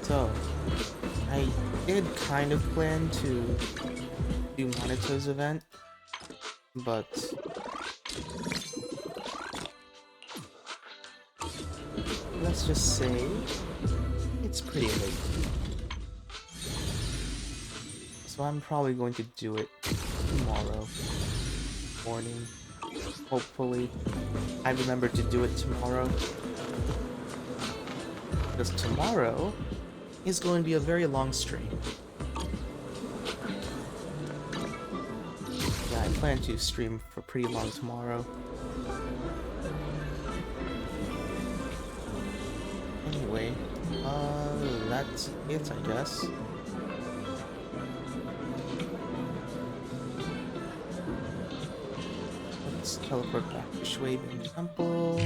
So, I did kind of plan to do Moneto's event, but let's just say it's pretty late. So I'm probably going to do it tomorrow morning. Hopefully, I remember to do it tomorrow. Because tomorrow is going to be a very long stream. Yeah, I plan to stream for pretty long tomorrow. Anyway, that's it, I guess. Let's teleport back to Schwaben Temple.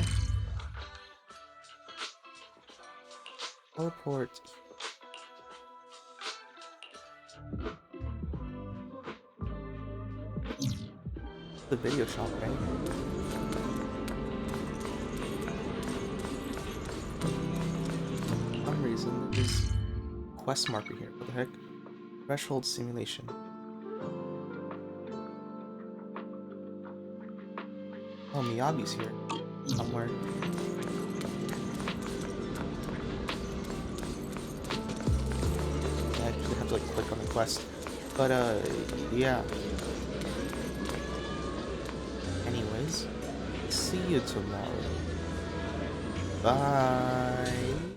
Teleport. The video shop, right? For some reason, there's a quest marker here. What the heck? Threshold simulation. Oh, Miyagi's here. Somewhere. I actually have to like click on the quest. But yeah. Anyways, see you tomorrow. Bye.